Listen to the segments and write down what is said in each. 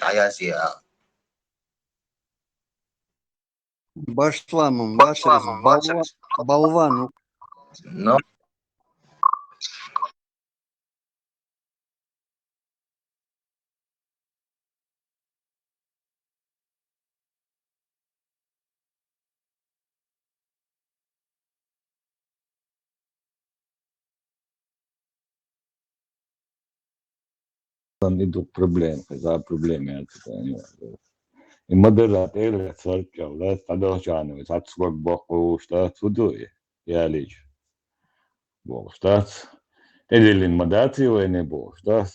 Tayasya. Başlamın, başarız. Balvan. No. Идут проблемы, за проблемы. И модерат эле царкал, да, стадочаны, цацгок боку, что тудуи, я лич. Бог, что эделин модатио не бог, что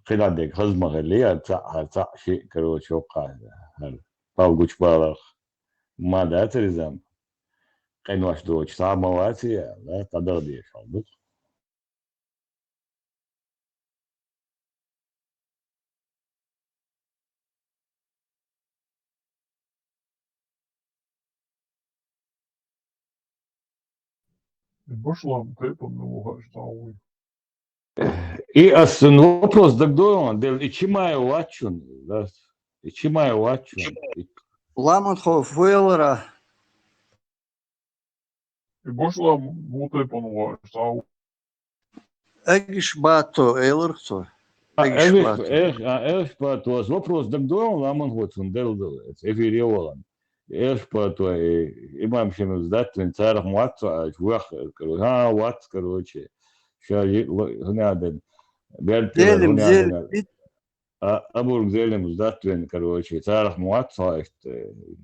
خلادك خزمة اللي تاع شيء كروش وقاعدة هل بالقوش بالغ ما دا تلزم قين واش دوش صعب مواتي لا تقدر دي شغل Пошлам ты поднугаешь науй. И основной вопрос дагдоон, дел и чимаю вачун, да, и чимаю вачун. Ламанхо фуэлера. И пошлам муты поднугаешь науй. Эгиш бато элерцо. Эгиш бато. Патос вопрос дагдоон, ламан готун, дел, эфире волан. Пато, имам шину сдать, царах муатца, чувах, ватс, короче. Сейчас надо. Зелем. Абург зелем сдатвен, короче, царах муатца,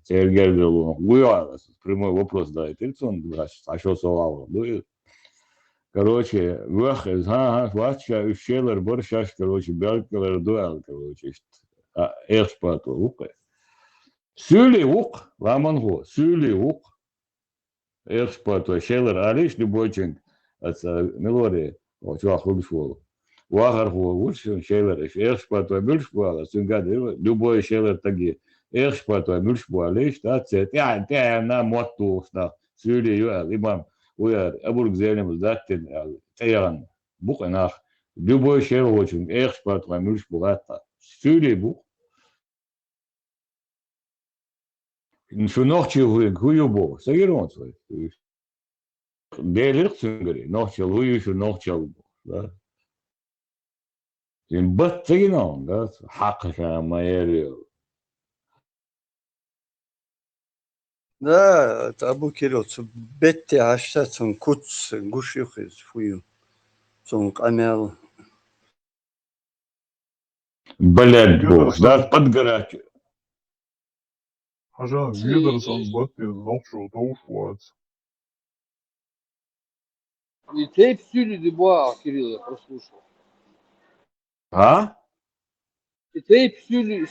Сергею Луя, прямой вопрос, да, и он, а что совал, короче, вах, ватча, щелер, борщаш, короче, бялькалер, дуэл, короче, Пато, ука. Сюли ук, ламанго, сюли ук. Пато, щелер, алиш, любойчинг, мелория, чувак, хубишвол. Вахар лучше шейлер, Пато, мюльшпуала, сюнгады, любой шейлер таги, Пато, мюльшпуала, лишь, да, цет, я на моту, на сюли, юэл, имам, уяр, абург зелем, сдаттин, таян, буханах, любой шейлер очень, Пато, мюльшпуала, сюли бух. Şu nohçu huyu bu. Sayır mı soy? Değerlik süngeri. Nohçu huyu şu nohçu bu. Şimdi battı on da. Hakka ma yeriyor. Да, табу кирил, бетти аштатун куц, гушюхиз, фую. Цун камел. Блядь, бог. Да, подгорать. Хажан, видерсан бати нокшу тоушвац. И тейп Сюли Дебуа, Кирилл, я прослушал. А? И тейп Сюли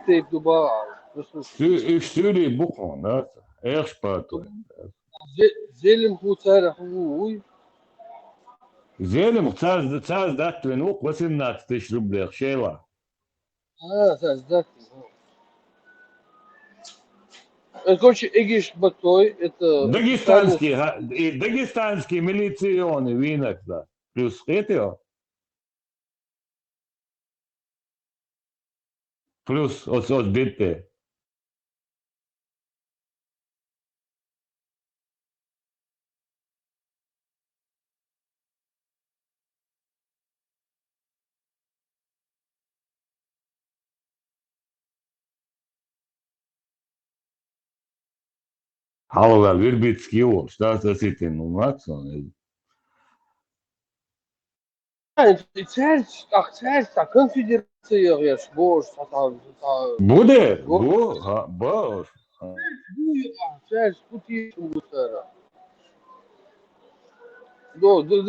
тейп Дебуа, прослушал. Сюли бухон, да? Пато. Зелем хуцара хуй. Зелем, царь даттвен ук 18 тысяч рублей. Шейла. Да. Короче, Эгиш Батой, это... Дагестанские милиционы, винок, да. Плюс это, плюс от БТ. Halva Virbitski o, šta se sitim u nacionalnom? Царь, конфедерация, я ж, боже, Bude, boš. Царь, пути, Гусара.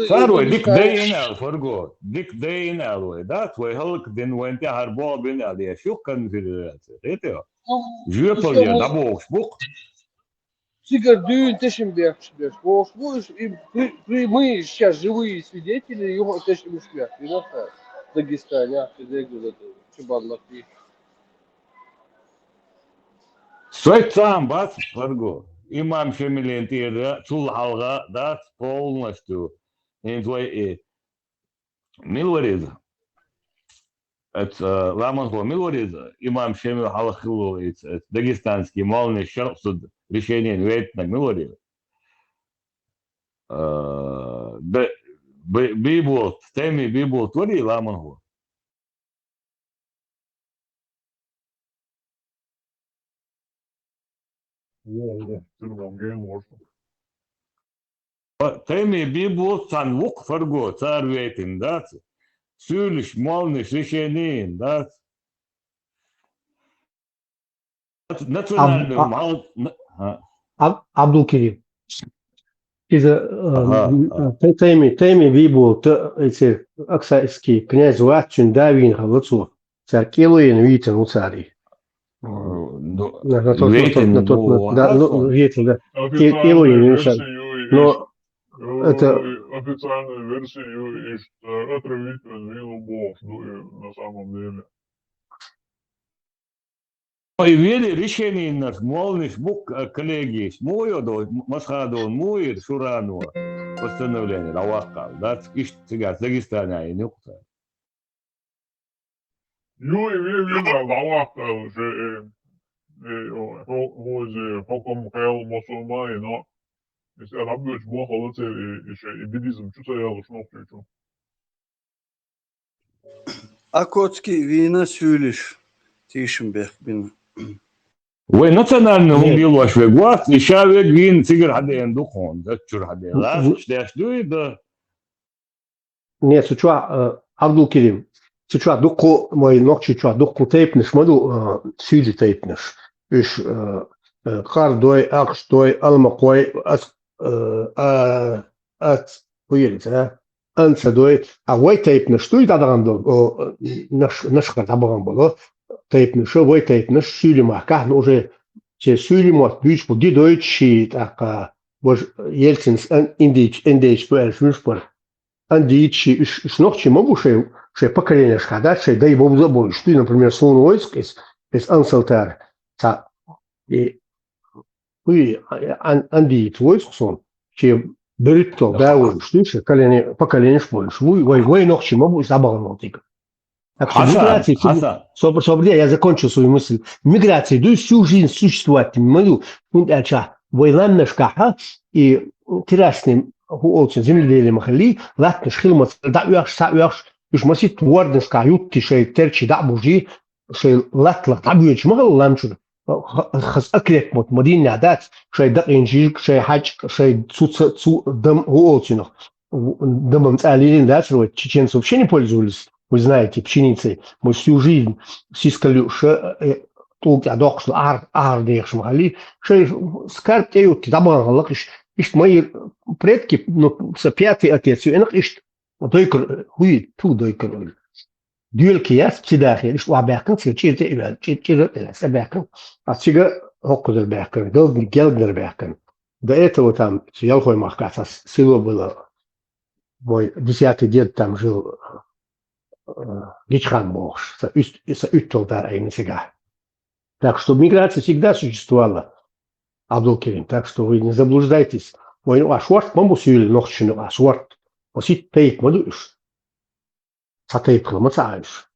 Sarvo, dik dejnal, forgo, dik dejnal, da, tvoj halk din venti harbo binal, je šuk konfederacija, retio? Žvepal je, da boš, buk. Цигар Дюн Тешенберг, мы сейчас живые свидетели его Тешенберг, в Дагестане, Чебан Латвии. Soit sağım bas, forgo. İmam Şemil'in tiyede, çul halga, da, polnaştu. En tvoj, milvariz. это ламанго милориза, имам Шемил Халахилу, это дагестанский малный шарп суд решение вейт на милориза. Бибол, теми бибол твори ламанго. Wow, Tyrmām gēnošanu. Temi bibol san vuk fargo, цар вейтин, да? Сюлиш, малныш, решение, да? Национальный мал... Абдулкерим. İşte temi bibu te aksayski kняz Ватчин Давин Хавацу царкелуен витен у цари. На тот ветер, да. Но это официальная версия, что отравитель вину бог, на самом деле. И вели решение наш, молниш, бук, коллеги, мой, Масхадон, мой, Шурану, постановление, Равака, да, сейчас, Дагестане, не укта. Вина Равака, уже фоком хэл мусульмане, но если арабиш бог, это еще и буддизм, что я лучше включу. Акотский вина сюлиш. Тишенберг бин. Вы национальный убил швегват, и шавег вин цигар хаден духон, да чур хаден, да, что да. Нет, сучва Абдулкерим. Сучва дуко мой ногчи чува дуко тейпнеш, моду сюли тейпнеш. Иш кардой, акштой, алмакой, хуелица, ансадой, а вой тейпнеш, что и тогда гандо, наш картабан было. Тейпнеш, вой тейпнеш, сюли мака, но уже те сюли мот, бич буди дойчи, так, бож Ельцин, индейч, пуэршмишпор, андичи, иш ногчи могу ше поколение шкадать, ше да и бог забыл, что, например, слон войск из ансалтар, та, и андиит войск сон, че беритто, да, что, ше поколение шпольш, вой ногчи могу забыл нотик. Так что миграция, я закончил свою мысль. Миграция, да всю жизнь существовать, мою, война нашкаха и террасным очень земледелие махали, латно шхилмат, да уяш, са уяш, уж масит ворден скают, ти шей терчи да бужи, шей латла, да бьёч махал ламчур, хас аклек мот, мадин надат, шей да инжик, шей хач, шей цу дам очень, дамом цалилин, да, чеченцы вообще не пользовались. Вы знаете, пшеницей, мы всю жизнь сискали, что толк адок, что ардех шмали, что скарб теют, табан, мои предки, ну, пятый отец, их дойкер, хуй, ту дойкер. Дюльки я всегда, я лишь вабякан, чирте, собякан, а сега хоккудер бякан, долги гелгнер бякан. До этого там, ялхой махкаса, село было, мой 10-й дед там жил, Гичхан Богш, Уттелдар Айнсига. Так что миграция всегда существовала, Абдулкерим. Так что вы не заблуждайтесь. Мой ашварт маму сюли нохчину ашварт. Осит тейп мадуш. Сатейп хламацаиш.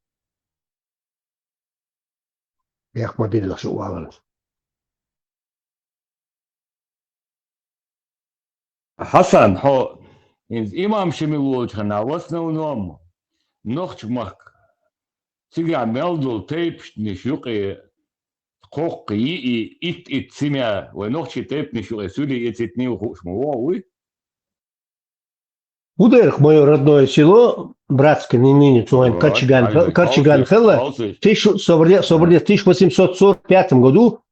Як мобильно шуалан. Хасан, хо, имам Шемилович хана, в основном, ногч мак. Сега мелдул тейп нишуки коқи и ит семя, вы ногчи тейп нишуки сюли эти дни ухушму, Удерх, мое родное село, братское, ныне, Карчиган Хелла, в 1845 году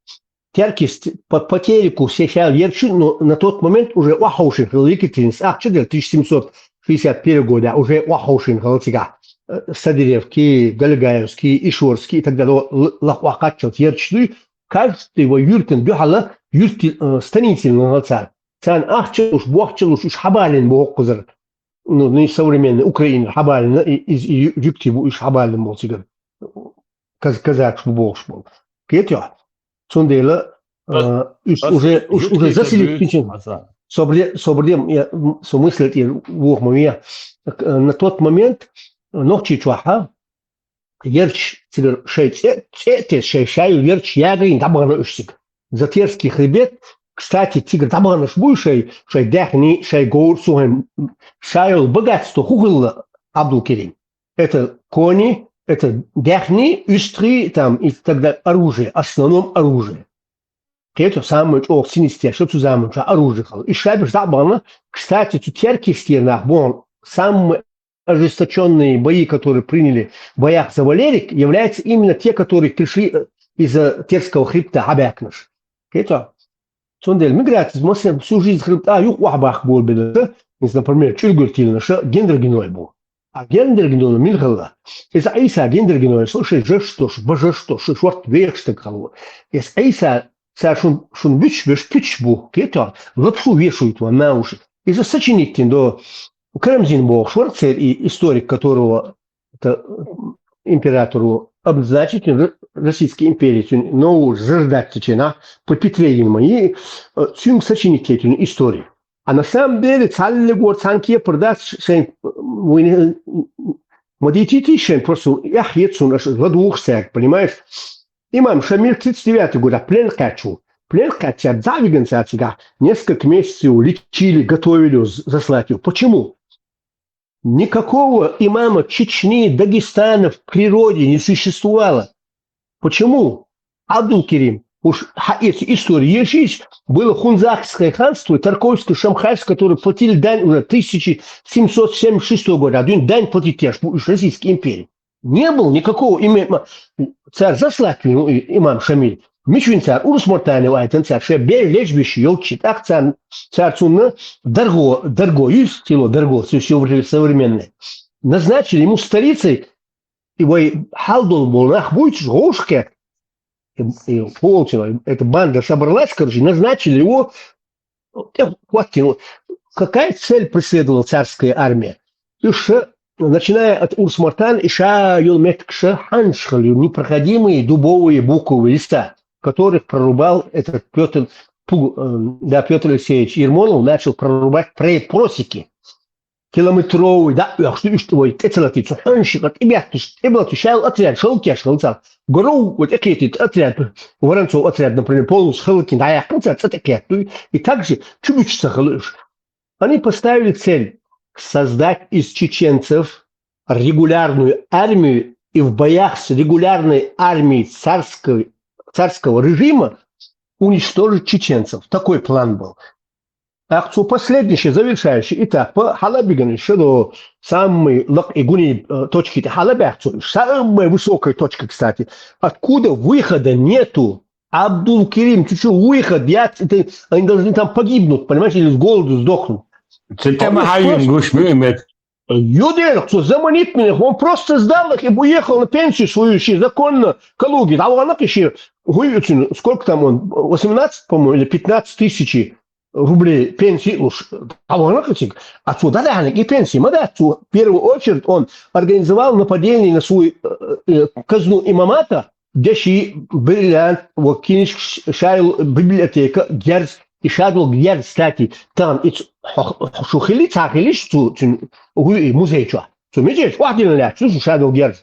Терки по телеку сещал Ерчин, но на тот момент уже Уахаушин Хелликитинс, 1761 года, уже Уахаушин Хелликига. Садыревский, Галгаевский, Ишорский и так далее, Лахвакачев, Ерчный, каждый его юртен бюхала, юртен станительный царь. Царь ахчелуш, бухчелуш, уж хабалин бухкузер, ну, не современный, Украина, хабалин, из Египта уж хабалин был цигар, казак, бог был. Кетя, цундела, уже заселить причин. Собрем, смыслит, и бог мой, на тот момент, ногчи чуаха, Ерч тигр шею ерч ягрин табана ушсик. Затерский хребет, кстати, тигр табана шбуй шей дяхни, шей гоур сухем, шайл богатство хугл Абдул-Керим. Это кони, это дяхни, устри там и тогда оружие, основном оружие. Это самое синистер, что zusammen оружие. И шайб табана, кстати, тутерки стенах, вон самые ожесточенные бои, которые приняли в боях за Валерик, являются именно те, которые пришли из-за Терского хребта, Абякнаш. Это Сондель, миграция, мы всю жизнь хребта, юг Уахбах был, например, Чургуртильна, что Гендергеной был. А Гендергеной Мильхала, из Айса Гендергеной, слушай, же что, шорт векшты кого. Из Айса, шун бич, пичбу, это лапшу вешают вам на уши. Из-за сочинителей до Карамзин был Шварцер, и историк, которого это, императору обозначить Российской империи, но ждать течена по Петреину и цюнг сочинительную историю. А на самом деле цалли год санкия продать модититишен просто яхецу наш ладухсек, понимаешь? Имам Шамиль 39 год, плен качу. Плен качу, завиганца отсюда несколько месяцев лечили, готовили заслать его. Почему? Никакого имама Чечни, Дагестана в природе не существовало. Почему? Абдул-Керим, уж эти истории есть, было Хунзакское ханство и Тарковское Шамхайское, которые платили дань уже 1776 года, один дань платить уж Российской империи. Не было никакого имама, царь заслать имам Шамиль. Мичвин царь, Урус Мортанев, айтен царь, ше бер лечбищ, елчит, ах царь цунна, Дарго, есть село Дарго, все современное. Назначили ему столицей, его халдол был, нах, будет гошке, и полчина, эта банда собралась, короче, назначили его, какая цель преследовала царская армия? И ше, начиная от Урус Мортан, и ша юлмекша ханшхалю, непроходимые дубовые буковые листа, которых прорубал этот Петр Алексеевич Ермолов, начал прорубать просеки километровые, да, что это латицу, ханшик, от ребят, шел отряд, шелкеш, шелцар, гору, вот такие отряд, Воронцов отряд, например, полус, хелки, да, я конца, такие, и также чубичца халыш. Они поставили цель создать из чеченцев регулярную армию и в боях с регулярной армией царского режима уничтожить чеченцев. Такой план был. Акцию последующий, завершающий. Итак, по Халабигану еще до самой точки Халаби, самая высокая точка, кстати, откуда выхода нету. Абдул-Керим, чуть-чуть выход, они должны там погибнуть, понимаете, или с голоду сдохнуть. Юдел, кто заманит меня, он просто сдал их и уехал на пенсию свою еще законно Калуги. А он еще, сколько там он, 18, по-моему, или 15 тысяч рублей пенсии уж. А он отсюда да, и пенсии. В первую очередь он организовал нападение на свою казну имамата, где бриллиант, вот кинешь шайл библиотека, герц, и шадл герц, кстати, там шухили, цахили, что музей, что медведь, хватит ля, что шадл герц.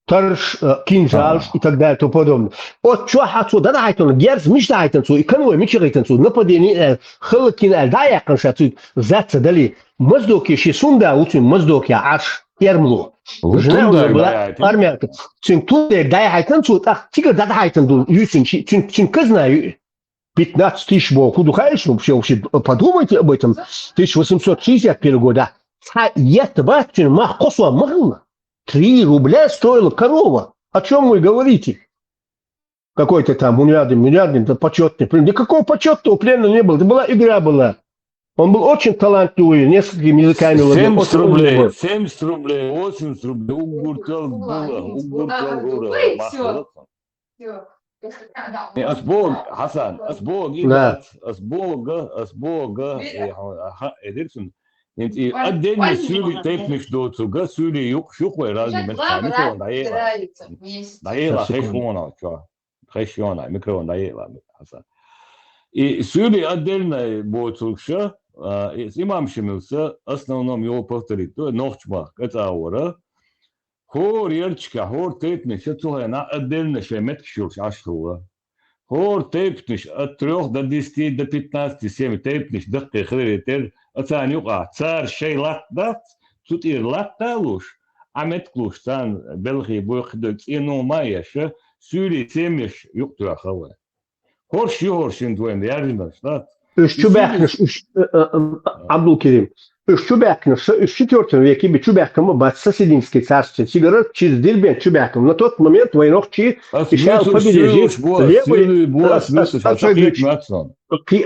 Тарш, кинжал и так далее, и тому подобное. Вот что отсюда, да, айтон, герц, мечта айтонцу, и каной, мечта айтонцу, нападение, хылкин, да, я, конечно, взяться дали. Моздоки, еще сунда, учим, моздоки, аж ермлу. Жена уже была армия. Тунда, да, я айтонцу, так, тигр, да, айтон, юсин, чинка знаю. 15 тысяч был, куда хаешь, вообще подумайте об этом, 1861 года. Это батюшка, мах, косва, махна. 3 рубля стоила корова. О чем вы говорите? Какой-то там миллиардный, да почетный плен. Никакого почетного плена не было. Это была игра была. Он был очень талантливый, несколькими языками. 70 рублей, 70 рублей, 80 рублей. Угуртал было. Асбог, Хасан, Асбог, Асбога, Эдерсон. И отдельно сюли тейпниш доцуга, сюли юг, шухвай разные местами, микроон даела, хэшвона, микроон даела, Хасан. И сюли отдельно боцугша, имам Шимилса, основном его повторит, то ночбах, это аура, هور يرتشكا هور تيبنش يتوها نا أدلنا شيء متكشوش عشتوها هور تيبنش أتروح دا ديستي دا بيتناس تسيمي تيبنش دقي خيري تير أتان يقع صار شيء لات دات تطير لات تالوش عمت كلوش تان بلغي بوخدك إنو ما يشا سوري سيميش يقتل أخوة هورش يهورشين دوين يارجناش دات Abdülkerim. В 4 веке Чубяком Сасидинский царство Сигарет через Дильбен Чубяком. На тот момент Войновчи решал побережье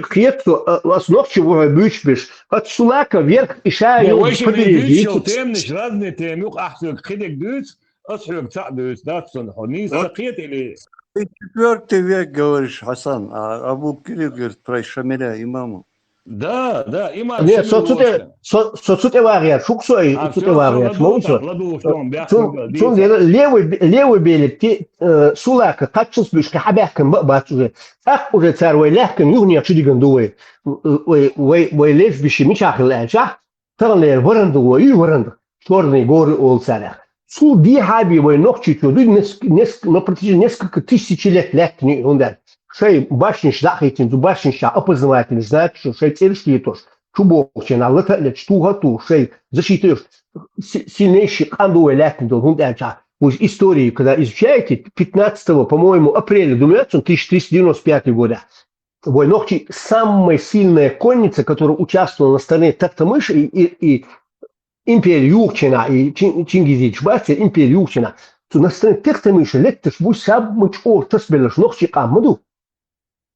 Крету основ чего бычбиш от Сулака вверх и шаю побережье. Темныш разные темы, ахтук хидек дюц, асхук цадюц, датсон, хонис, сакет или... Ты 4 век говоришь, Хасан, а Абу Кирилл говорит про Шамиля имаму. Да, имам. Нет, соцуте вариант, шуксой, соцуте вариант, молчу. Левый белик, Сулака, качал спишка, хабяком, бац уже. Так уже царь легком, юг не обчудиган дуой. Ой, лес биши, мечах лечах, таралер, варандуой, и варанд. Черные горы ол царях. Суди хаби, ой, ногчи, на протяжении несколько тысяч лет легкий, он да. Шей башниш дахитин, башниш опознавательный, знает, что шей цельшки тоже. Чубовчина, леталет, штугату, шей защитишь сильнейший кандуэ лякин, он дальше. Уж истории, когда изучаете, 15, по-моему, апреля, думается, 1395 года. Войнохчи самая сильная конница, которая участвовала на стороне Тактамыша и империи Юрчина, и Чингизич, братья, империи Юрчина. На стороне Тактамыша леттешь, будь сам мочо, тасбелаш, нохчи камаду.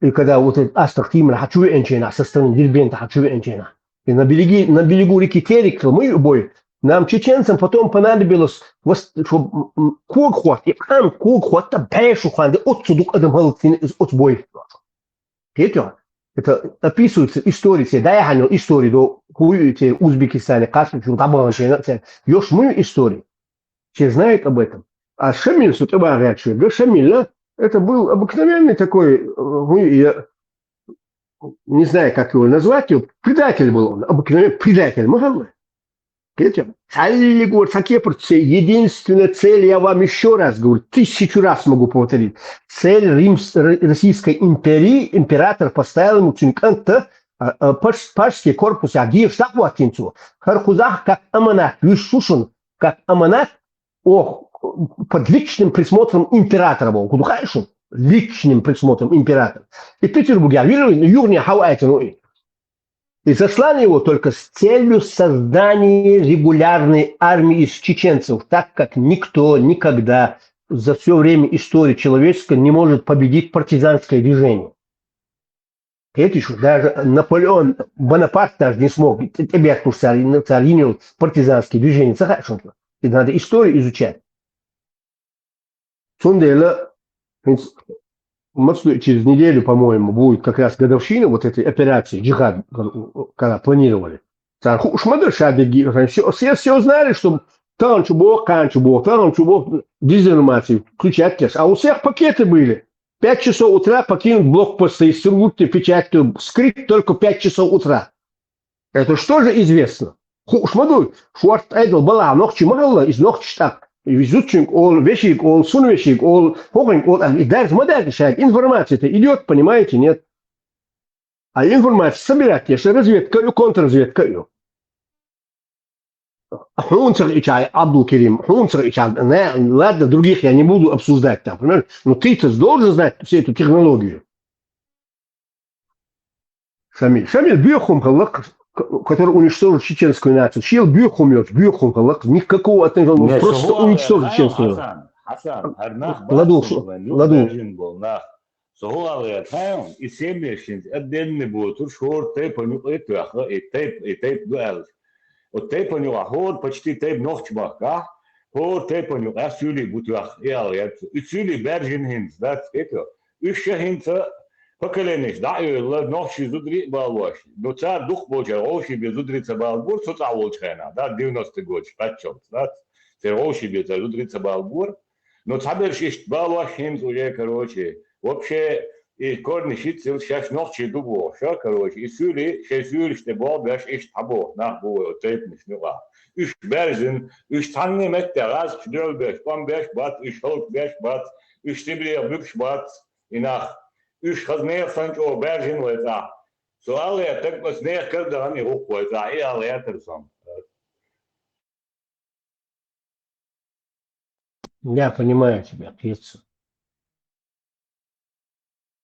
И когда вот этот Астрахимра хочу энчена, со стороны Дербента хочу энчена. И на берегу реки Терек, мы бой, нам чеченцам потом понадобилось, чтобы курхот, и там курхот, та бэшу ханды, отсюдук адам халцин из отбой. Это описывается истории, да, я ганял истории до хуюте Узбекистане, Кашмичу, Табанчина, ёж мы истории. Все знают об этом. А Шамиль, что ты говоришь, что Шамиль, это был обыкновенный такой, я не знаю, как его назвать, предатель был он, обыкновенный предатель, Мухаммад. Единственная цель, я вам еще раз говорю, 1000 раз могу повторить, цель Российской империи, император поставил ему цинканта, пашский корпус, агиев штабу атинцу, хархузах как аманат, вишушун как аманат, под личным присмотром императора был. Кудухайшин, личным присмотром императора. И в Петербурге, южнее Хауайтин. И заслали его только с целью создания регулярной армии из чеченцев, так как никто никогда за все время истории человеческой не может победить партизанское движение. Это еще даже Наполеон Бонапарт даже не смог. Тебя царинил партизанское движение. И надо историю изучать. Сундела, через неделю, по-моему, будет как раз годовщина вот этой операции джихад, когда планировали. Все знали, что там чубок, дезинформации, включать кеш. А у всех пакеты были. 5 часов утра покинуть блокпосты и сургутные печати, скрыть только 5 часов утра. Это что же известно? Шмадуй, шуарт айдл бала, ногчи мало, из ногчи так. Везучик, ол вещик, ол сунвещик, ол хохонь, ол и дальше модель решает. Информация-то идет, понимаете, нет? А информацию собирать, если разведка, контрразведка. Хунцер и чай, Абдул-Керим, Хунцер и чай, ладно, других я не буду обсуждать там, понимаешь? Но ты-то должен знать всю эту технологию. Шамиль Бюхум, который уничтожил чеченскую нацию. Чел Бюхум, никакого отношения, просто уничтожил чеченскую нацию. Ладу. Согласен, там и семьяшин отдельный будет, уж хор тейп у него это, и тейп дуэль. Вот тейп у него хор почти тейп ночбах, а? Хор тейп у него сюли бутвах, и сюли бержин хинц, да, это. Еще хинца поколенеш, да, и ночи зудри балваш. Но царь дух божий, оши без зудрица балбур, соца волчхена, да, 90-й год, шпачом, да. Царь оши без зудрица балбур, но царь есть балваш хинц уже, короче. Вообще, и корни шицел сейчас ночи дубо, что, короче, и сюли, что было, бэш, иш табо, на, было, трепнешь, ну, üç berzin, üç tane metteraz, çdöl beş, pan beş bat, üç halk beş bat, üç tibriye büks bat, inah, üç hazneye sanç o berzin vayta. Sual ya tek bas neye kırdı hani huk vayta, iyi al yatırsam. Я понимаю тебя, пьется.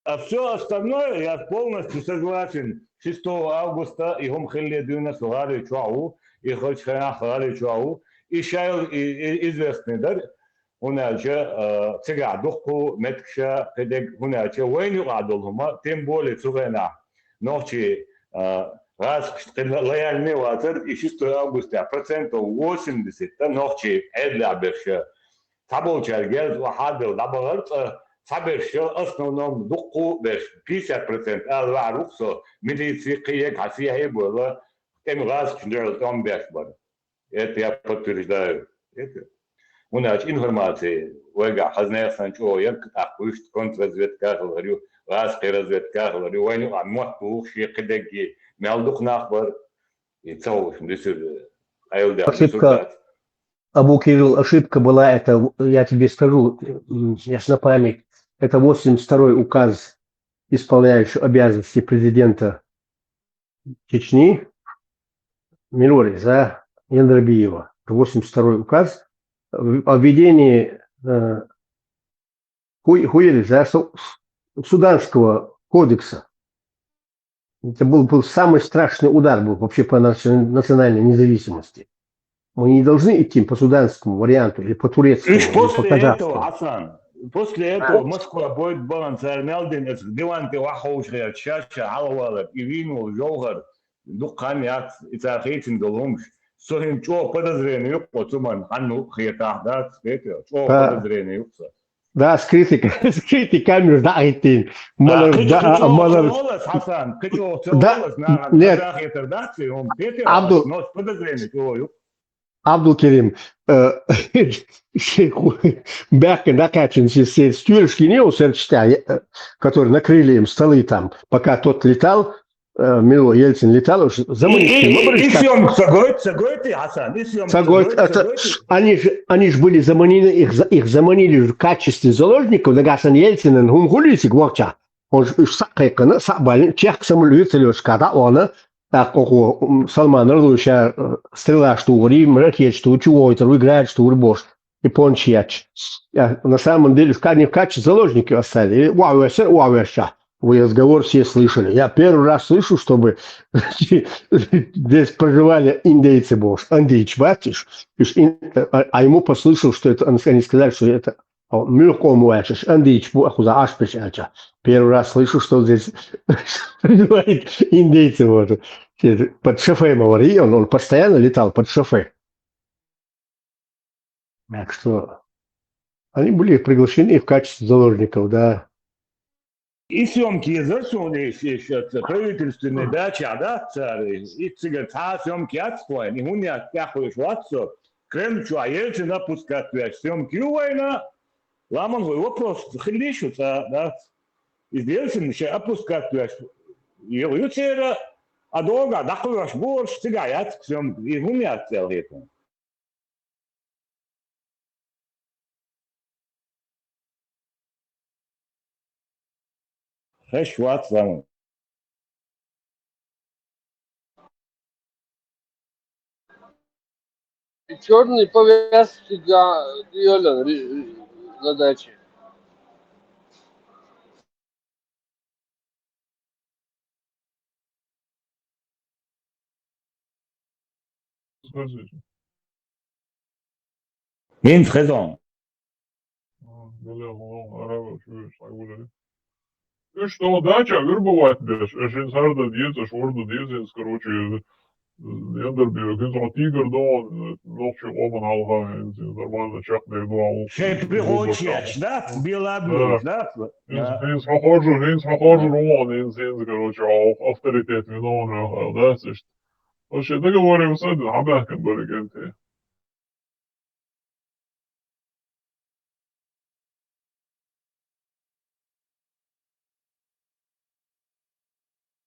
А все остальное я полностью согласен. 6 августа и هم خلي دينا سوالي чуау, и хоть хрена храли чуау, и шайл известный, да? هناك تقعدوا متكشا كدك هناك وين يقعدوا تيم بولي تغنى نوتشي راس لا يعني واتر يشتو أوغستا процентов 80 نوتشي أدلع برشة تابو شرجال واحد لابغرت صبرش أصلا دقوا برش 50% أربع رخصة ميليترية كاسية هي بولا تيم راس كندر توم برش بر يا بطرش ده هناك информация وقع خزنة سانشو يركض أخويش контрразведка говорю расская разведка говорю войну а моху ши кедеги мелдух нахбар и целых Ошибка, Абу Кирилл, ошибка была, это, я тебе скажу, ясно память, это 82-й указ, исполняющий обязанности президента Чечни, Милориза Яндрабиева. 82-й указ о введении суданского кодекса. Это был самый страшный удар был вообще по национальной независимости. Мы не должны идти по суданскому варианту или по турецкому. Лишь или по после этого, казахскому. Асан, после этого Москва будет баланс Армелдин, диванты вахоушрия, чаша, алвала, Ирину, Жогар, дукамят, и цахейтин долумш. Сохим чё подозрение юкпо цуман, анну хиета, да, спетя, чё подозрение юкса. Да, скрытый камер, да, айтин. Хасан, нет, Абдул, Абдул Керим, Бяхка накачан стюришки не усерчта, которые накрыли им столы там, пока тот летал, Мило Ельцин летал, уж они же были заманены, их заманили в качестве заложников, Нагасан Ельцин, Гумгулиси, Гварча. Он же сакайкана, сабалин, чех самолюет, лёшкада, она, так, ого, Салман Радовича, стрела, что урим, ракет, что чего это, играет, что урбош, и пончияч. На самом деле, в качестве заложники оставили, уауэша. Вы разговор все слышали. Я первый раз слышу, чтобы здесь проживали индейцы, боже. Андреич Батиш. А ему послышал, что это, они сказали, что это мюркому эчеш. Андреич Бухуза Ашпеш эча. Первый раз слышу, что здесь проживают индейцы. Вот. Под шофе говори, он постоянно летал под шофе. Так что они были приглашены в качестве заложников, да. И съемки завершились еще правительственные дача, да, цари, и цигата съемки отстроен, и он я тяхуешь ватсо, Кремльчу, а Ельцин напускать съемки у война, ламан вы вопрос, хилищутся, да, и Ельцин еще опускать и ютера, а долго, дохуешь борщ, цыгаят съемки, и он я цел это. Хэшват заман. Черный повязки Йолен задачи. Скажите. Min raison. Что дача, вербовать беш. Эшин сарда диется, шорда диется, короче, Яндарбио, кинзо тигр, да, ночью оман алга, нормально чахнет, да. Шеприхочьяч, да? Белаблюз, да? Инс похожу роман, инс, короче, авторитет виновный, да, слышь. Вообще, договоримся, да, обязан были,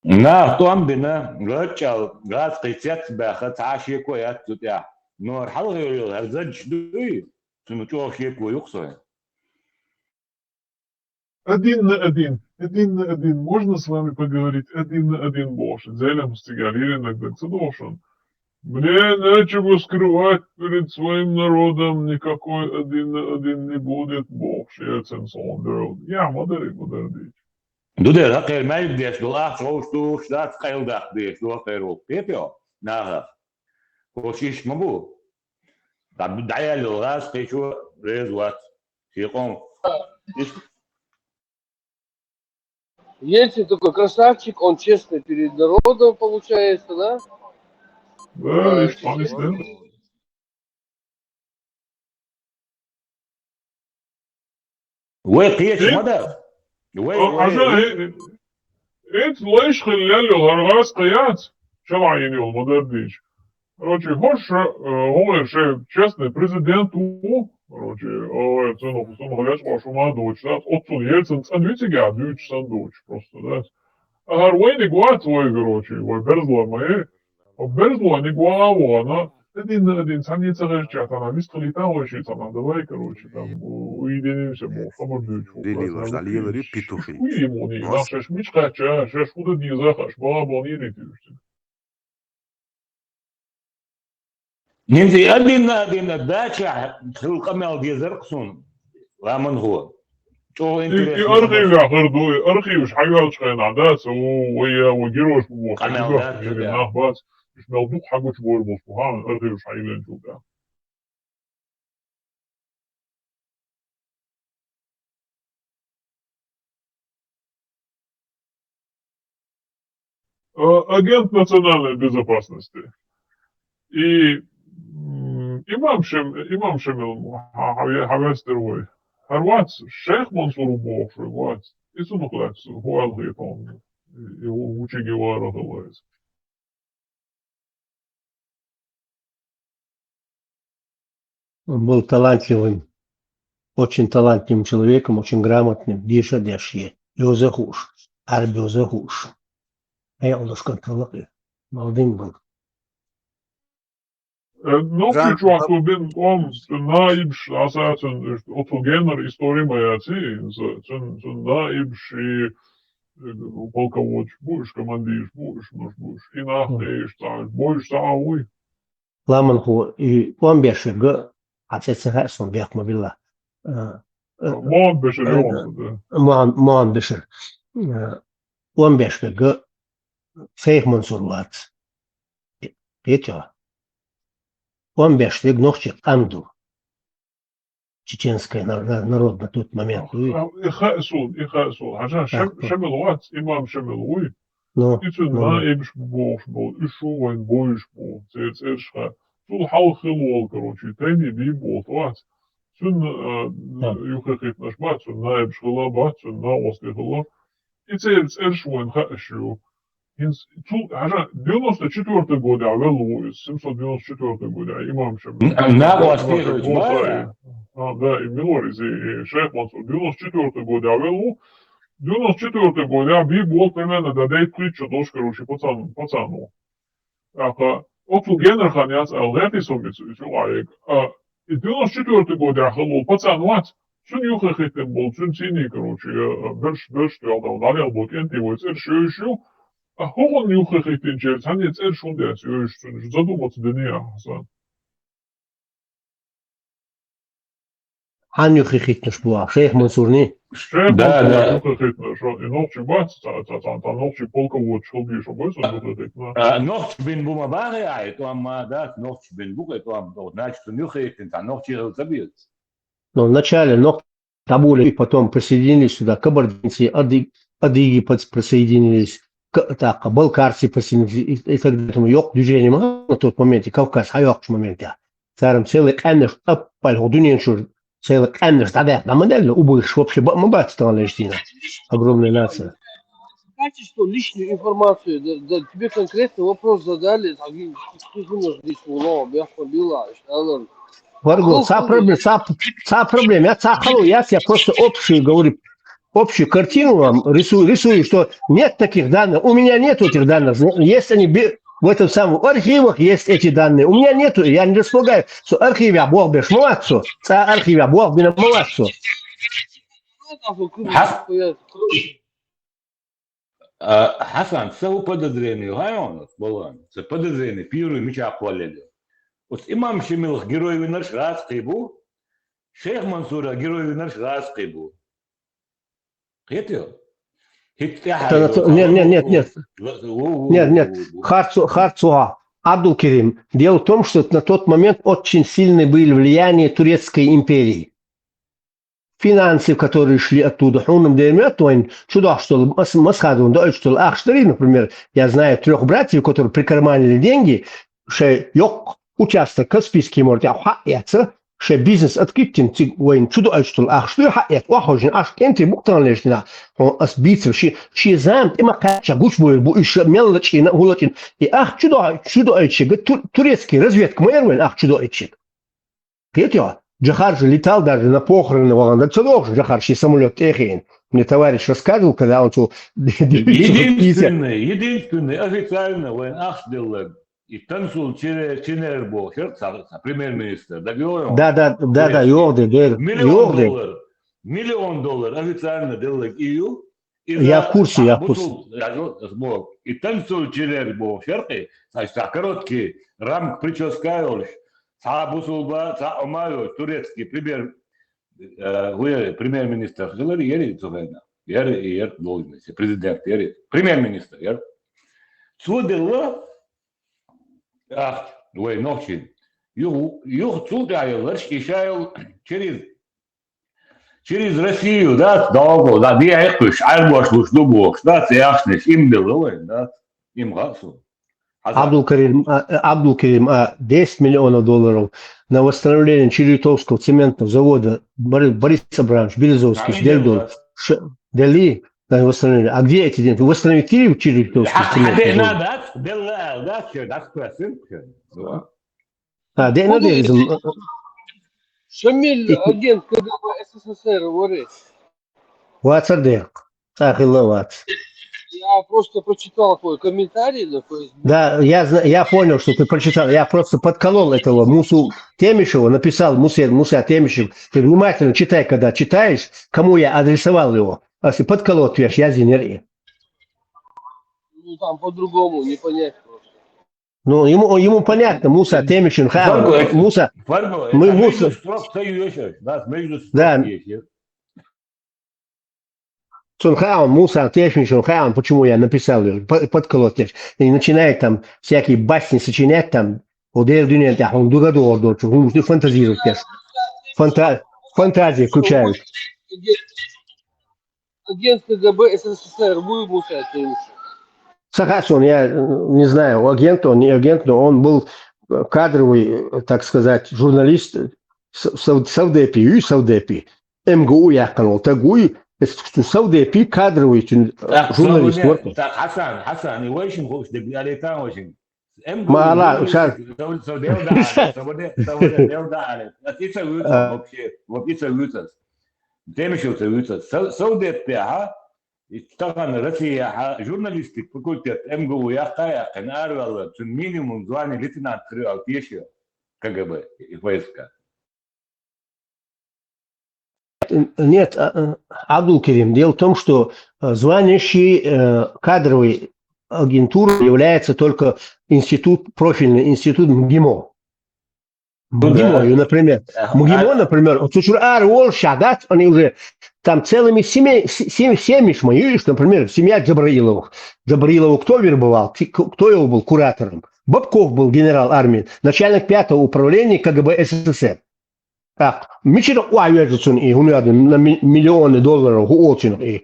نا توم بنا رجع غاز قيتات باخت عاشي كويات تطيع نور حلقة هرزج دوي سنتوه شيء كويقصه Один на один, можно с вами поговорить один на один больше? Зелем стигалили иногда цедошен. Мне нечего скрывать перед своим народом, никакой один на один не будет больше. Я модерить. دوده غير ما يبدأ لو أخذ شو شات قيل داخل شو خيره بيبيو ناها وشيش مبو طب دعيا للغاز قيشو ريزوات شيقوم Ельцин такой красавчик, он честный перед народом, получается, да? Да, лишь палестин. وقيش مدى عشان انت ليش خلال الغرغاز قياس شرعيني المدرديش. Короче, хочешь, говоришь, честный президент короче, цену говоришь, вашу мадочь, да, отцу Ельцин, сандвичига, дючь сандуч, просто, да. А гарвей не гуат свой, короче, вой берзла моей, берзла не гуала, она, один, сам не царечат, она мистралита очень, она, давай, короче, там, уединимся, мол, самодуч. Делила, жалила, петухи. Уймуни, нашеш мичка, шеш худа дизахаш, балабонирите, نمزي أدينا داشة خلق مال دي زرقسون رامن هو شو И انت архив ахырдуй, архив шхагал шхайн адас, ويا وجيروش بو قناة ودات يعني شو ناخباس مش ملدوق حاجوش بو بو سبحان архив шхайлен شو ده. Агент национальной безопасности. И имам Шемил Хавестерой. Харвац, шейх Мансуру Бохши, вац. И сунухлац, хуалгит он. Его учи Гевара далайс. Он был талантливым, очень талантливым человеком, очень грамотным, диша дешье. Йозахуш, арбиозахуш. Я он сконтролировал. Молодым был. Noći čovjek tu bin om naibš asācen, otru gener istoriju majācī, cun naibš i polkavoč būš, komandīš būš, noš būš, i nahtējuš tāš, būš tāuj. Ламан ху и он беши г, а це сон бях мобила. Мон бешер yon, да. Мон беши. Он беши г, фейх мансурлац. Петя. Он беши г нохчик анду. Чеченская народ на тот момент. Ихаэсул. Хажа шемелуац, имам шемелуй. И цун наибш būš, и šuvain būš, цец эршха. Цун халхилуал, короче, тайни би būs, вац. Цун юхахит наш бат, цун наибш хила бат, цун наоски хила. И цец эршуин хаэшу. Хажа 94 года, авелу, 794 года, имам шемелуй. ناقو أستيغل جماعة Да, и Милорис, и шейх Мансур. 94 года, авелу. 94 года би был примерно да дейт притча дош, короче, пацану. Аха, оту генерхан яц алгети сумицу, человек. И 94 года ахалу пацану ац. Цун юхахитен был, цун цини, короче, берш тюалда, ударил был кенти, его цер шеющу. А хогон юхахитен черц, они цер шундец, цун задуматься дения, Хасан. Хан юхихит наш шейх Мансурни. Да. И ночи бац, там ночи полковод шелбиш, обойся юхахитна. نوخش بين بوما باغي توام ما دات نوخش بين بوكا توام دو значит нюхает انت نوخش забьет Но вначале табули, потом присоединились сюда кабардинцы, адыги присоединились, так, балкарцы присоединились и так далее. Yok движение на тот момент, и Кавказ, а yok моменте. Царем целый кэннеш, аппаль, гудунин шур, целый кэннеш, да модель, убыш, вообще, мы бать стала лишнина. Огромная нация. Знаете, что личную информацию, да, тебе конкретный вопрос задали, ты думаешь, здесь много, я побила, что Варгул, са проблема, я халу, я просто общую говорю, общую картину вам рисую, что нет таких данных. У меня нет этих данных. Есть они в этом самом архивах, есть эти данные. У меня нету, я не располагаю. Что архиве Бог беш молодцу, архиве Бог беш молодцу. Hasan, це у подозрении районов, Болон, це подозрение, пиру и меча хвалили. Вот имам Шемилх, герой наш раз кайбу, шейх Мансура, герой наш раз кайбу. Это? Нет. Харцуа. Абдул-Керим. Дело в том, что на тот момент очень сильны были влияния Турецкой империи. Финансы, которые шли оттуда. Например, я знаю 3 братьев, которые прикарманили деньги, что участок Каспийский море, что бизнес открытен, чудо что хает, кенти буктан лежна, асбицер, ши замт, има кача, гучбуй, еще мелочи, гулочин, и чудо турецкий разведка, чудо Петя, Джахар же летал даже на похороны Воланда Цудов, Джахарский самолет Эхин. Мне товарищ рассказывал, когда он... Единственный официально военных сделал. И танцул Чинербо, премьер-министр. Да, Йорды. $1 миллион официально делал EU. Я в курсе. И танцул Чинербо, значит, короткий рамк прическа, Сабусулба, Саумаю, турецкий премьер-министр, должности, президент, премьер-министр. Цудела, ночи, юг цудая, через Россию, да, долго, да, диахтуш, альбошлуш, дубок, да, цеяшнеш, им было, да, им гасу. Абдул-Керим, $10 миллионов на восстановление Черетовского цементного завода Борис Абрамович, Березовский, Дельдон, Дели на восстановление. А где эти деньги? Восстановить Черетовский цементный завод? Шамиль, агент КГБ СССР, говорит. Вацардек. Ахилловац. Я просто прочитал твой комментарий на Facebook. Да, я понял, что ты прочитал. Я просто подколол этого Мусу Темишева, написал Муса Темишев. Ты внимательно читай, когда читаешь, кому я адресовал его. Если подколол, то я зинери. Ну, там по-другому, не понять просто. Ну, ему понятно, Муса Темишев, Муса... Мы Муса... Да. Сунхаун, Муса, Тешмин, Сунхаун, почему я написал подколот, и начинает там всякие басни сочинять там, он дугадор, он фантазирует, фантазии включают. Агент КГБ СССР, будет Муса Темишев. Сахасон, я не знаю, агент он, не агент, но он был кадровый, так сказать, журналист Савдепи, МГУ яқын, Тагуи, Саудепи кадровый журналист. Хасан, и очень хочешь, да я там очень. Мала, шар. вообще, Демишев Саудепи, طبعا Россия, журналистик факультет МГУ яқта арвал, минимум звание лейтенант крыл еще КГБ и войска. Нет, Абдул-Керим, дело в том, что званящий кадровой агентурой является только профильный институт МГИМО. МГИМО, например. МГИМО, например, они уже там целыми семьями, например, семья Джабраиловых. Джабраилову кто вербовал? Кто его был куратором? Бабков был генерал армии, начальник 5-го управления КГБ СССР. Так, мечта уайвертсон и на миллионы долларов очень и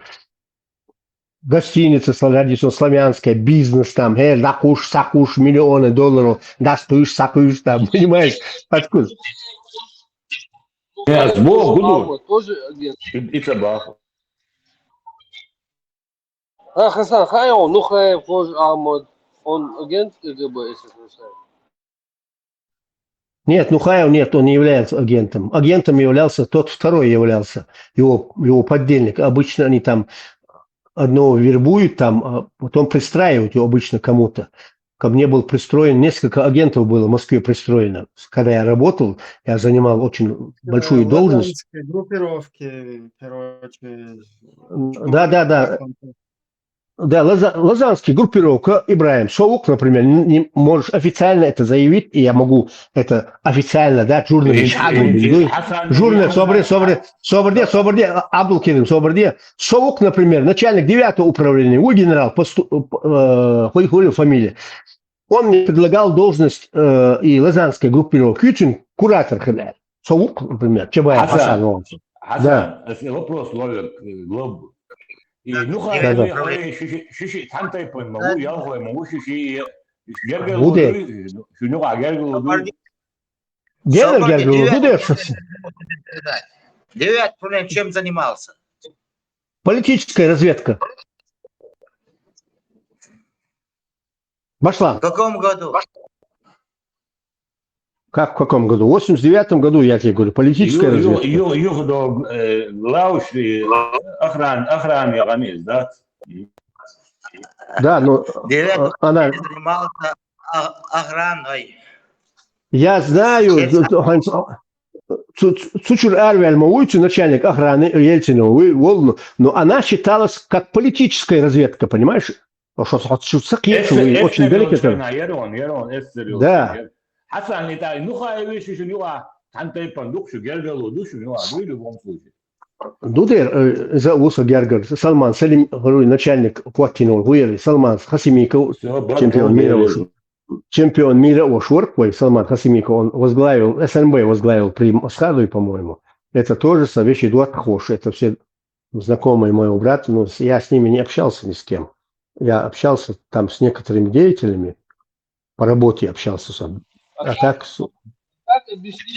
гостиница славянская, бизнес там, дакуш, сакуш, миллионы долларов, дастуш, сакуш там, понимаешь, откуда? Тоже агент. И собака. Хасан Хайон, Нухаев, Ахмад, он агент КГБ СССР. Нет, Нухаев нет, он не является агентом. Агентом являлся тот второй являлся, его подельник. Обычно они там одного вербуют, там, а потом пристраивают его обычно кому-то. Ко мне был пристроен, несколько агентов было в Москве пристроено. Когда я работал, я занимал очень большую должность. Группировки, короче. Да. Да, Лазанский, группировка, Ибраим, Совок, например, не можешь официально это заявить, и я могу это официально, да, журналист, Соборде, Абдулкерим, Соборде, Совок, например, начальник 9-го управления, генерал, фамилия, он мне предлагал должность и Лазанской группировки, очень куратор, когда Совок, например, Чабаев Хасан. Да. Вопрос ловит глобус. И Нухаев шиши тантай пон могу ялгой могу шиши гергел Девять, чем занимался? Политическая разведка. Башлан. В каком году? Как в каком году? В 89-м году, я тебе говорю, политическая разведка. Охране Рамис, да? Да, но она... занимался охраной. Я знаю, Цучур Арвель Мауичи, начальник охраны Ельцина, но она считалась как политическая разведка, понимаешь? Очень далеко. Да. Хасан, это Нухаев шиши тантай пон дукшу гергел душу в любом случае. Дудер зовут Гергер, Салман, начальник Пуатино, Салман Хасимиков, чемпион мира Ошворквой, Салман Хасимиков, он возглавил, СНБ возглавил при Москве, по-моему. Это тоже вещи Эдуард Хош, это все знакомые моего брата, но я с ними не общался ни с кем. Я общался там с некоторыми деятелями, по работе общался сам. А так... Как объяснить,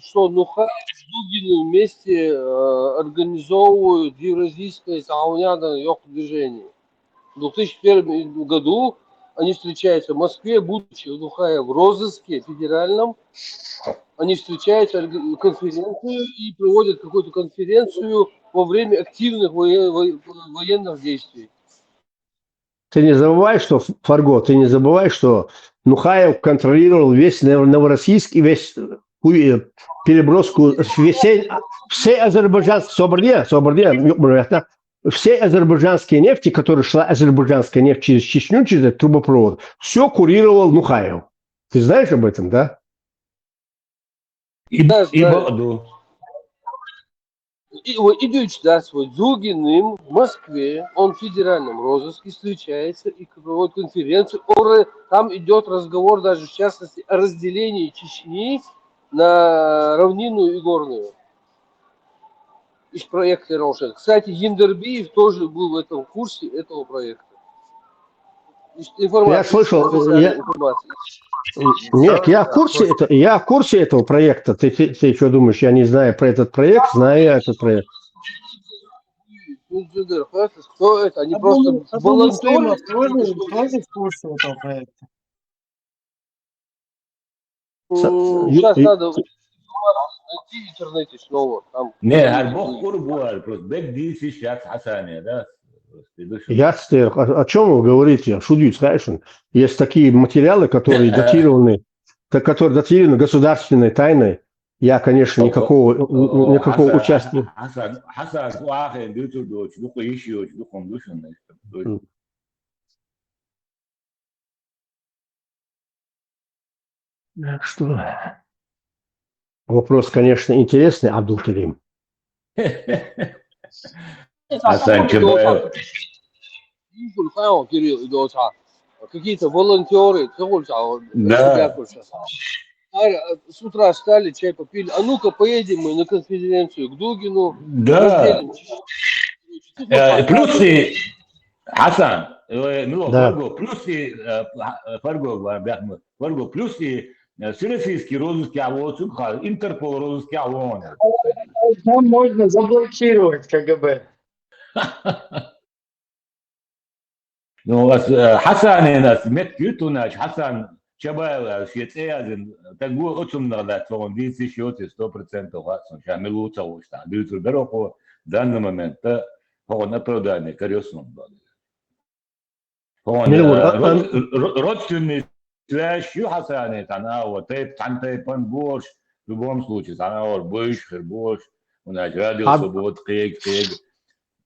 что Нухаев с Дугиным вместе организовывают Евразийское самоунятное движение? В 2001 году они встречаются в Москве, будучи у Нухаева в розыске федеральном. Они встречаются в конференцию и проводят какую-то конференцию во время активных военных действий. Ты не забывай, что, Фарго, ты не забывай, что Нухаев контролировал весь Новороссийск и весь переброску, все азербайджанские, все азербайджанские нефти, которые шла азербайджанская нефть через Чечню, через этот трубопровод, все курировал Нухаев. Ты знаешь об этом, да? Идущий, да, свой Дугиным в Москве, он в федеральном розыске встречается и проводит конференцию. Там идет разговор даже, в частности, о разделении Чечни на равнинную и горную. Из проекта Рошен. Кстати, Яндербиев тоже был в этом курсе этого проекта. Я слышал, нет, я в курсе этого проекта. Ты что думаешь, я не знаю про этот проект? Знаю я этот проект. Кто это? Они просто волонтеры. Тоже в курсе этого проекта. Сейчас надо найти в интернете снова. Не, Бог курбуар, просто бек ди сейчас Хасане, да? Я о чем вы говорите? Шудить, знаешь, есть такие материалы, которые датированы государственной тайной. Я, конечно, никакого участия. Так что вопрос, конечно, интересный, Абдул-Карим. Какие-то волонтеры, да. С утра встали, чай попили. А ну-ка поедем мы на конференцию к Дугину. Да. Плюс и Хасан, плюс и Всероссийский розыский ООН, Интерпол розыский ООН. Там можно заблокировать КГБ. Ну, Хасан нас Медкютунач, Хасан Чабаева, Швеция, так было очень много, что он 100% вакцин, сейчас мы лучше уж-то. Даются дорогу в данный момент, он оправдание, корыстным был. Родственные связи, Хасане, она вот это борщ, в любом случае, она вот борщ, у нас родился вот крик.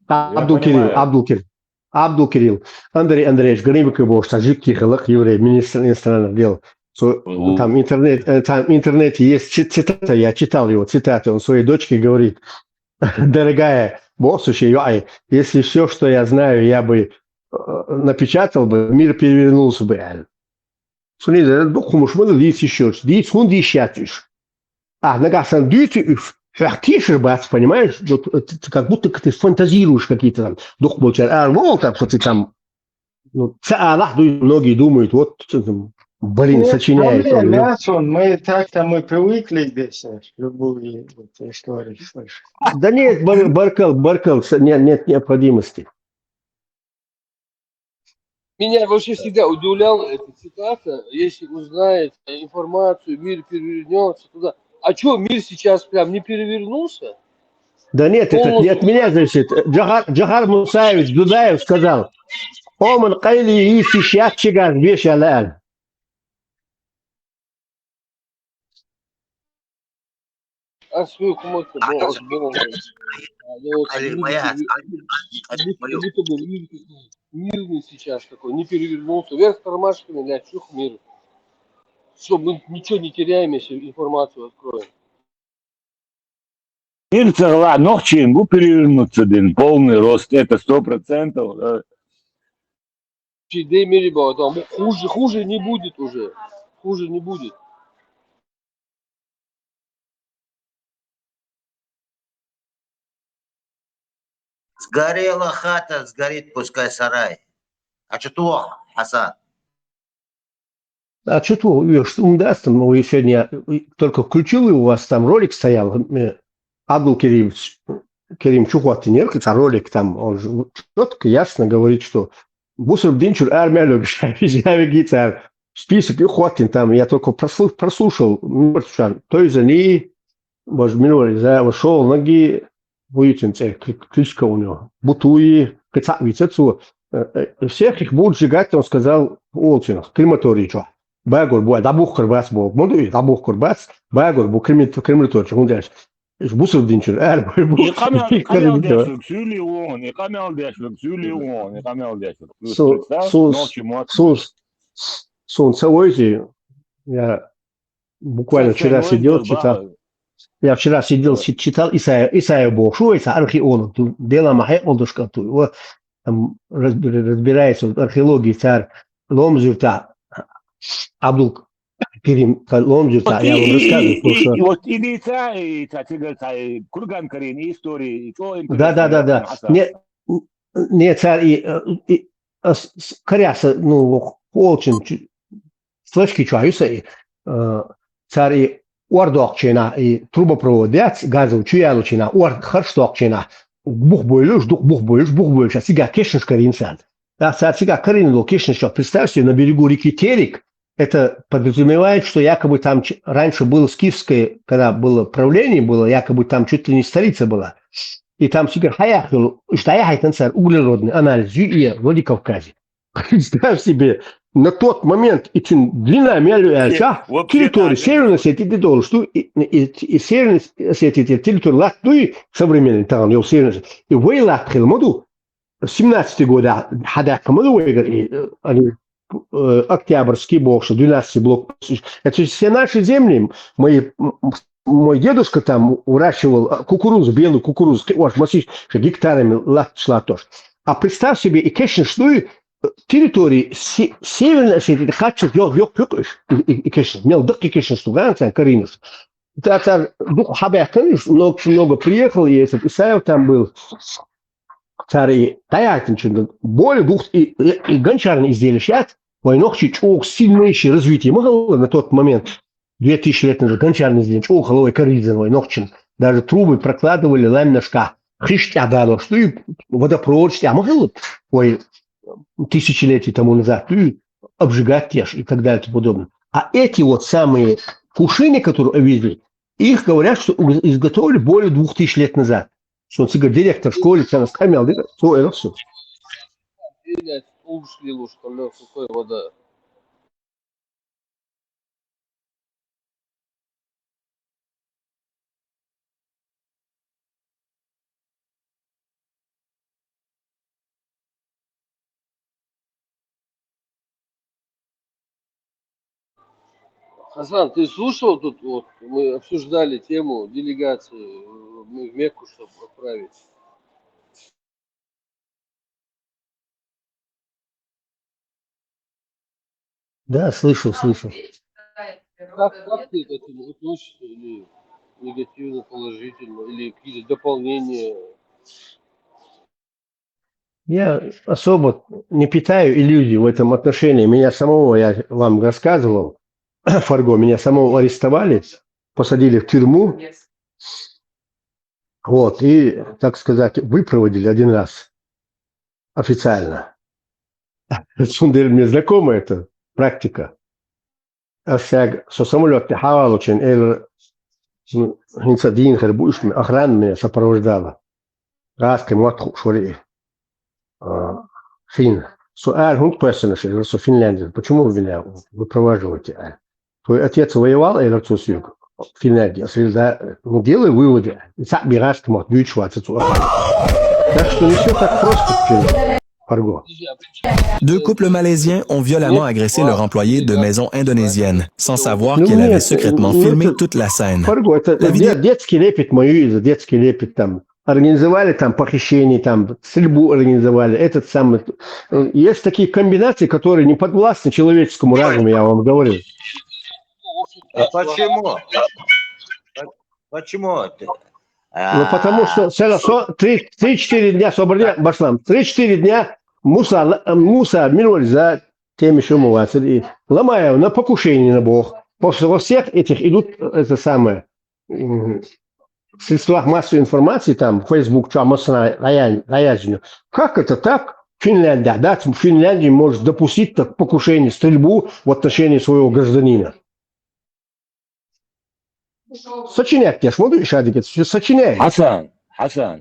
Абдул Кирилл. Андрей Андреевич, Грибик был таджик Кихалак, еврей, министр иностранных дел. Там в интернете есть цитата, я читал его цитаты, он своей дочке говорит: дорогая боссущая, если все, что я знаю, я бы напечатал бы, мир перевернулся бы. Смотри, бухумуш, мы лить еще, лить хунди щатишь. Нагасан дюти, фактишь, бац, понимаешь, как будто ты фантазируешь какие-то там, дух получает, вот там, что ты там, многие думают, вот, блин, сочиняет. Мы так-то мы привыкли здесь, любую историю слышать. Да нет, Баркал, нет необходимости. Меня вообще всегда удивляла эта цитата, если узнает информацию, мир перевернется туда. А что, мир сейчас прям не перевернулся? Да нет, это не от меня зависит. Джахар Мусаевич Дудаев сказал: «Оман кайли и сейчас чигар бешалал». А свою кому-то мирный сейчас такой, не перевернулся. Вверх тормашками, блядь, чух мир. Что, мы ничего не теряем, если информацию откроем. Мир царла, ночи, перевернуться, полный рост, это 100%. Хуже не будет уже. Хуже не будет. Сгорела хата, сгорит пускай сарай. А что, Хасан? А что, даст, ну, и сегодня только включил, и у вас там ролик стоял, Абдул Керим Чухуатинер, ролик там, он же четко, ясно говорит, что Бусур Динчур армия гитар, список и Хуатин там, я только прослушал, то есть они, может, минули, вошел, ноги, выйти, кличка у него, бутуи, всех их будут сжигать, он сказал, Олчин, крематорий, что. Байгор будет, абух курбац был, модуй, абух курбац, байгор был крематорий, он говорит, Бусур Динчур, И камел дешек, сюли он, Солнце ойти, я буквально вчера сидел, читал. Я вчера сидел, читал Исаия Богшу, археолог, дела Махемолдушка, там разбирается в археологии царь Ломзюрта, Абдул Керим Ломзюрта, я вам рассказываю. Вот и Курган Карин, истории. Да. Не царь и Коряса, ну, очень слышки чаюса, царь и Уардокчина и трубопроводец, газов чуялучина, Уардхарштокчина, бух бойлюш, а сега кешнш каринсан. Да, сега карин кешнш, представь себе, на берегу реки Терек, это подразумевает, что якобы там раньше было скифское, когда было правление, было якобы там чуть ли не столица была. И там сега хаяхил, что я царь углеродный анализ, и вроде Кавказе. Представь себе, на тот момент длина территории Северной Осетии доллар, что и Северной Осетии территория Латвии современной там его Северной и вы Латвии моду 17 года хадак моду они Октябрьский блок, 12 блок. Это все наши земли. Мой дедушка там выращивал кукурузу, белую кукурузу, гектарами шла тоже. А представь себе, и конечно, что территории Северной Осетии, это качество и конечно, мел дык и конечно, стуган, Каринус. Это много приехал, и этот Исаев там был, царь Таятин, более двух и гончарные изделия сейчас, войнохчи чух сильнейшее развитие было на тот момент, 2000 лет назад, гончарные изделия, чух, ловой коридзин, войнохчин, даже трубы прокладывали ламнашка, хриштя дало, что и водопровод, а могли, тысячелетий тому назад, и обжигать теж и так далее и тому подобное. А эти вот самые кувшины, которые увезли, их говорят, что изготовили более 2000 лет назад. Что он говорит, директор школы, все камел, то это все. Ушли, что ли, какой вода. Хасан, ты слушал тут вот, мы обсуждали тему делегации в Мекку, чтобы отправить. Да, слышал. Как ты к этому относишься, или негативно, положительно, или какие-то дополнения? Я особо не питаю иллюзий в этом отношении. Меня самого, я вам рассказывал, Фарго, меня самого арестовали, посадили в тюрьму, вот, и, так сказать, выпроводили один раз официально. Сундель мне знакома эта практика. Со самолета хавал очень, Хинсадин, Харбуш, охрана меня сопровождала. Раз, кем-то шури. Фин. Суаль, он question, что Финляндия. Почему вы меня выпроваживаете? Твой отец воевал, или отец юг? Финляндия. Да, ну, делай выводы. И так бираж, кому отбьют, так что не все так просто. Deux couples malaisiens ont violemment agressé leur employé de maison indonésienne, sans savoir qu'elle avait secrètement filmé toute la scène. Это детский лепет мою, детский лепет там. Организовали там похищение, там стрельбу организовали. Этот самый. Есть такие комбинации, которые не подвластны человеческому разуму, я вам говорю. А почему? Почему? Ну, потому что 3-4 дня, Соборня Башлам, 3-4 дня Муса Минуль за теми, что умываться. И ломая на покушение на Бог. После во всех этих идут это самое в средствах массовой информации, там, Facebook, как это так? Финляндия, да, Финляндия может допустить покушение, стрельбу в отношении своего гражданина. Сочинять, я ж могу решать, все сочиняет. Хасан,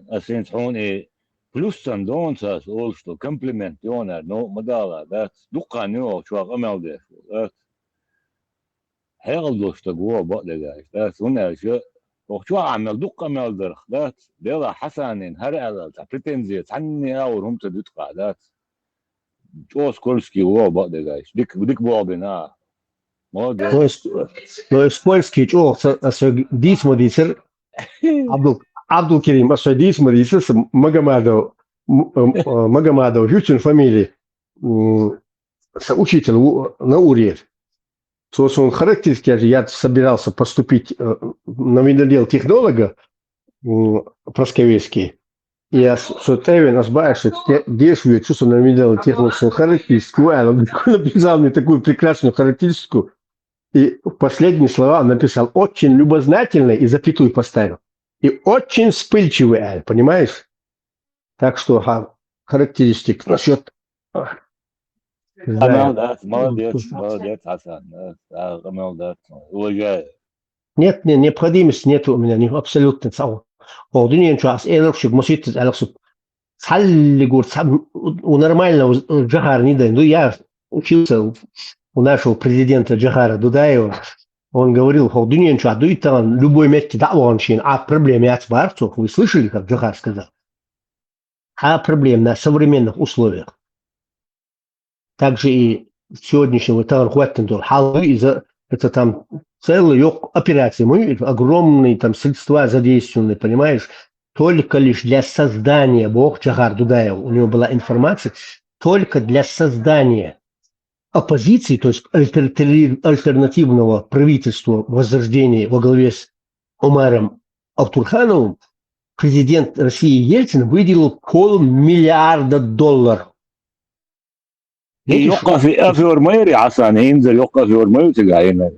асинтхуни плюстан донсас ол, что комплимент йонар, но мадала, да, дукан йо, чувак амелдеш, да, хелдо, что гуа бадагай, да, сунер, что وشو عمل دقة مال درخ ذات ديلا حسنين هرقل بريتنزي تعني أورهم تدقة ذات جوز كولسكي هو بعد جايش ديك بعضنا ما ده но польский чё дисмо дисер Абдул Керим дисмо дисер Магомадов Ютин фамилии учитель на Уре. То есть он характеристики, я собирался поступить на видодел технолога просковецкий. Я Сотевин разбавился, действую, чувствую на видодел технолога характеристику. Он написал мне такую прекрасную характеристику. И последние слова он написал очень любознательный и запятую поставил. И очень вспыльчивый, понимаешь? Так что характеристик насчет... молодец, Хасан, молодец, уважаю. Нет, необходимости нет у меня, абсолютно. Ordinien чуас элокшик мусит элоксуп. Салли гурт у нормального Джахара не дай. Ну я учился у нашего президента Джахара Дудаева. Он говорил, Ordinien чуас дует там любой метки даваншин, а проблемы от барцов. Вы слышали, как Джахар сказал? А проблем на современных условиях. Также и сегодняшнего Таланхуаттендор Халвы из-за это там целые операции, мы огромные там средства задействованы, понимаешь, только лишь для создания, Бог Джахар Дудаев, у него была информация, только для создания оппозиции, то есть альтернативного правительства возрождения во главе с Омаром Алтурхановым, президент России Ельцин выделил $500 million. يوقف في أورميري عشان ينزل يوقف في أورميري تجاهنا.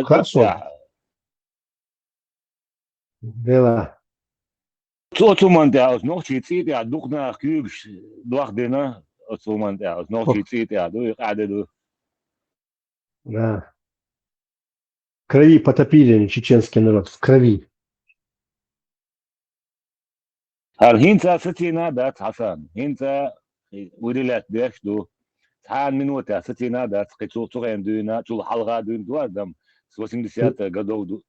Хорошо. Дела. Отсуман теаус nog شيء تيجي عدوقنا كيبش لوحدنا. отсуман теаус nog شيء تيجي عدو قاعد Да. В крови потопили они чеченский народ, в крови. هنسى ستينا دات حسن هنسى وريلات داش دو سحان من وتا ستينا دات قيتو صغير دونا تو حلقة دون دو دم سوسين دسيات قدو دو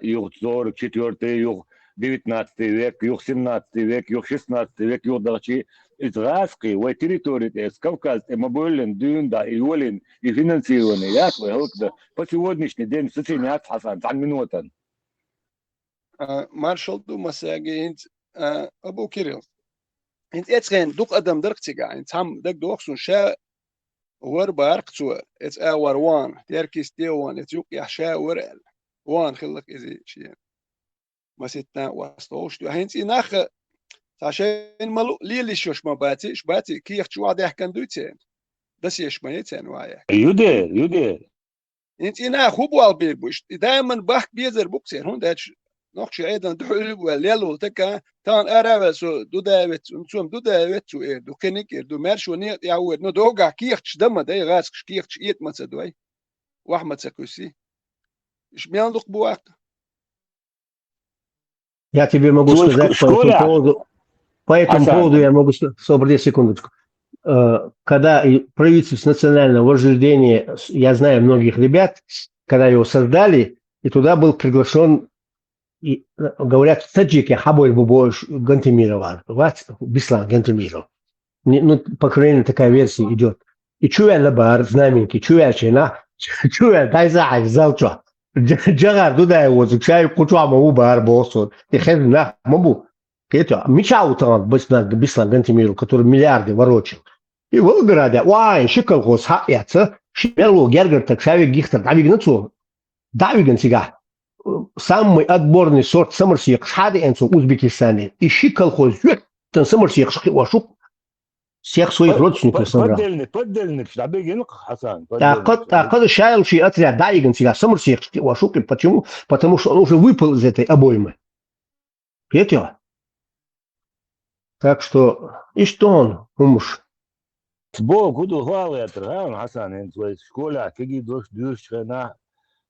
يوغ تزور четвертый يوغ 19 век يوغ 17 век يوغ 16 век يوغ дачи израильский в территории с Кавказ мобилен дун да и волен и финансирование я твой да по сегодняшний день ستينا حسن عن минутан Marshall Дума сагент Abu Kirill. Int etsgen duk adam dirktiga int ham dak doxsun sha war barqtu ets awar wan terkis dewan ets juk ya sha war wan khilak izi shi masitna wastosh du hint inach عشان مالو ليش شوش ما باتي كيف شو عاد يحكي دوتين بس يش ما يتين وايا يودي انت انا خوب والبيبوش دائما بحك بيزر بوكسين هون داش نقش ايضا دحول واليلو تكا تان ارا سو دو داويت سوم دو داويت سو دو كنيك دو مارشو ني يعود نو دوغا كيخش دم داي غاس كيخش ايت ما تدوي واحمد سكوسي ايش بيان بواق Я тебе могу сказать по этому поводу я могу сказать, секундочку. Когда правительство национального возрождения, я знаю многих ребят, когда его создали, и туда был приглашен, и, говорят, таджики, хабой бубош Гантемирова, Беслан Гантемиров. Ну, по крайней мере, такая версия идет. И чуя лабар, знаменки, чуя чина, чуя тайза, залчо. Джагар туда его, чаю кучуама убар боссон, и хезна мабу. Это Мичаутан Беслан Гантемиров, который миллиарды ворочил. И в Волгограде, уай, шикалхоз, хаятся, шипелу, гергер, такшави, гихтер, давигнацу, давигнацига. Самый отборный сорт самарсиек шадиенцу в Узбекистане. И шикалхоз, там самарсиек шхивашук, всех своих родственников собрал. поддельник, давигнак, Хасан. А когда шаялший отряд давигнацига, самарсиек шхивашук, почему? Потому что он уже выпал из этой обоймы. Видите? Так что, и что он, умуж? Сбо гуду главы отраган, Хасан, в школе, какие дождь дюшчина,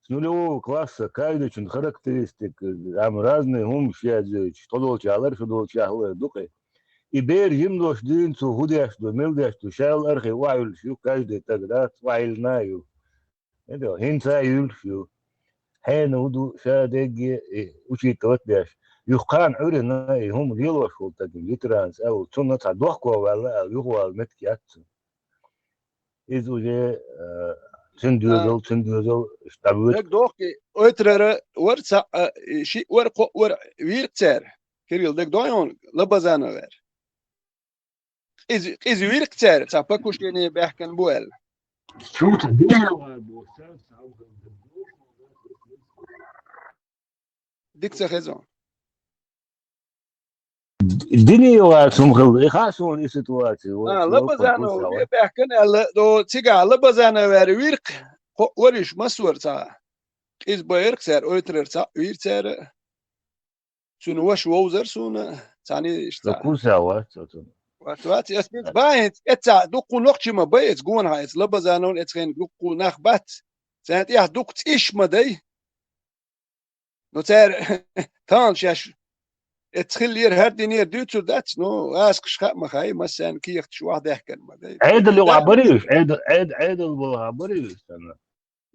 с нулевого класса, каждый чин характеристик, там разные умши, что долчалар, что долчалар, духи. И бер им дождь дюнцу, гудяшду, милдяшду, шал архи, вайлшу, каждый тогда вайлнаю. Это, хинца юлшу. Хейна уду, шадеги, учитывать бяш. يقان عرنا هم ليلوش وتجي يترانس أو تنا تعدوخوا ولا يقوا المتكيات إذا جاء تندوزل اشتبوت. لك دوخي أترى ورثة شيء ور ويرتر كريل لك دويون لبزانا غير. إذا ويرتر تعبكوش يعني بيحكن بوال. شو تدير؟ ديك سخزون. الدنيا سمخل خاصون السيتواتي لبزانو بيحكن دو تيجا لبزانا ويرق وريش مسور تا إز بيرق سر أوتر تا ويرتر سون وش ووزر سون تاني إشتا كوسا واتواتي أسمع بايت إتا دوكو نقش ما بايت جون هاي لبزانو إتخين دوكو نخبات سنت إيه دوك تيش ما داي نتار تانش تخلي هر دينير دوتو دات نو اسك شخاء مخاي مثلا كي يخت شو واحد يحكي عيد اللي عبريش عيد اللي عبريش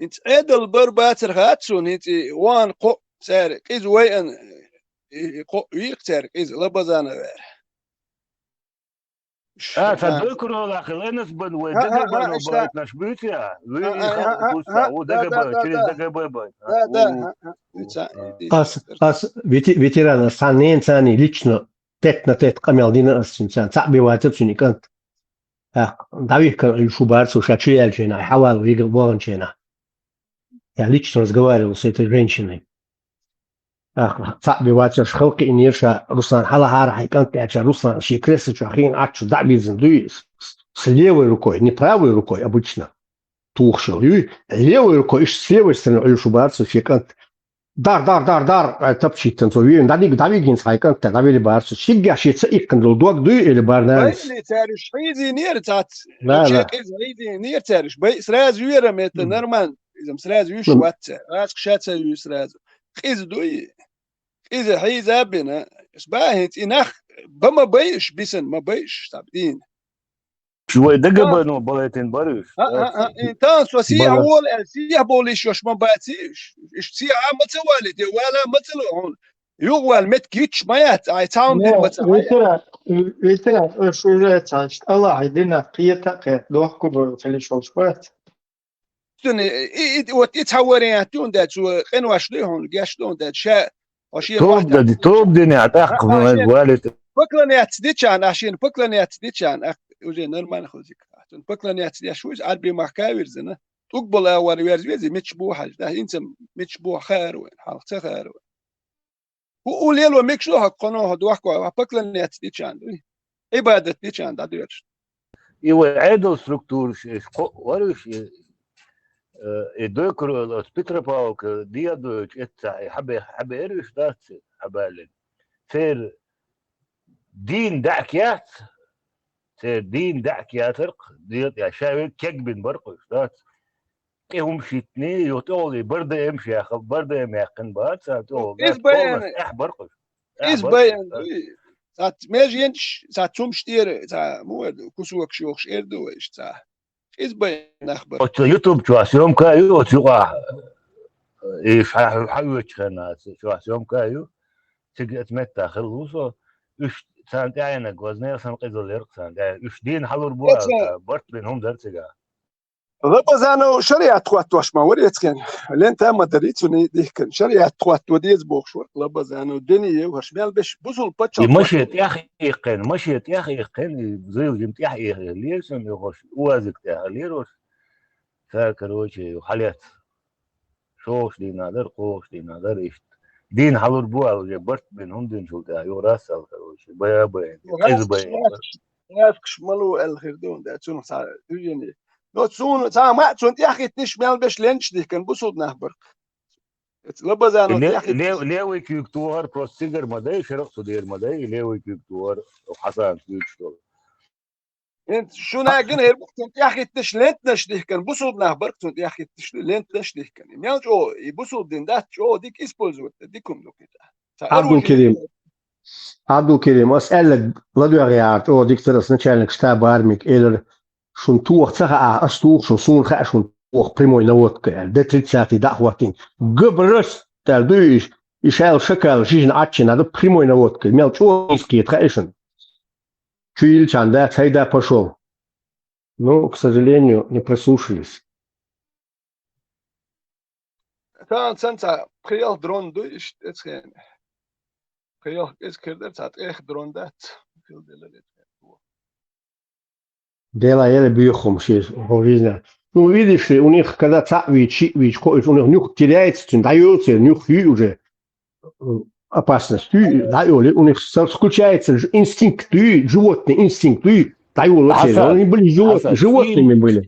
انت عيد البرباتر هاتسون انت وان قو سار قيز وين قو يكتر قيز لبزانا غير تذكروا لا خلينا نسبن ودغه بنو نشبيتيا ветераны санен сани лично тет на тет камелдина синсан цабиватып синикант давик шубар сушачи эльчина хавал вигл вончина я лично разговаривал с этой женщиной цабиватып шхалки инирша руслан халахара хайкант яча руслан шикресы чахин ачу дабизен дуис с левой рукой, не правой рукой обычно тухшил левой рукой с левой стороны шубар сушикант дар тапчит танцуют давигин сайкант давили барсу шигашится иккандул дуак дуй или барнас باين تاريش حيزي نير تات لا لا حيزي نير تاريش باي سراز ويرم это нормально إذا مسرازو يش واتسا راسك شاتسا يسرازو قيز دوي قيز حيزا بنا سباهت إنخ بما بيش بيسن ما بيش تابدين شوي دقة بنو بلاتين بريش إنتان سوسيع وول سيع بوليش يش ما باتيش إش سيع ما توالي دي ولا ما تلوعون يوال مت كيتش مايات أي تاون دين ما ويترا شورات عشت الله عيدنا قيتا قيت دوح كبر في الشوشبات وتتحورين تون دات سو قنوا شليهم جاشلون دات شاء وشين توب دنيا عتاق والد بكلن يتديتشان عشان بكلن يتديتشان وجه نورمال خوزيك بكلن يتديش شوز عربي محكاوير زنا تقبل اور ويرزي متشبوح ده انت متشبوح خير وين حلقه خير وين وليلو ميكشو حقنو دوحكو بكلن يتديتشان عباده ديتشان ده ديرش يوعدوا ستركتور ورش يدكروا سبيترباوك ديادوش اتسع حب إيرش داتس حبالين سير دين دعكيات سير دين دعكيات رق ديت يا شاوي كجبن برقش داتس هم شيتني يطولي برده امشي يا خب برده يميقن بات ساتو إيش بيان اح برقش إيش بيان سات ميجينش سات تومشتير سات مو كوسوك شوخش إردو إيش سات إيش بيان أخبار يوتيوب شو يوم كايو تلقى إيش حيوش خنا شو يوم كايو تجت متى خلوصه إيش سانت عينك وزنير سنقيد الإرق سانت إيش دين حلور بوا برت بينهم درتجا ربزانو شريعة قوات واش ما وريت كان لين تام دريتوني ديك شريعة قوات وديز بوخشو ربزانو دنيا وهشمال باش بوصل باتشا مشيت يا أخي يقين مشيت يا أخي يقين زي جمت يا أخي ليش إنه يخش وازك تهليروش فاكر وجهي وحليت شوش دي نادر قوش دي نادر إيش دين حلور بوا وجبرت بينهم دين شو ده يوراسل وش بيا بيا إيش بيا نافكش ملو الخيردون ده تون صار يعني لو تون صار ما تون يا أخي تشمال باش لينش دي كان بوصل نهبر ربزانو يا أخي ليه ويكيكتوار بروسيجر مداي شرق صدير مداي ليه ويكيكتوار وحسن تيجتور انت شو ناقن هير بوقت يا اخي تش لنت نشديه كان بوصل نهبر تون يا اخي تش لنت نشديه كان ميال جو يبوصل دين دات جو ديك اسبوزوت ديكم لو كده عبدو كريم اسالك لدو غيارت او ديك ترس نتشالك شتا بارميك ايلر شون توخ تخا استوخ شون سون خا شون توخ بريمو ينوت ده تريتساتي دعوتين قبرس تال دويش يشال شكل جيجن اتشن هذا بريمو ينوت ميال جو سكي تخايشن чуили чанда сайда пошел. Но, к сожалению, не прислушались. كان سنتا خيال درون دوش اتخين خيال اسكردر سات اخ درون دات Дела еле бьехом сейчас в жизни. Ну, видишь ли, у них, когда цапвич, у них нюх теряется, дается, нюх уже опасность. У них включается инстинкт, животный инстинкт. Они были животными были.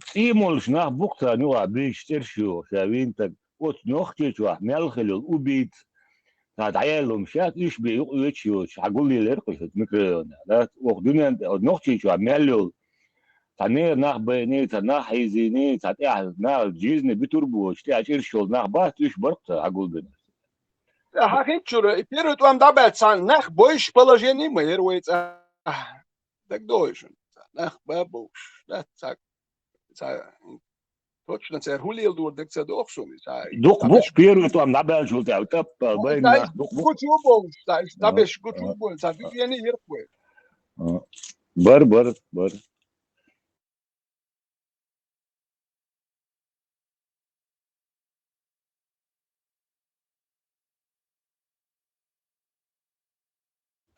Стимулш на букта нюа бейштершио, шавинтак, вот нюхтечуа, мелхелил, убит. ناد عيالهم شات إيش بيوتشيوش عقول لي لرقش مكرون لا وخدنا نختي شو عملوا تاني ناخ بيني تناخ حيزيني تاتي ناخ جيزني بتربوش تاجر شغل ناخ بات إيش برقت عقول بنا حقيقة شو بيرو توام دابت سان ناخ بويش بلاجيني ما يرويت دك دويش ناخ بابوش لا تاك Точно, це гуліл дурдик, це дохсумі. Дух піру там набел жултя, тап байна. Кучубол, табеш кучубол, це бігені гіркве. Бар.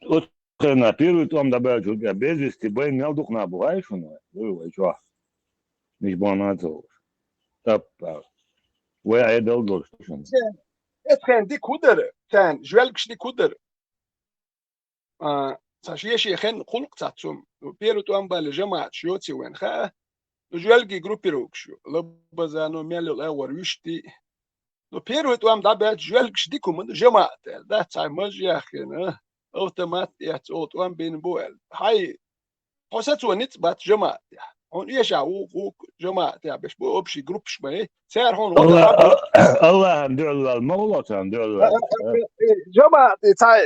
От на піру там набел жултя, безвісти бай не дух набуваєш воно. Ой, що? Між банацов. طب وعيد الدور كان دي كودر كان جوالكش دي كودر ساشيشي خن خلق تاتسوم بيرو توام بالجماعة شيوتي وين خا جوالكي جروبي روكشو لبزانو ميلو الاول يشتي لو بيرو توام دابا جوالكش دي كومن جماعة ده تاع ماجي اخينا اوتومات يات اوتوام بين بوال هاي حسيت ونيت بات جماعة هون ايش جماعه تابش بو ابشي جروب شوي سعر هون الله ندعو المولى ندعو جماعه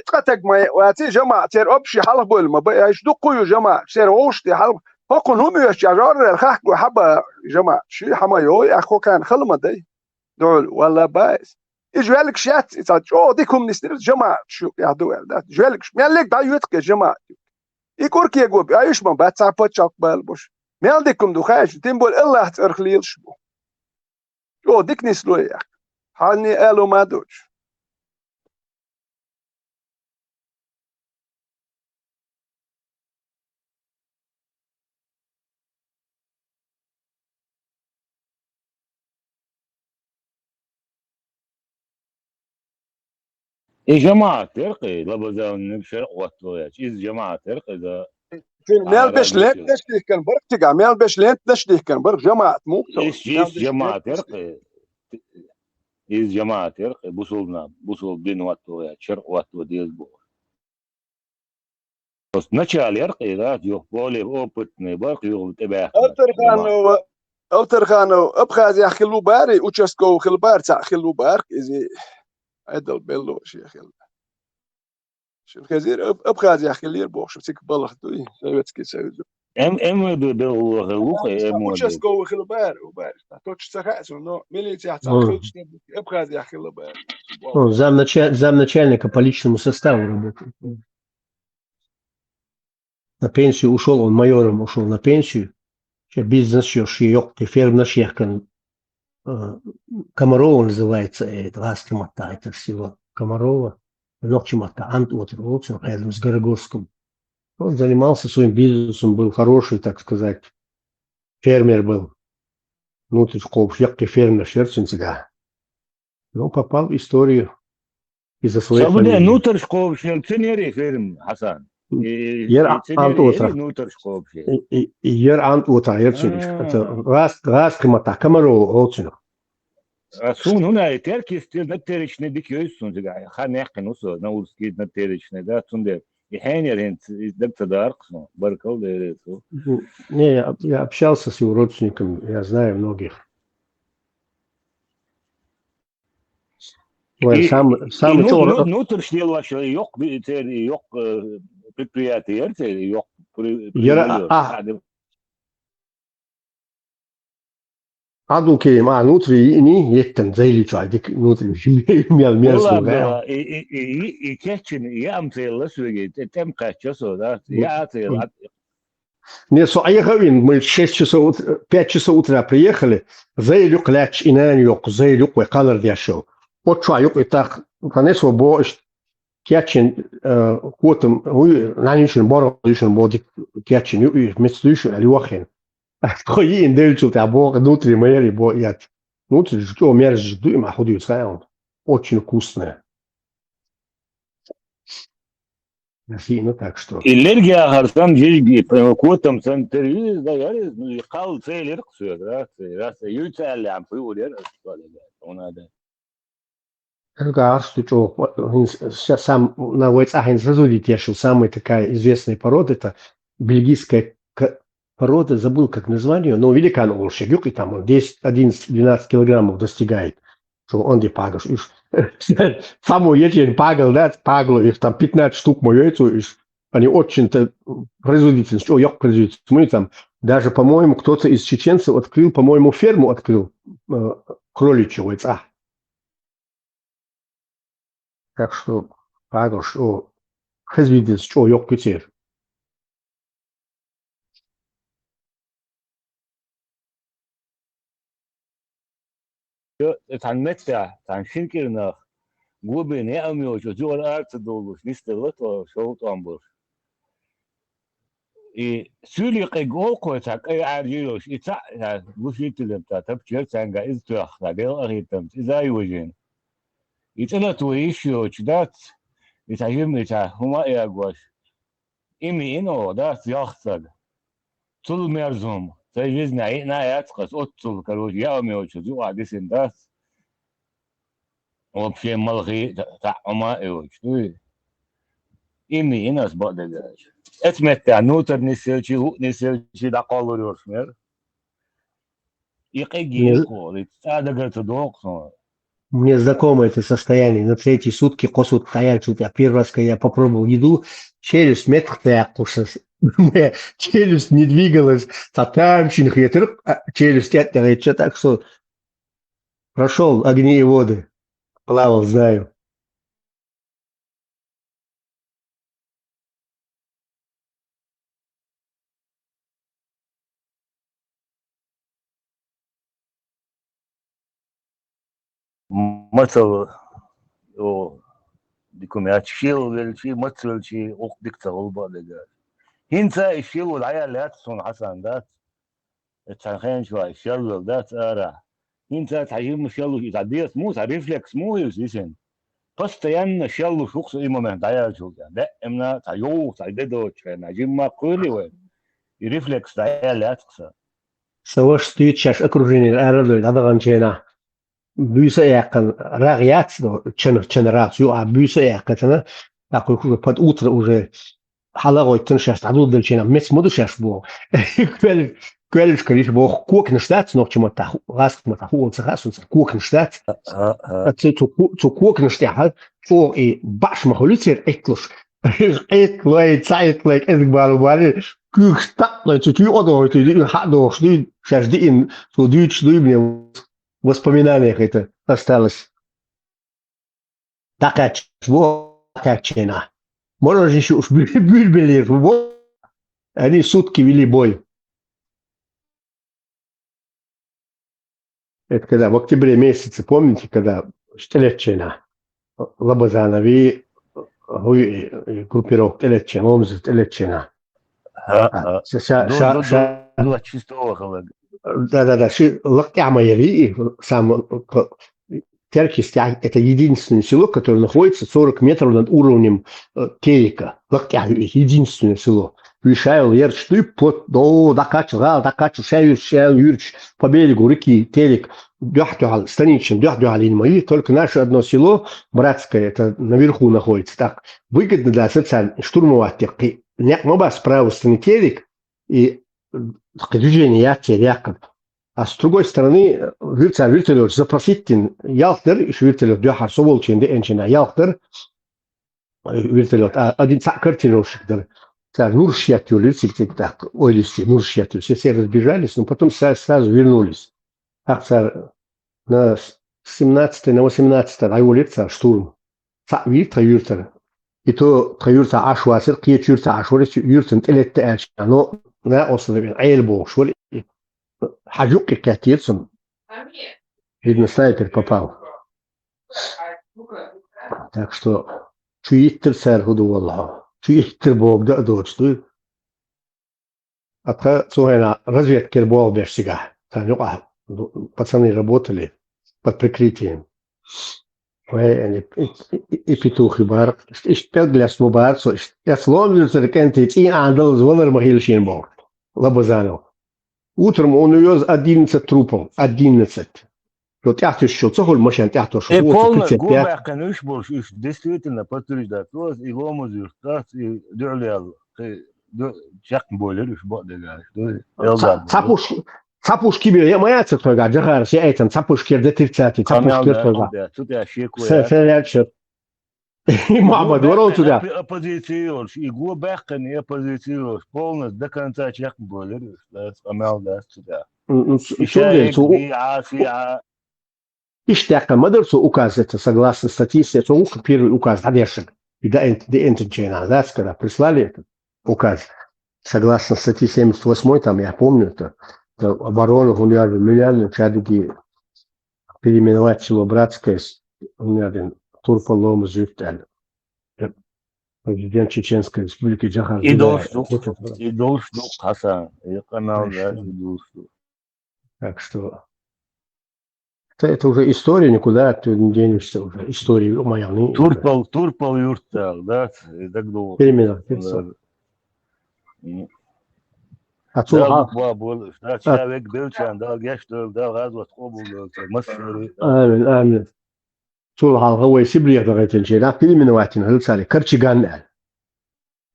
تقتك ما واتي جماعه سعر ابشي حلق بول ما بقاش دقوا جماعه سعر وشتي حلق هكون هم يشجعون الخاك وحبا جماعه شي حمايو اخو كان خلما دي دول ولا بايس اجوالك شات جو ديكم نستر جماعه شو يا دول ده جوالك مالك دا يتك جماعه يكور كي يقول ايش ما بتصعب تشاك بالبوش مال ديكم دو خاش تنبول الله ترخليل شبو جو ديك نسلو يا حالني قالوا ما دوش إيه جماعة ترقي لبزاون نبشر قوتوياش إز جماعة ترقي ذا مال بش لين تشتيه كان برك تقع مال بش لين تشتيه كان برك جماعة مو إيش جماعة ترقي إز جماعة ترقي بوصل دين واتوياش شرق واتو ديز بو بس نشال يرقي ذات يقبولي أوبتني برق يغل تباح أوتر خانو أبخاز يا خلو باري وتشسكو خلو بار تاع خلو بارك إزي عدل بلو شي خل شو خزير أبخاز يا خلير بوخ شو تيك بالخ دوي سويتك سويت بالغوقي وتشسكو خلو بار وبار توتش تخاس نو مليت يا تاع أبخاز يا خلو بار Замначальника по личному составу работал. На пенсию ушел, он майором ушел на пенсию. Бизнес еще ферм шехкан. Комарова называется, это Гаскимата, это всего Комарова. Нокчимата, Антуотер, рядом с Горогорском. Он занимался своим бизнесом, был хороший, так сказать, фермер был. Внутрь школы, фермер, Шерцинцега. Но попал в историю из-за своей фамилии. Внутрь школы, Шерцинери, ферм, Хасан. Ер Антуотер, это Гаскимата, Комарова, Олчинов. Сун هنا تركيز نتريش نديك يوسون تجاه خان يحكي نصه نقول سكيد نتريش ندا تندر يحيني رنت دكتور داركسون баркал дересу. Не, я общался с его родственниками, я знаю многих. Внутрь шли ваши yok предприятия, yok عضو كي مع نوتري إني يتم زي اللي تعديك نوتري ميال والله يكشن يامثل لسوي تم كشسو ده يعطي Не, мы 6 часов, 5 часов утра приехали, заелюк ляч и нанюк, заелюк и калер дяшо. Вот чуаюк и так, понесло бо кячен, котом, нанюшен борол, юшен боди кячен, ю мецлюшен, алюахен. Кои индельчу та бог внутри мэри бо ят. Внутри что мерж дума ходит саунд. Очень вкусное. Афина, так что. Энергия харсан жижги котом центри да я кал целер ксу да юцал ам пуер она да. Как что сам на Вайцахен зазудите, что самая такая известная порода это бельгийская порода, забыл как название, но великан он шагюк, и там он 10, 11, 12 килограммов достигает, что он не пагаш. Саму един пагал, да, пагло, их там 15 штук моется, они очень-то производительны, что ёк производительны. Мы там, даже, по-моему, кто-то из чеченцев открыл, по-моему, ферму открыл кроличью яйца. Так что пагал, что производительность, что ёк кутер. تعنمتع تعنشنكرنا جوبين يأمي وشجوع الأرض دولوش نستغلط وشوط أمبر سوري قيقول قوتك أي عارجيلوش إتع بوشيت لهم تبشر تانجا إز تأخذ ديل أغيتم إذا يوجين إتلا تويشيو شدات إتعجبني تاع هما إيقواش إمي إنو دات يخصد طول مرزوم تجهزنا عينا يتقص أطول كروج يأمي وشجوع ديسن دات وبشي ملغي تاع هما إيوش إمي إناس بعد الجاج etmet yani noter neselçi hu neselçi da kalıyor mer. Икеги колит, а да говорит докно. Мне знакомо это состояние. На третьи сутки косут стоять. Я первый раз, когда я попробовал еду, челюсть метр моя челюсть не двигалась. Челюсть что так что прошел огни и воды. Плавал, знаю. مثل ديكم ياتشيل بالشي مثل شي أقدك تغلبة دجاج هنسا الشيل والعيال لا تصون حسن ذات تخين شوي الشيل ذات أرا هنسا تعيب الشيل يتعديت مو ريفلكس مو يسيسن بس تيان الشيل شخص إما من دعيا شو يعني لا إمنا تعيو تعددو كان عجيب ما قولي وين ريفلكس دعيا لا تقصى سواش ستيت شاش أكروجيني الأرض هذا غنشينا büyüse yakın reaksiya reaksiya büyüse yakın такой уже под утро уже халавой тыншаш таду дельчина мец моду шаш бо квель скорее бо кокн штат noch чему та раск мы та хол цахас und кокн штат zu кокн штат vor и баш махолицер эклуш эклой цайтлек эдбалбали кукста но чуть одо ты хадо шли шаш дин so дюч мне в воспоминаниях это осталось. Такая чина. Можно же еще уж бюльбели, они сутки вели бой. Это когда в октябре месяце, помните, когда Телечина, Лабазанови, группировка Телечина, Омза Телечина. Да. Лактямаеви, сам Теркистян, это единственное село, которое находится 40 метров над уровнем Терека. Лактямаеви, единственное село. Вишайл, Ерчты, до докачал, Шаюрч, по берегу реки Терек, Дёхдюал, станичным, Дёхдюалинмаи, только наше одно село, братское, это наверху находится. Так, выгодно для социальных штурмовать терки. Моба справа стороны Терек, и движение я теряк. А с другой стороны, вертолет запросить ялтер, и вертолет дёхар соволчин, де энчина ялтер, вертолет, один картиношек, Нуршьятю, лицей так, ой, листи, Нуршьятю, все разбежались, но потом сразу вернулись. На 17 на 18 а его лица штурм. Вертер. И то троюрта ашвасер, киечюрта ашварис, юртен телетте эльчина, но на острове Айльбо, швали, хажуки катицем. Видно, снайпер попал. Так что, чуиттер сэр худу Аллаху. Чуиттер бог да дочту. А то, суэна, разведкер бог без сега. Пацаны работали под прикрытием. И петухи бар. Ich peglas mu bar, so ich london zu erkennt jetzt ein Andel Zwoller Mahilchen bog. Лабазанов. Утром он увез 11 трупов. 11. Вот я еще цохол машин, я то что. И полно, губа кануш больше, действительно подтверждает. Вот и ломозил, так и дёрлял. Чак более, уж бодega. Цапушки бил, я моя цепога, джахар, я этим цапушки до 30, цапушки тога. Тут я щеку. Сефелячер. И мама дворол туда. Оппозицион, и губахкан, и оппозицион, полностью до конца чак более, амал да сюда. Иштяка мадерсу указ, это согласно статистике, это первый указ, Одешек. И до Энтенчейна, да, когда прислали этот указ, согласно статье 78, там, я помню, это оборону гуляли, чадуги переименовать село Братское, Турпалом Зюфтель. Президент Чеченской Республики Джахар. И должен, Хасан, и канал, да, и должен. Так что это уже история, никуда ты не денешься уже. История моя. Турпал юртал, да, и так долго. Переименовать. человек белчан, да, гештер, да, разлад хобл, мастеры. Амин. Сул халга way sibriya daqaytan jeeda filmin waatin halsale karchigan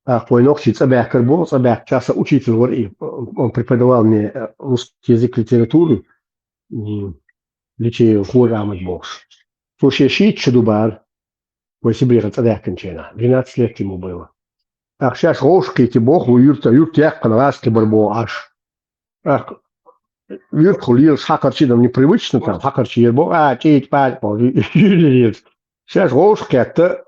Ногти Цабях Карбо, Цабях часа учитель, он преподавал мне русский язык, литературу, личи Хурамет Бокс. Слушай, щит Чудубар, в Сибири Цабях кончена, 12 лет ему было. Сейчас рожки эти бог, юрта як канаваски барбо аж. Юрт хулил с хакарчидом непривычно там, хакарчи ербо, чить, пать, юрит. Сейчас рожки это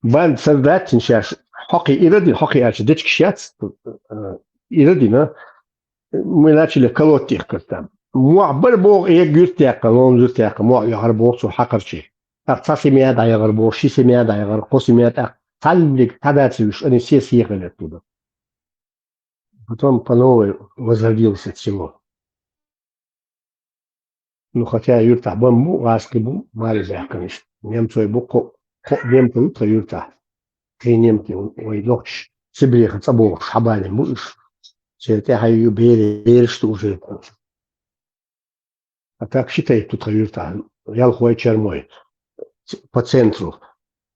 банд солдатин сейчас. Хоккей ироди, хоккей аж дичь кшец, иродина. Мы начали колоть их как-то. Муабар бог и гюртяка, лон гюртяка, муабар бог су хакарчи. Цасимия дайгар бог, шисимия дайгар, косимия так. Тальник, тадацевич, они все съехали оттуда. Потом по новой возродился от всего. Ну, хотя юрта бамбу, ласки бу, маризя, конечно. Немцу и буко, немцу утро юрта. Три немки, ой, ночь. Сибирь, цабо, шабали, будешь. Все хаю бери, что уже. А так считай тут юрта. Ялхуай чермой. По центру.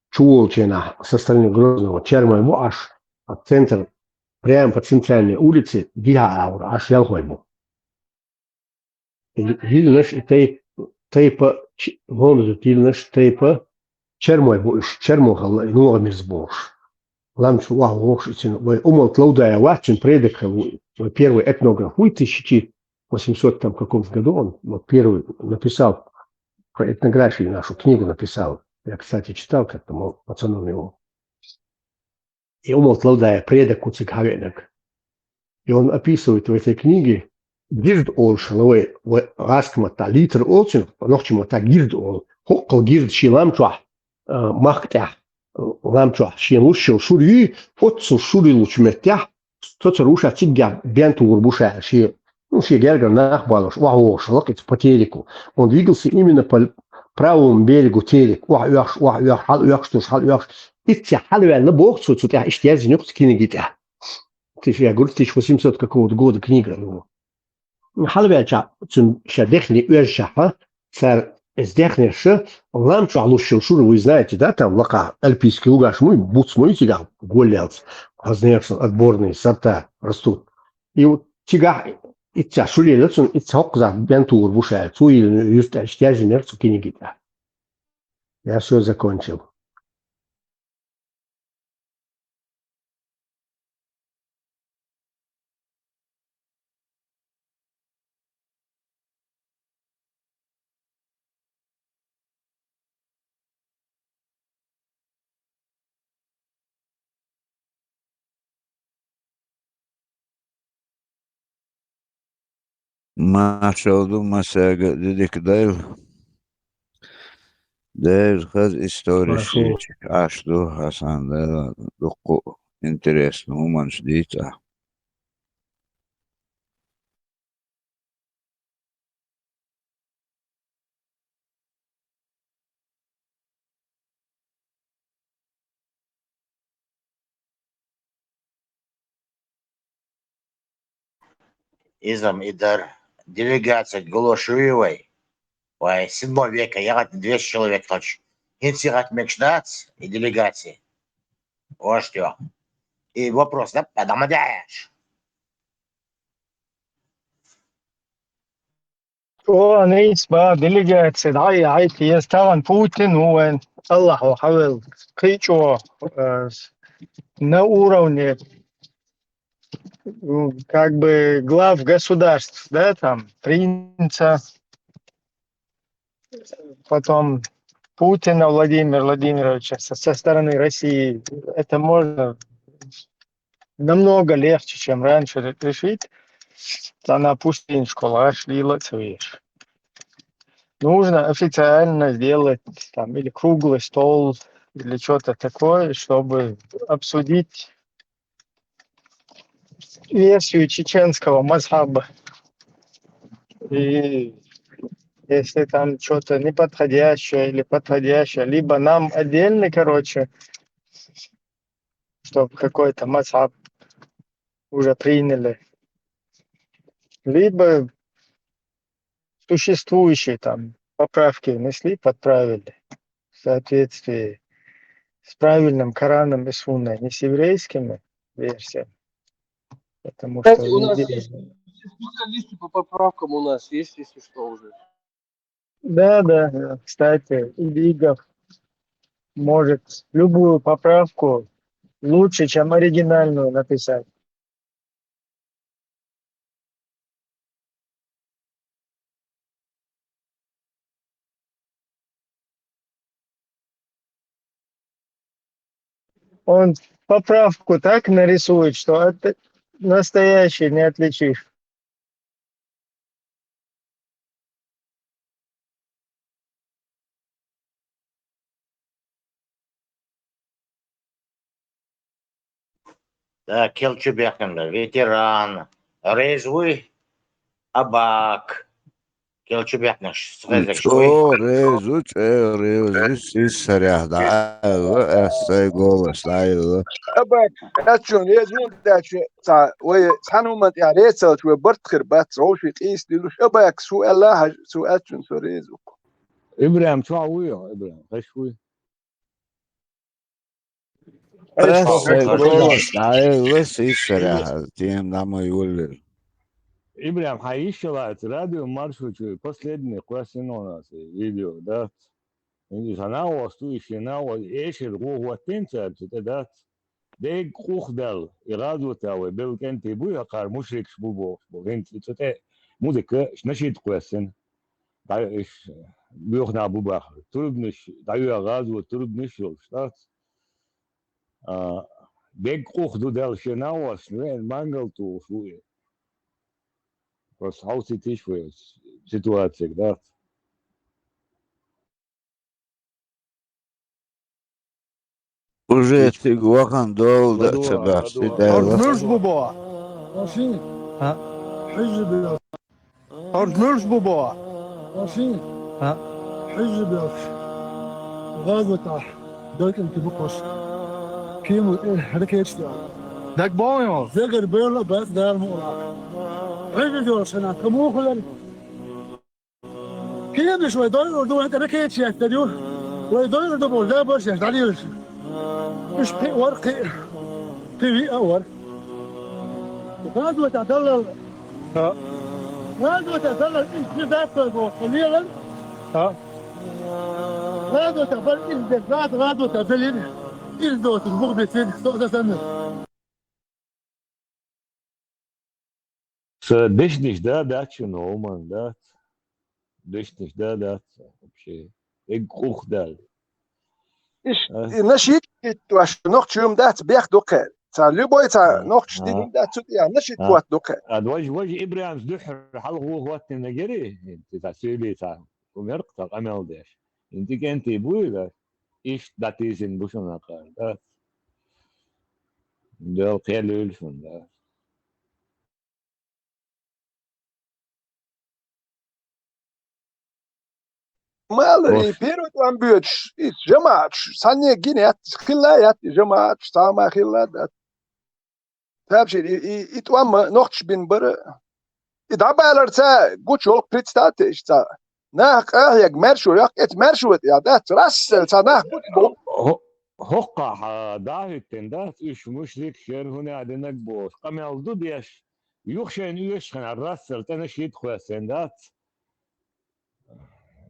Чулчина со стороны Грозного, Чермой, аж от центра, прямо по центральной улице, Диаура, аж Ялхойму. Гильнаш и тейпа, гонзу, гильнаш тейпа, Чермой, Чермуха, ну, мирсбош. Ламчу, вахош, умол Клаудая Вачин, предок, первый этнограф, в 1800 там каком-то году он, вот первый написал, про этнографию нашу книгу написал. Я, кстати, читал как-то, мол, пацаном его. И умол Клаудая, предок Куцикхавенок. И он описывает в этой книге гирд ол шалой, раскмата, литр олчин, нохчимата гирд ол, хоккал гирд ши ламчуа, махтя, ламчуа, ши лучшил шури, отцу шури лучметя, тоца руша цигя, бенту урбуша, ши, ну, ши гергар нахбалош, вахош, локец по телеку. Он двигался именно по правому берегу телек, Итя халвя на бог, что у тебя иштяз нюкс книгите. Я говорю, 1800 какого-то года книга. Халвя ча, цун шадехни уэршаха, сэр сдехнеши, ламчу алушил шуру, вы знаете, да, там лака, альпийский лугаш, мой буц мой тига гулял, отборные сорта растут. И вот тига, итя шурелец, он итя хокза бентур бушает, цуи юст иштяз нюкс книгите. Я все закончил. Maşallah masaya dedik değil. Değil kız istorisi açtı Hasan da doku интересно уманш дица. Изам идар делегация Голошуевой. В 7 века ягат 200 человек точно. Инсигат мечнац и делегации. Вот что. И вопрос, да, подамадяешь. ونيس با دلجات سدعي عيت يستوان Путин وين الله حاول قيچو на уровне как бы глав государств, да, там принца, потом Путина Владимира Владимировича со стороны России. Это можно намного легче, чем раньше решить. Она пустынь школа шли лацвиш. Нужно официально сделать там или круглый стол, или что-то такое, чтобы обсудить версию чеченского мазхаба. И если там что-то неподходящее или подходящее, либо нам отдельно, короче, чтобы какой-то мазхаб уже приняли, либо существующие там поправки внесли, подправили в соответствии с правильным Кораном и Сунной, не с еврейскими версиями. Потому что Кстати, у нас есть специалисты по поправкам у нас есть, если что, уже. Да. Кстати, Игорь может любую поправку лучше, чем оригинальную написать. Он поправку так нарисует, что от настоящей не отличишь. Да, Келчубекинда, ветеран, резвый абак. Келчубекин, Чо резус исарях да эсэй голос да أباك أتشون يزون داشة تا وحنومت يعني ريتسل شو برتخر بات روشي قيس دلوش أباك سو الله سو أتشون سو ريزوك إبراهيم شو عويه إبراهيم خشوي эсэй голос да исарях тем дамо юллер Ибрahim, хаишила радио маршрут последний классный у нас видео, да. Индус она у стоящий на у эшер го тенцер да. Дег кухдал и радио тау бел кенти буя кар мушрик шбубо. Богент это музыка значит классен. Да иш бюхна бубах. Трудныш даю радио трудныш что. Дег кухду дал шенау свен мангал ту шуе. Просто хауситиш в ситуации, да. уже ты гуахан дол да тебя сидела Arnurs baba. Machine. Ha. Hizb. Arnurs baba. Machine. Ha. Hizb. غابة داك انت بقص كيمو ايه حركة داك بايو زغر بيرلا بس دار مورا عيد جور سنة كمو خلال كيم شوي داير دو انت ركيت يا تديو ويداير دو بول لا برش عليه مش في ورقي في اول غادو تعدل ها غادو تعدل انت ذات قليلا ها غادو تعدل انت ذات غادو تعدل إلدو تبغ بيتين سودا سنة Дышнешь, да, чино, man, да. Дышнешь, да, вообще. Ух, да. إيش نشيت واش نوخت يوم دات بياخ دوكا تا لبوي تا نوخت شديد دات يعني نشيت وات دوكا وجه إبراهيم زحر حل هو وقت النجري انت تسيلي تا ومرق تا قمل داش انت كنت بوي ده إيش داتيزن بوشنا قال ده ده قيل يلفون ده مالري بيرو توان بيوتش جماعتش سانية جينيات خلايات جماعتش تاما خلات تابشي إتوام نوختش بين بر إدعبالر تا قوتشول بريتستاتش تا ناخ يق مرشو يق مرشوت يا دات راسل تا ناخ هقع داهتن دات إيش مشرك شر هنا عدنك بوش قمل دوديش يخشن يشخن الراسل تنشيد خواسن دات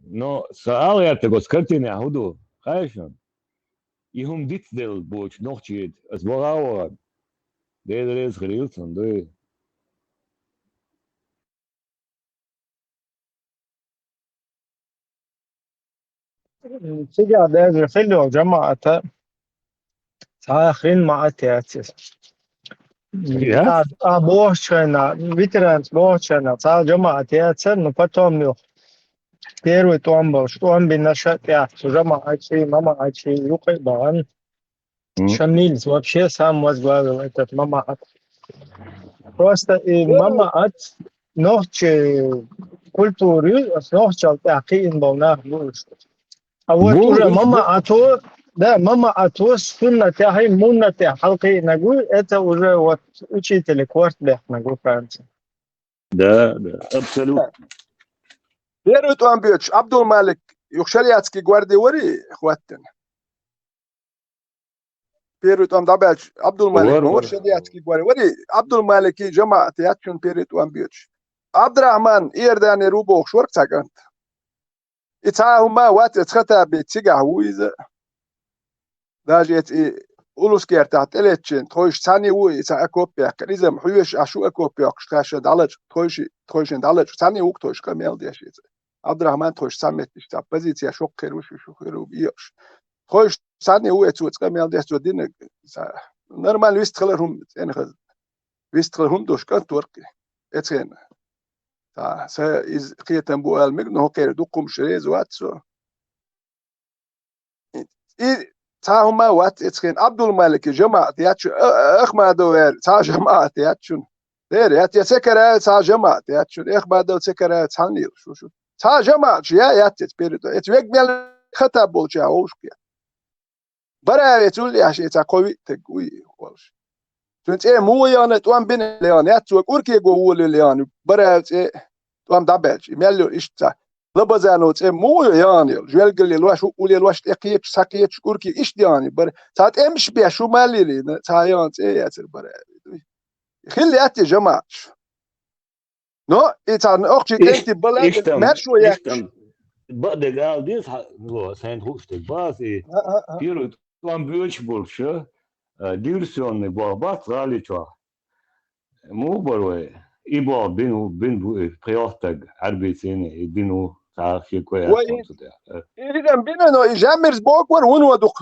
No, sāliet, ko skatīnē hudu, kājušan. Ihum ditdel boč nohčīt, es bolāvād. Dēdreiz hrīlcam, dēd. تيجي ده خلوا جماعة آخرين مع تياتس بوشنا ветеранс бошена цаа جماعة تياتس но потом ну первый том был что он бы наша тиатс جماعة мама ачи юкай бан Шамиль вообще сам возглавил этот мамаат. Просто и мамаат нохче культуры, нохчал такин волнах будет. А вот уже мамаато, да, мамаато сунна тяхай мунна тяхалки нагу, это уже вот учители квартбех нагу Франции. Да, абсолютно. Первый туан бьёч Абдул Малик Юхшариатский гвардии вори хваттен. بيريت أم دبلش عبد الملك ما ور ورش ديات كي قاري وري عبد الملك جماعة ياتشون بيريت أم بيرش عبد الرحمن إيرداني روبوك شورك تاعن إتاهم ما وات تختا بتسيجا ويز داجيت أولوس كيرتا تلتشين تويش ثاني وي إتا أكوبيا كريزم حيوش أشو أكوبيا كشتاش دالج تويشين دالج ثاني وقت تويش كميل ديشيت عبد الرحمن تويش سامت إشتا بزيتيا شو خيروش شو خيرو بيوش تويش ثاني وي تويش كميل ديش تودين نورمال ويستخلرهم يعني خذ ويستخلرهم دوش كان توركي إتين تا سا إز قيتن بو المجن هو كير دوكم شريز واتسو تاهم ما وات إتين عبد الملك جماعة ياتشو أخما دوير تا جماعة ياتشون دير يات سكر تا جماعة ياتشون أخما دو سكر تانيل شو تا جماعة يا يات بيرد إتويك ميل خطاب بولشا أوشكيا برا يتقول لي عشان تقوي تقوي والش تنت إيه مو يانا توام بين ليان ياتشو أوركي جوول ليان برا إيه توام دبلج ميلو إشتا لبزانو إيه مو ياني جوال قال لي الواش ولي الواش تقيت ساقيت أوركي إيش دياني برا تات إمش بيا شو مالي لي تايان إيه ياتر برا خلي أتي جماعة نو إتان أختي تنتي بلا ماشو ياكش بدك قال ديس هو سين خوشتك باسي بيرو توام بيوش بولشة ديرسيون بابات غالي توا مو بروي إبا بينو بريوتك عربي سنة بينو تعرفي كويس إذا بينو إجامرز بوكور ونو دوك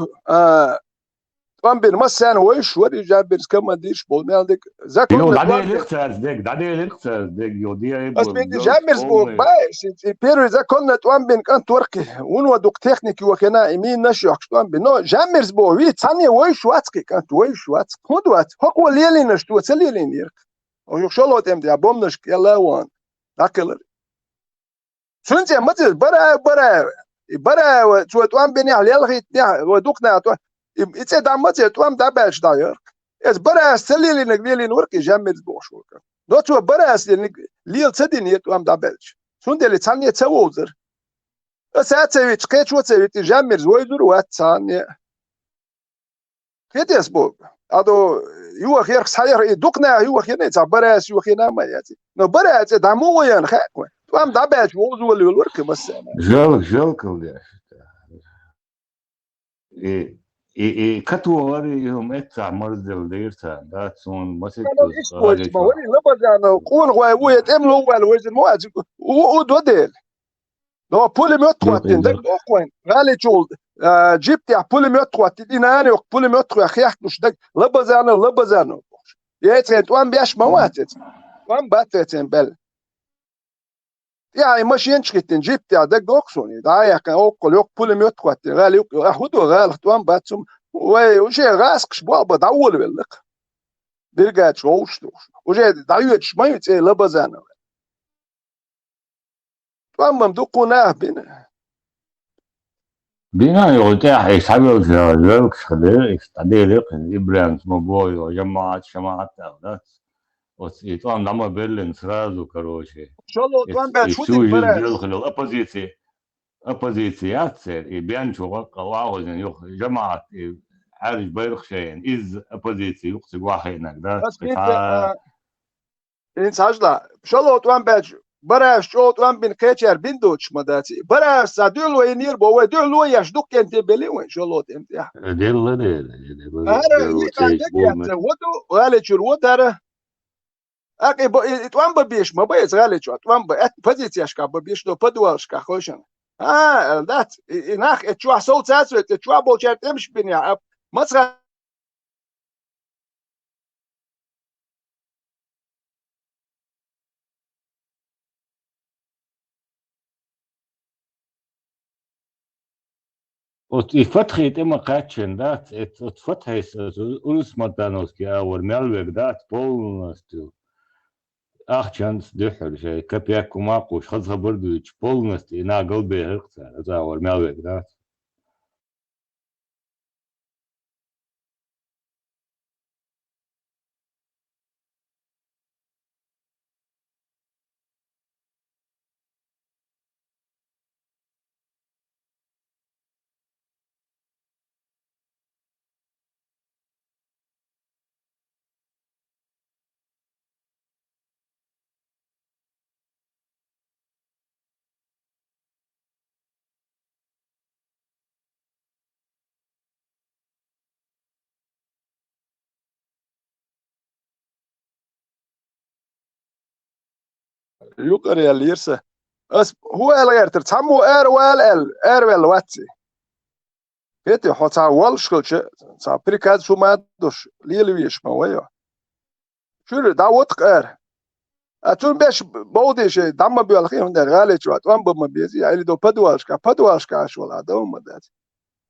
توام بين مسان ويش وري جابرز كم ديش بول مالدك زاكو بينو دادي الاختصاص ديك يوديا بس بيجي جامرز بوك بايش بيرو إذا كنا توام بين كان توركي ونو دوك تكنيكي وكنا إمين نشيخ توام بين نو جامرز بو وي ثانية ويش واتكي كانت ويش واتك هدوات هو ليلي نشتو تسليلين يرك أو يخشلو تمدي أبوم نشك يلا وان أكلر سنتي متى برا توام بيني على يلغي ودوكنا إتدام متى توام دابش داير إز برا سليلين نقليلين وركي جامرز بو شو كان دو تو برا سليلين ليل تدين توام دابش سنتي اللي ثانية توزر ساعتها تقيت شو تسوي جامرز ويدور وات ثانية كيتيس بوك هذا يو خير صحيح دوكنا يو خير نتا براس يو خير ما ياتي نو براس دامو وين خاكو توام داباش ووزو اللي الورك بس جالك ولا كتو وري يوم اتع مرزل ديرتا داتسون ما سكتوز ما وري لبجانا قول وي تملو ولا وجه مواجه ودودل لو بولي متواتين دك دوكوين غالي جولد جبت يا بولي متواتين ديناني وبولي متواتين خياك مش دك لبزانا يا تريد وان بياش مواتت وان باتتين بل يعني مش ينشكتين جبت يا دك دوكسوني دايا كان اوكل يوك بولي متواتين غالي يوك اخدو غالي وان باتسم وشي غاسكش بابا داول بالك ديرجات شوش وجي دايوتش ما يتي لبزانا وان ممدوقنا بينا يرتاح يسحبك زالك خليك تعديلك إبراهيم مبوي وجماعة شماعة أولاد وطبعا لما برلين سرازو كروشي إن شاء الله طبعا بعد شو يسوي تبرز يدخلوا أبوزيسيات سير بيانشوا قواعد جماعة عارف بيرخ شيء إز أبوزيسي يقصد واحد نقدر بس كيف إن ساجلا إن شاء الله طبعا بعد برا شو طبعا بين كاتشر بين دوتش مداتي برا سادول وينير بو دول لو يشدك أنت بلي وإن شاء الله تمتح ديل أنا عندك يا ودو غالي شو وداره أكيد طبعا ببيش ما بيز غالي شو طبعا بزيتي أشكا ببيش لو بدو أشكا خوشن ذات إناخ تشوا صوت ساسو تشوا بولشر تمش بنيا مصر وفتحي تما قاتشن دات فتحي أولس ماتانوسكي أور مالوك دات полностью أخشانس دحر شيء كبياكو ماقوش خذها برضو полностью إنا قلبي هرقتا هذا أور مالوك دات yukarı yerliyse. هو الغير تسمو ال واتسي هتي حتا والشكل تا بريكاد شو ما دوش ليش ما ويا شو داوت قر اتون بيش بودي شي دم بيالخيم ده غالي شو اتوان بما بيزي يعني دو بدوالشكا شو لا دو مدات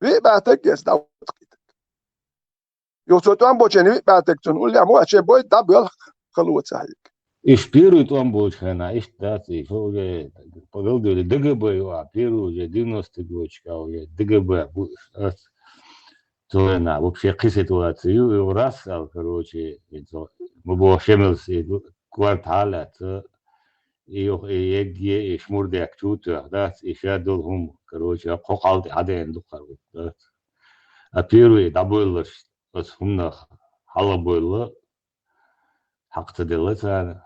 وي بعتك يس داوت يو توان بوچني بعتك تون قول لي مو اشي بوي دبل خلوت صحيح Iš первый там был хрена, iš тати, уже подолгали ДГБ, а первый уже 90 годочка, уже ДГБ, то на вообще к ситуацию, раз, короче, мы было шемелся квартала, и шмурды актуты, да, и шадол хум, короче, хокалды, аден духар, а первый дабыл, с хумна хала было, хакта делается,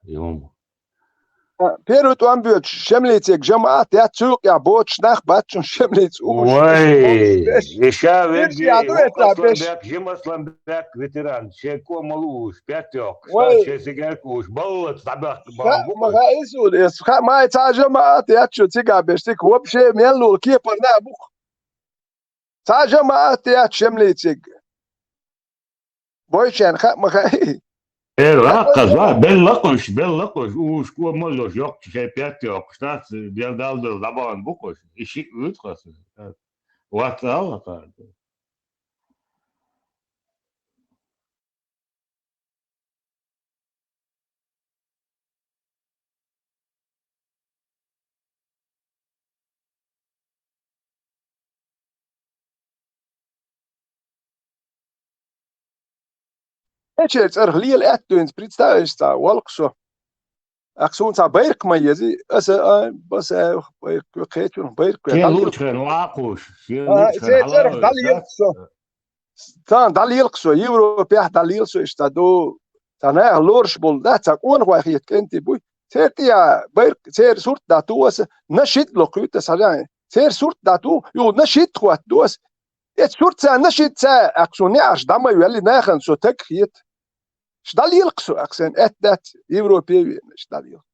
يوم بيرو توان بيوت شمليتك جماعة تسوق يا بوتش ناخ باتشون شمليت واي يشا ويجي وقصلن جيم اصلا باك فيتران شيكو ملوش بياتيوك شي سيجاركوش بلط صباح ما غايسول يس ما يتا جماعة تياتشو تيغا بيشتك هو بشي ميلو كيبر نابوخ تا جماعة تيات شمليتك بويشان خا ما غاي Rakas, bellakos, uusi kuomollos jokki, se piättiokki, stats, vielä daldel laban bukos, isi utras, vasta allakaan. Ečers ar lielu ettuins представишься, волксо. Аксунца байрк майези, байрк кечун, байрк. Ке лучше лакуш, Ечер далилксо. Тан далилксо, Европе далилксо istado. Тана лоршбол, да, так он вахит кенти буй. Цертия байрк, цер сурт датуас, нашит локута сарай. Цер сурт дату, ю нашит хват дуас. Сурца нашит ца аксуни аш дама юли нахан со такхит. شدال يلقسو أقسن أتدات يوروبيين شدال يلقسو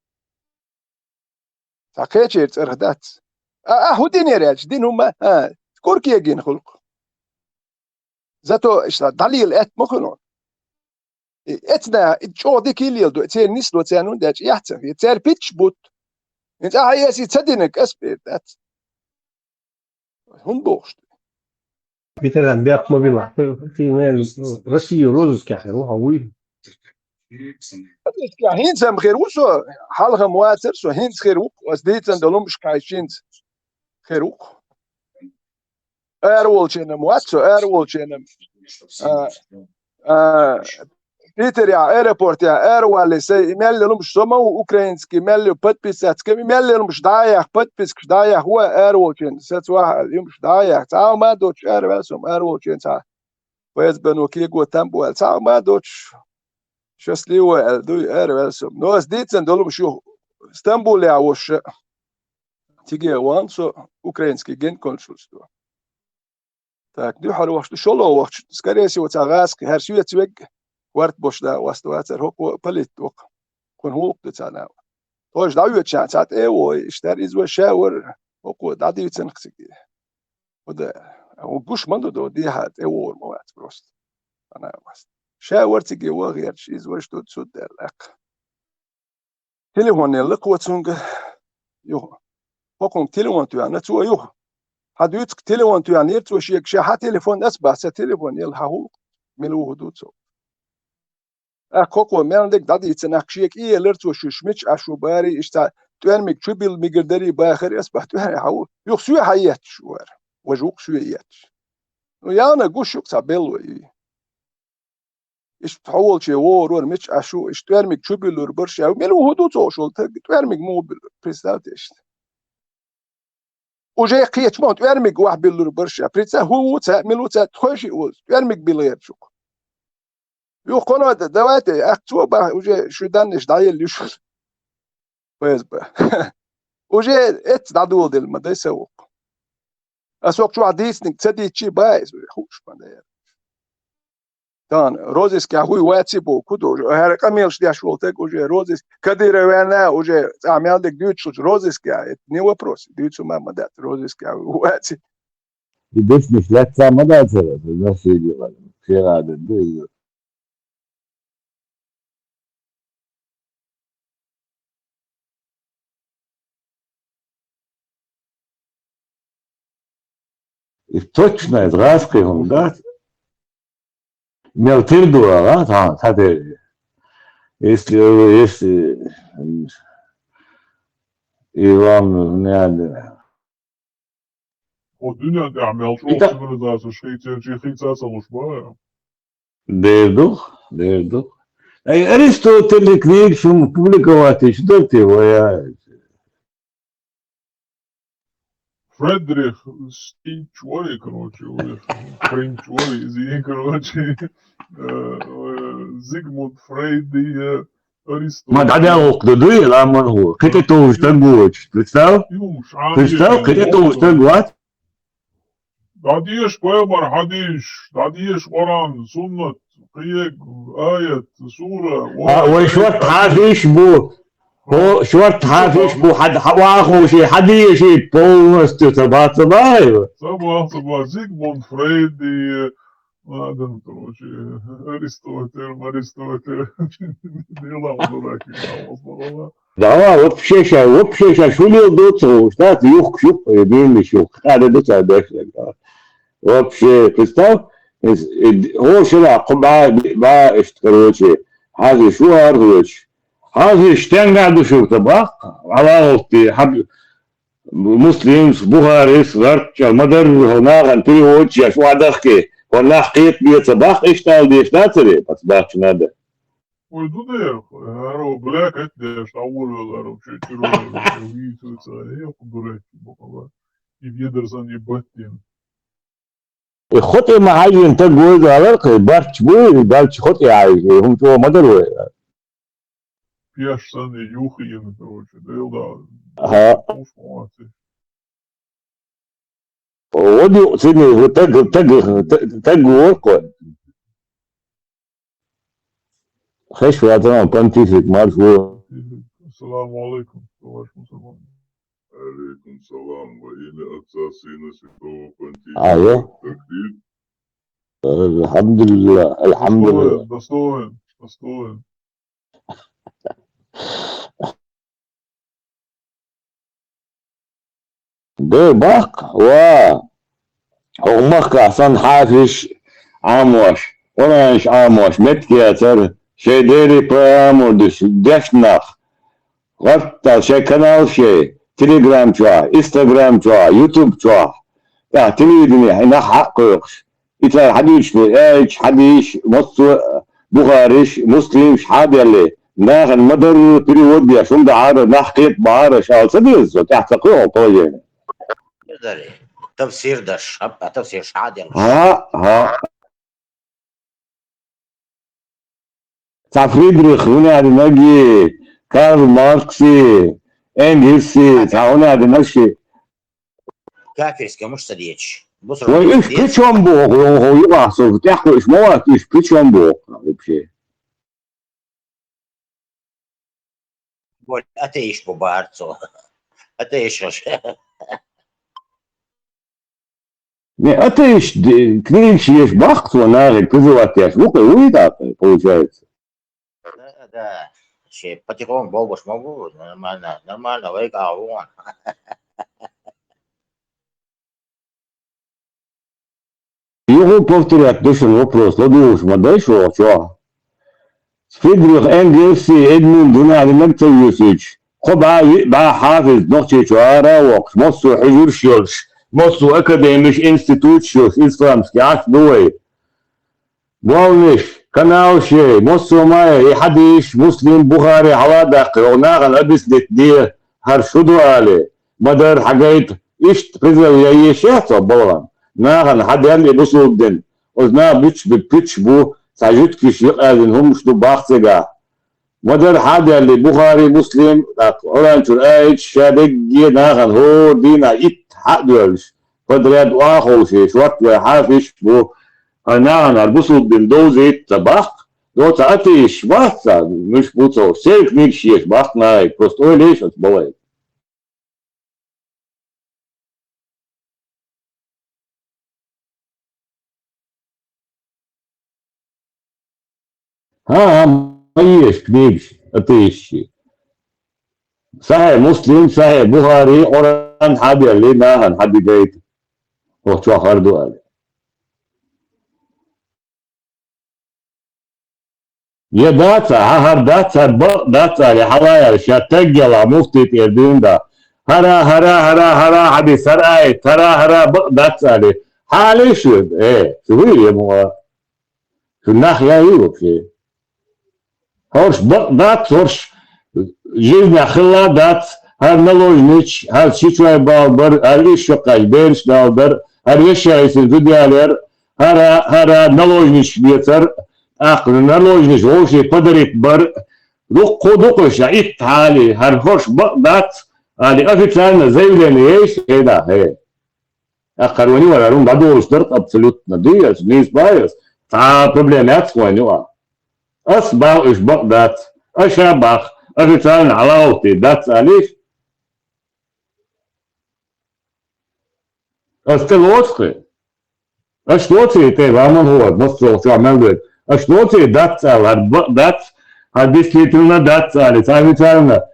فكيتشير ترهدات هو دين يراج دين هما كوركي يجين خلق ذاتو إشتا دليل أت مخنون أتنا شو ديك يليل دو تير نسلو تيانون داج يحتر تير بيتش بوت انت هياسي تدينك أسبير دات هم بوشت ветеран бяк мобила Россию розыске херуха уй هين سام خير وسو حالها مواتر سو هين خير وق وسديت عندهم مش كايشين خير وق ايرولشين مواتسو ايرولشين بيتر يا ايربورت يا ايروالي سي ايميل لهم مش سما اوكرانسكي ايميل подписаться ايميل لهم مش دايح подписка دايح هو ايرولشين ساتوا مش دايح تاع ما دوتش ايروالسوم ايرولشين تاع ويز بنو كيغو تامبو تاع ما دوتش счастливо дуй эрвелсом но сдится долом шо Стамбул я уж тиге вансо украинский генконсульство так дюхар ваш шоло ваш скорее всего цагаск хершуя цвег кварт бошда вастуатер хоко политок кон хоп тцана тож даю чат эво иштер изва шаур хоко дадивцен хсиги ода гуш мандо до дихат эво моват просто она вас شاورتي وغير شيء زوجته تسد لك تليفون لك وتسونج يو حكم تليفون تو يعني تو يو حدوتك تليفون تو يعني تو شيء شيء تليفون اسبع تليفون يلهو ملو هدوتو اكوكو من عندك دادي تناك شيء ايه لرتو شمش اشو باري اشتا توانمك تشبيل مقدري باخر اسبح تو هاو يخسو حيات شوار وجوك شويات ويانا قوشك تابلو إيش تحول شيء وور مش أشو إيش توارمك شو بيلور برشة ملو هدوء توشل توارمك مو بريستاتيش وجاي قيت ما توارمك واحد بيلور برشة بريستا هو تا ملو تا تخشي توارمك بيلير شو يو قناة دواتي أكتوا بقى وجاي شو دانش دايل يشوف بس بقى وجاي إت دادول دل ما ده سوق أسوق شو عديسنك تدي شيء بايز خوش ما ده تان روزيس كهوي واتسيبو كدو هر قميلش دياش ولتك وجه روزيس كدير وانا وجه عمل دك دوتش روزيس كا نيو بروس دوتش ما مدات روزيس كهوي واتسي بس مش لا تسا ما دا تسا بس يجي في هذا الدنيا точно из раскрывом, да? Мелтирду, да, если Иван не один. والدنيا تعمل شو civilizatie scheidsrechter مش بقى Дердух. Аристотель книг, что публиковать, что ты его Фредрих Стинчуай, короче, Френчуай, извини, короче, Зигмунд Фрейд и Аристотель. ما عدا وقتدوي لا من هو كده توش تقوش представь كده توش تقوات داديش قيمر حديش داديش قرآن سنة قيق آية سورة وشوت حافيش بو هو شوت حافيش بو حد واخو شي حديشي بولنستو تبع صباح زيغموند فرويد ما ادري короче Аристотель дела дураки да вообще сейчас шумел доцу штат юг бирмиш юг هذا доцу дальше вообще представь هو شرع قبعة короче هذه شو هاردوش هذه اشتان قاعدوا شو طباق على وقتي حب مسلم بوخاريس غرق مدر هنا غنتري وجه شو عدخكي ولا حقيت بيه طباق اشتال دي اشتاتري بطباق شناده ويدو ده هارو بلاك اتداش تعول هارو شو تشيرو ويتو تسايه قدرك بقى يبيدرسان يبتين خطي ما هاي انت جوز على بارتش بوي بارتش خطي عايز هم تو مدر Пеш сани юхиен, короче, да. Ага. Води сини так говорко. خش وطن понтифик маршрут. Ассаламу алейкум, товарищ мусульман. Алейкум салам, во имя Отца, Сына, Святого Понтифика. Такбир. Алхамдулилlah. Достоин. ده بق ومخ أحسن حافش عاموش وناش عاموش متكياتر شي ديري برامو دشناخ غطى شي كانال شي تليجرام شوى انستغرام شوى يوتيوب شوى يا تليدني هنا حقوقش إتلا حديش ايش حديش مصر بخاريش مسلم شحاد يلي ناخن مدر بريود بيا شون دعارة نحقيت بعارة شال سديز وتحت قوة طويلة تفسير دش تفسير شحاد ها تاع فريدريخ هنا هذا نجي كارل ماركسي انجلسي تاع هنا هذا نفسي كافرسكي مش صديقش بص ايش بيتشون بوق هو يواصل تحكي ايش موات ايش بيتشون بوق بشي بقول اتيش ببارتو اتيش Не, это клинчиешь бахту, она кызыватяш. Ну-ка, уйдет, получается. Да. Ще потихоньку болбуш могу, нормально, вейка вон. Его повторять точно вопрос. Ладуш, дальше, что? Фридрих Энгельс, Эдмунд Дунали Мектовичич. Хоба حافظ نقطة شعارة وقت مصر حجور شيرش. مصر أكاديميش إنستيتوت شوش إسلامسكي عاش دوي بولنش كناوشي مصر ماي حديش مسلم بخاري حوادق وناغن أبس دير هرشدو آلي بدر حقيت إشت قزل يشيحتو بولن ناغن حد يلي بصو الدن وزنا بيتش بو ساجد كيش يقادن هم شدو باختقا بدر حد يلي بخاري مسلم أورانشو الآيش شادق ناغن هو دينا إت حقدرش قدرات واخوشي شوط حافش بو هنعمل بصل بالدوزة تبخ لو تعطيش بحثا مش بوصل سيرك نيكشيش بحثنا просто ой лишь бывает. ما كنيش أتيشي صحيح مسلم صحيح بخاري قرآن حبي اللي ناهن حبي جيت وقت آخر دؤال يا داتا هر داتا داتا لحوايا شاتجلا مفتي تردين دا هرا حبي سرعي ترى هرا داتا لي حالي شو ايه شو هي يا مو شو الناحية يوكي هورش دات هورش жизнь خلا دات هر نلوجنيش هر شيء بالبر هر إيش قاش بيرش بالبر هر إيش يصير فيديالر هر نلوجنيش بيتر أخذ نلوجنيش هوشي قدرت بر دوقش عيت حالي هر هورش دات على أفتان زي اللي إيش كده هي أخروني ولا رون بعدو اشترط أبسولوت نديس نيس بايس فبروبلمات وينوا أصبح إيش دات أشبح أفتان على أوتي دات عليش أستلوتخي أشتوتي تي رامون هو مصر عمل أشتوتي دات على دات هاديس ليتلنا دات على تاني تانا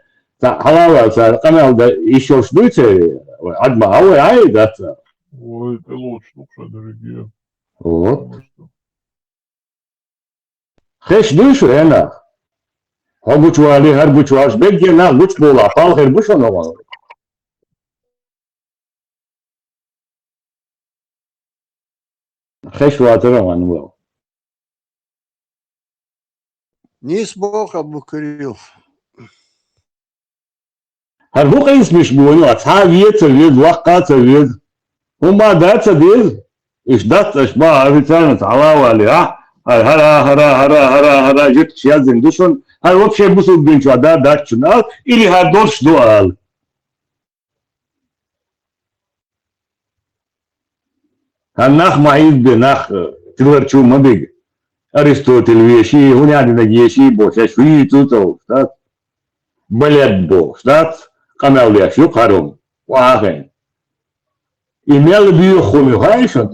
حلاوة تانا قنال دا إيشوش دوتي عد ما هو عاي دات Ой, ты лучше, дорогие. вот خش دوشو هنا هبوش والي هربوش واش بيجي نا بوش بولا قال غير بوش أنا خش واتر وانو نيس بوخ أبو كريل هربو قيس مش بوني أصحاب يتريد وقات تريد وما دات تريد إيش دات أشباه في ثانية علاوة عليها هرا جت شيء دوشون هر وقت شيء بسوق بين شو دات شنال إلي هردوش دوال هناخ معيد بناخ تقدر شو ما بيجي أرسطوطل ويشي هنا عندنا جيشي بوشة شوي توتو شتات بلد بو شتات قناة ويا شو قارم وآخر إيميل بيو خوني هاي شو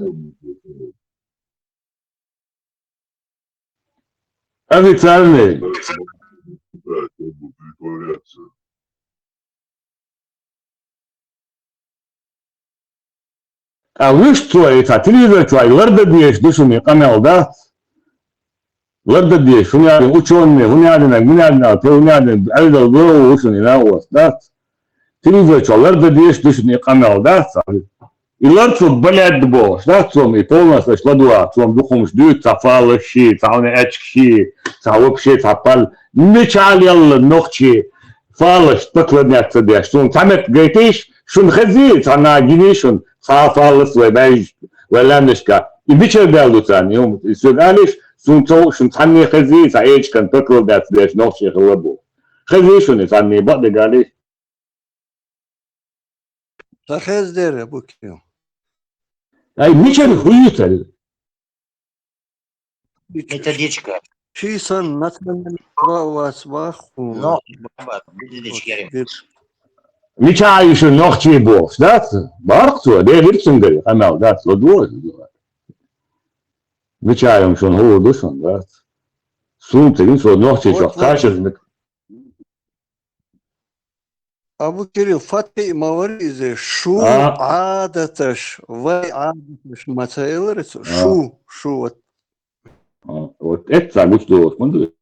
официальный а вы что это телевизор что ларда бьешь душами канал да ларда бьешь у меня ученые у меня عايز الجو وشني ناوس да телевизор что ларда бьешь душами канал да إلارتو بلد بوش لا تومي بولناس اشلادوا توم دخومش دو تفال شي تعوني اتش شي تعوب شي تعطل نشعل يلا نوخشي فالش تقلدني تصدق شون تعمت جيتيش شون خزي تعنا جينيشون فالس وبايج ولا نشكا يبيشر دالو تاني يوم يسؤاليش شون تو شون تعمي خزي تعيش كان تقلد تصدق نوخشي غلبو خزي شون تعمي بعد قاليش تخز دير أبو كريل أي ميشر خويتر Методичка. شيسن مثلا واسباخ Но, методички. ميشايش نوخشي بوش ده بارقتو ده ليرسنجري أمال ده لدوه ميشايم شون هو دوشون ده سونتين شو نوخشي شو كاشر أبو كريل فتي مواريزة شو عادتش وي عادتش مسائل رسو شو вот это вот что смотри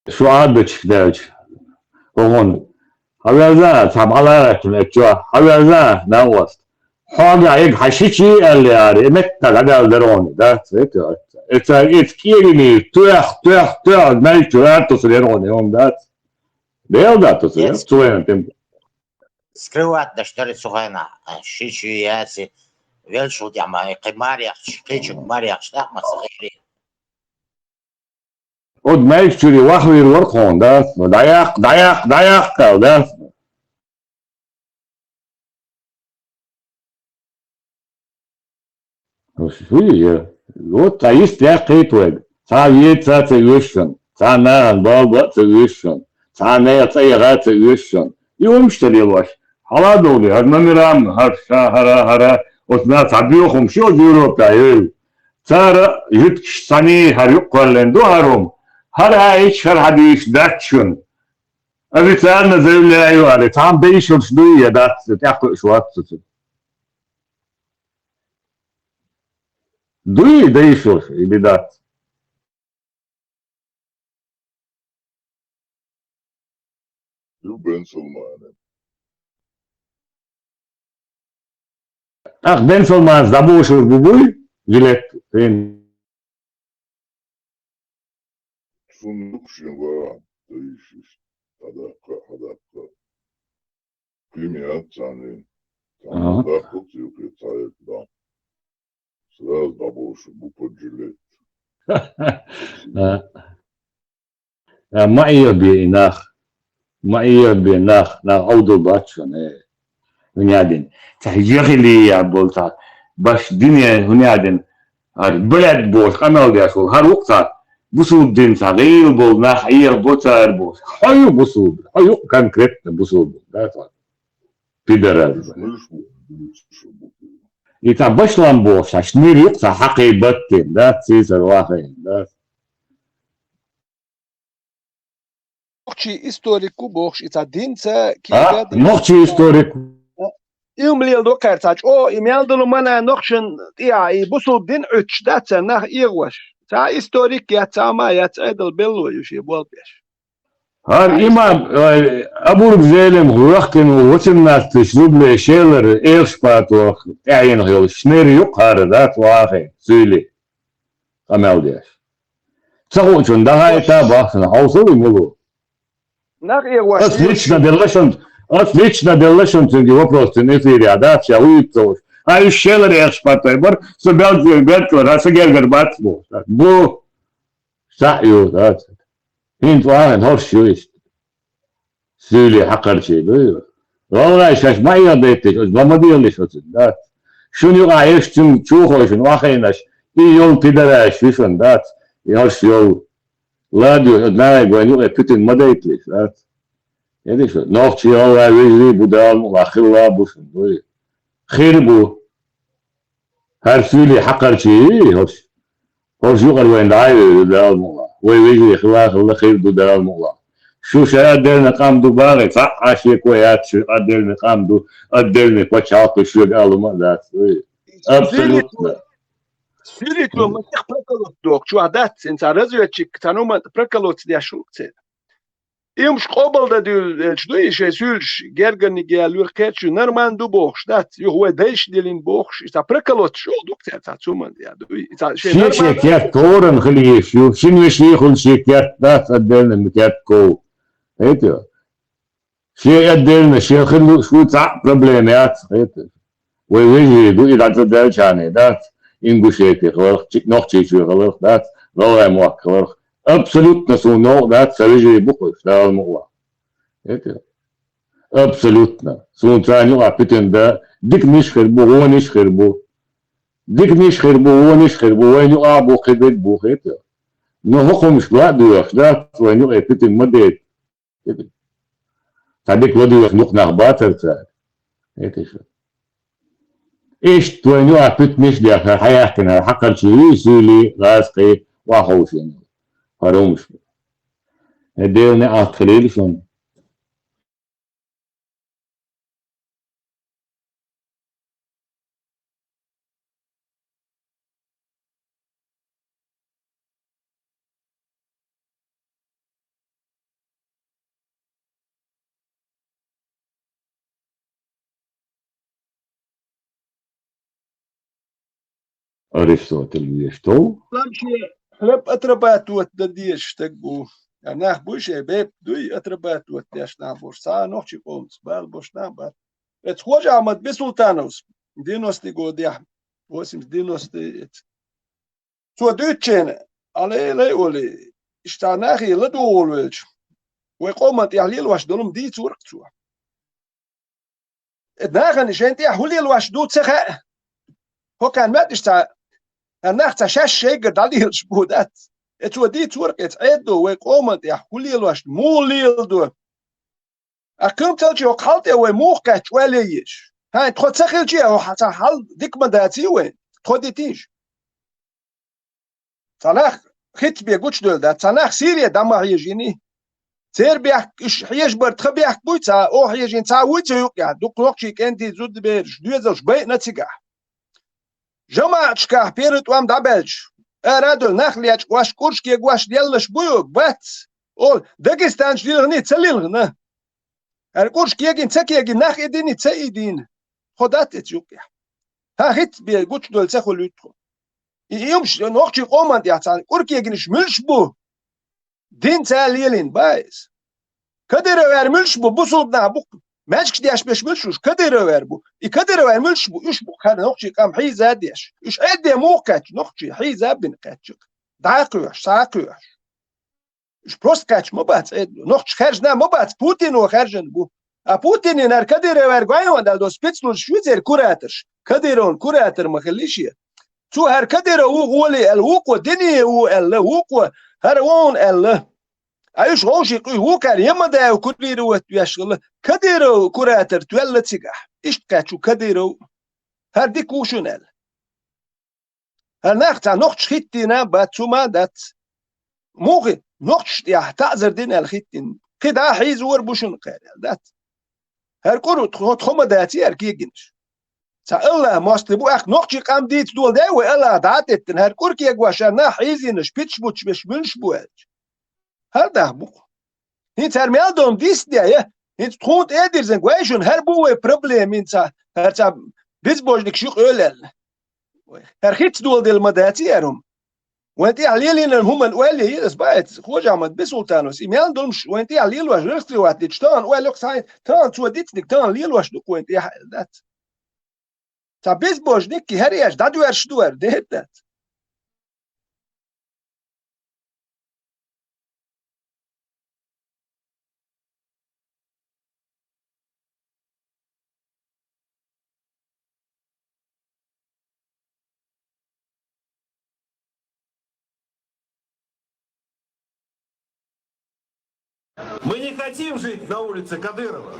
شو عادتش داش هون هذا تام على تنجوا هذا ناوست حاجة هيك حشيشي اللي يعني متى هذا الدرون ده it's كيرني توح ما يشوف تصيرون يوم ده ده تصير توين تم Скрывать да что ли сухайна. Шичу яси. Велшу дяма и каймариях, шкичук мариях штах масахири. od ما يشتري واحد الورقون ده ضيق ده شوي вот а есть я قيتوج تعيت تاتيوشن تعنا الباب تاتيوشن تعنا تايغات تاتيوشن يوم اشتري واش حلا دولي هاد نمرام هاد هرا وتنا تعبيوهم شو ديرو تايل ترى يتش ثاني هريقلن دو هروم هر ايش هر حديش داتشن ابي تعنا زي اللي ايوه علي تعم بيشل شويه دات تاكل شوات دوي بيشل بدات بن سلمان اخ بن سلمان زبوش بوبوي جلت فين فندق شنو تعيش حداقة كيمياء ثاني داخل تيوكي تايك دا سراز زبوش بوبو جلت ما يبي ناخ ما يبي ناخ عودو باتشون هنيادن تحجيخي لي يا بولتا باش دنيا هنيادن البلد بوش قمل بيشول هر وقتا بسود دين صغير بول ناخ ايه بوتار بوش حيو بسود حيو كونكريت بسود ده فيدرال يتا بشلان بوش عشنير يقطع حقي بطن ده سيسر واحد ده نوخشي историку бохш ица динца نوخشي историк يومليل دوكارتاج او يميالدلو منا نوخشن يا بوسو دين اتش داتsa nach irgendwas تا историк يا تاما يا تادل بلو يشي بولبيش هار إمام أبو رجالم غرقن ووتنا تشرب لي شيلر إيرشبات وعين غير شنير يقهر ذات واقع سيلي أمال ديش تقول شن ده هاي تابع حوصل يملو nach irgendwas Отлично делаешь вопрос в эфире, да, все уйдут. А еще раз потом, что белки, раз гергер батбу, бу, саю, да. Интуан, хоршу есть. Сюли хакарчи, да. والله شاش ما يبيتش ما بيقولش ده شنو عايش تشوفه شنو واخيناش يوم تدراش فيشن ده يهرش يو لا ديو لا يقولوا بتن ما دايتلش ده يعني شو نوختي هو ويجي بدال واخلا بوش خيربو هرسولي حقرشي هرش يقول وين داي دال مولا ويجي خلا خير بدال مولا شو شادرنا قام دوباره صح عشي كويات شو قدرنا قام دو قدرنا كوتشاط شو قالوا ما ذات ابسولوتنا سيريكلو ما تخبركلوت دوك شو عادات انت رزيتشيك تانوما تبركلوت دي شوكت يمش قبل ده دول شنو شي سولش جرجن جالور كاتش نرمان دو بوخش دات هو دايش ديلين بوخش تا بركلوت شو دوك تا تسومن يا دو شي كات كورن خليه شوف شنو شيخ شي كات دات قدرنا مكات كو هيك شيء قدرنا شيء خلو شو تاع بروبليمات هيك ويجي دو إذا تدل كان دات إنجوشيتي خلق نوع شيء خلق دات لا ما خلق absolutno su dat saveže buko šta almola eto absolutno su tranju a pitem da dik nish kherbu wonish kherbu dik nish kherbu wonish kherbu wenu abu khibet bu eto no hokom shla du yakhdat wenu epitem modet tadik wadu yakhnuk nakhbater ta eto ايش توينو ابيت مش دي حياتنا حقا شيء سولي غاسقي واخوشين هرومش هديرني عقلي شون أرسطوطل يشتو حلب أتربات وتديش تقبو يعني ناخ بوش بيب دوي أتربات وتديش نابوش ساعة نوخشي قومس بال بوش نابات اتخوج عمد بسلطانوس دينوس دي قوديح واسم دينوس دي سو دوتشين علي لا يقولي اشتعناخي لدول ويلش ويقومت يحليل واش دولم دي تورق تسوى ادناخن شانتي حولي الواش دو تسخاء هو كان ما تشتع الناس شاش شيء دليل شبودات اتو دي تورك اتعدو ويقومت يا خليل واش مو ليل أكم تلجي وقالت وين موقع وليش هاي تخد سخيل جي أو حتى حل ديك مداتي وين تخد تيج تناخ خيت بيقولش دول ده تناخ سيريا دم هيجيني سير بيح إيش هيجبر تخبيح بويتا أو هيجين تعويت يوقع دوك نقشي كنتي زود بيرش دوزلش بيت نتسجح جماعة شكاه بيرت وام دابلش أرادل نخليش واش كورش كي واش ديالش بيوك بات أول داغستان شديلغني تسليلغنا الكورش كيجين تكيجين ناخ إديني تسيدين خدات تيوقع ها هيت بيقولش دول تسخل يدخل يمش نوقشي قومانت يحصل كوركيجنش ملشبو دين تاليلين بايس كدر ور ملشبو بوصوبنا بوك ماشك دياش باش ملشوش كدر ور بو يكدر ور ملشبو يش بو خان نوقشي كام حيزا دياش يش ادي موقت نوقشي حيزا بنقاتشك داقيوش ساقيوش يش بروست كاتش مبات نوقش خرجنا مبات بوتين وخرجن بو بوتين ينار كدر ور غايون دال سبيتسلو شويتر كوراترش كدرون كوراتر ما خليش تو هر كدر او غولي الوقو دني او الوقو هرون ايش غوشي هو كان يمدا كديرو يشغل كديرو كوراتر تولت سيغح ايش كاتشو كديرو هرديك وشنال هناخت نوخش خيتنا باتوما دات موغي نوخش يا تعذر دين الخيتين كدا حيز وربوشن قال دات هركورو تخوم داتي اركيجنش سألا ماستبو أخ نقشي قام ديت دول داوي ألا دعاتت هر كوركي يقواشانا حيزين شبيتش بوتش بش منش بوالج هر ده بو هنت هر ميالدوم ديس دايا هنت تخونت ادير زن قواشون هر بوه بروبليم هنت هر تا بيزبوش شيخ أولال هر خيت دول ديال مداتي هرهم وانتي عليلين هم الأولي يلس بايت خوش عمد بسلطانوس ميالدومش وانتي عليل واش رسلي واتي تشتان أولوك ساين تان تو ديتنك تان ليل واش دوك وانتي دات تا بيزبوش ديكي هرياش دادو ارشدوار دهتات Мы не хотим жить на улице Кадырова.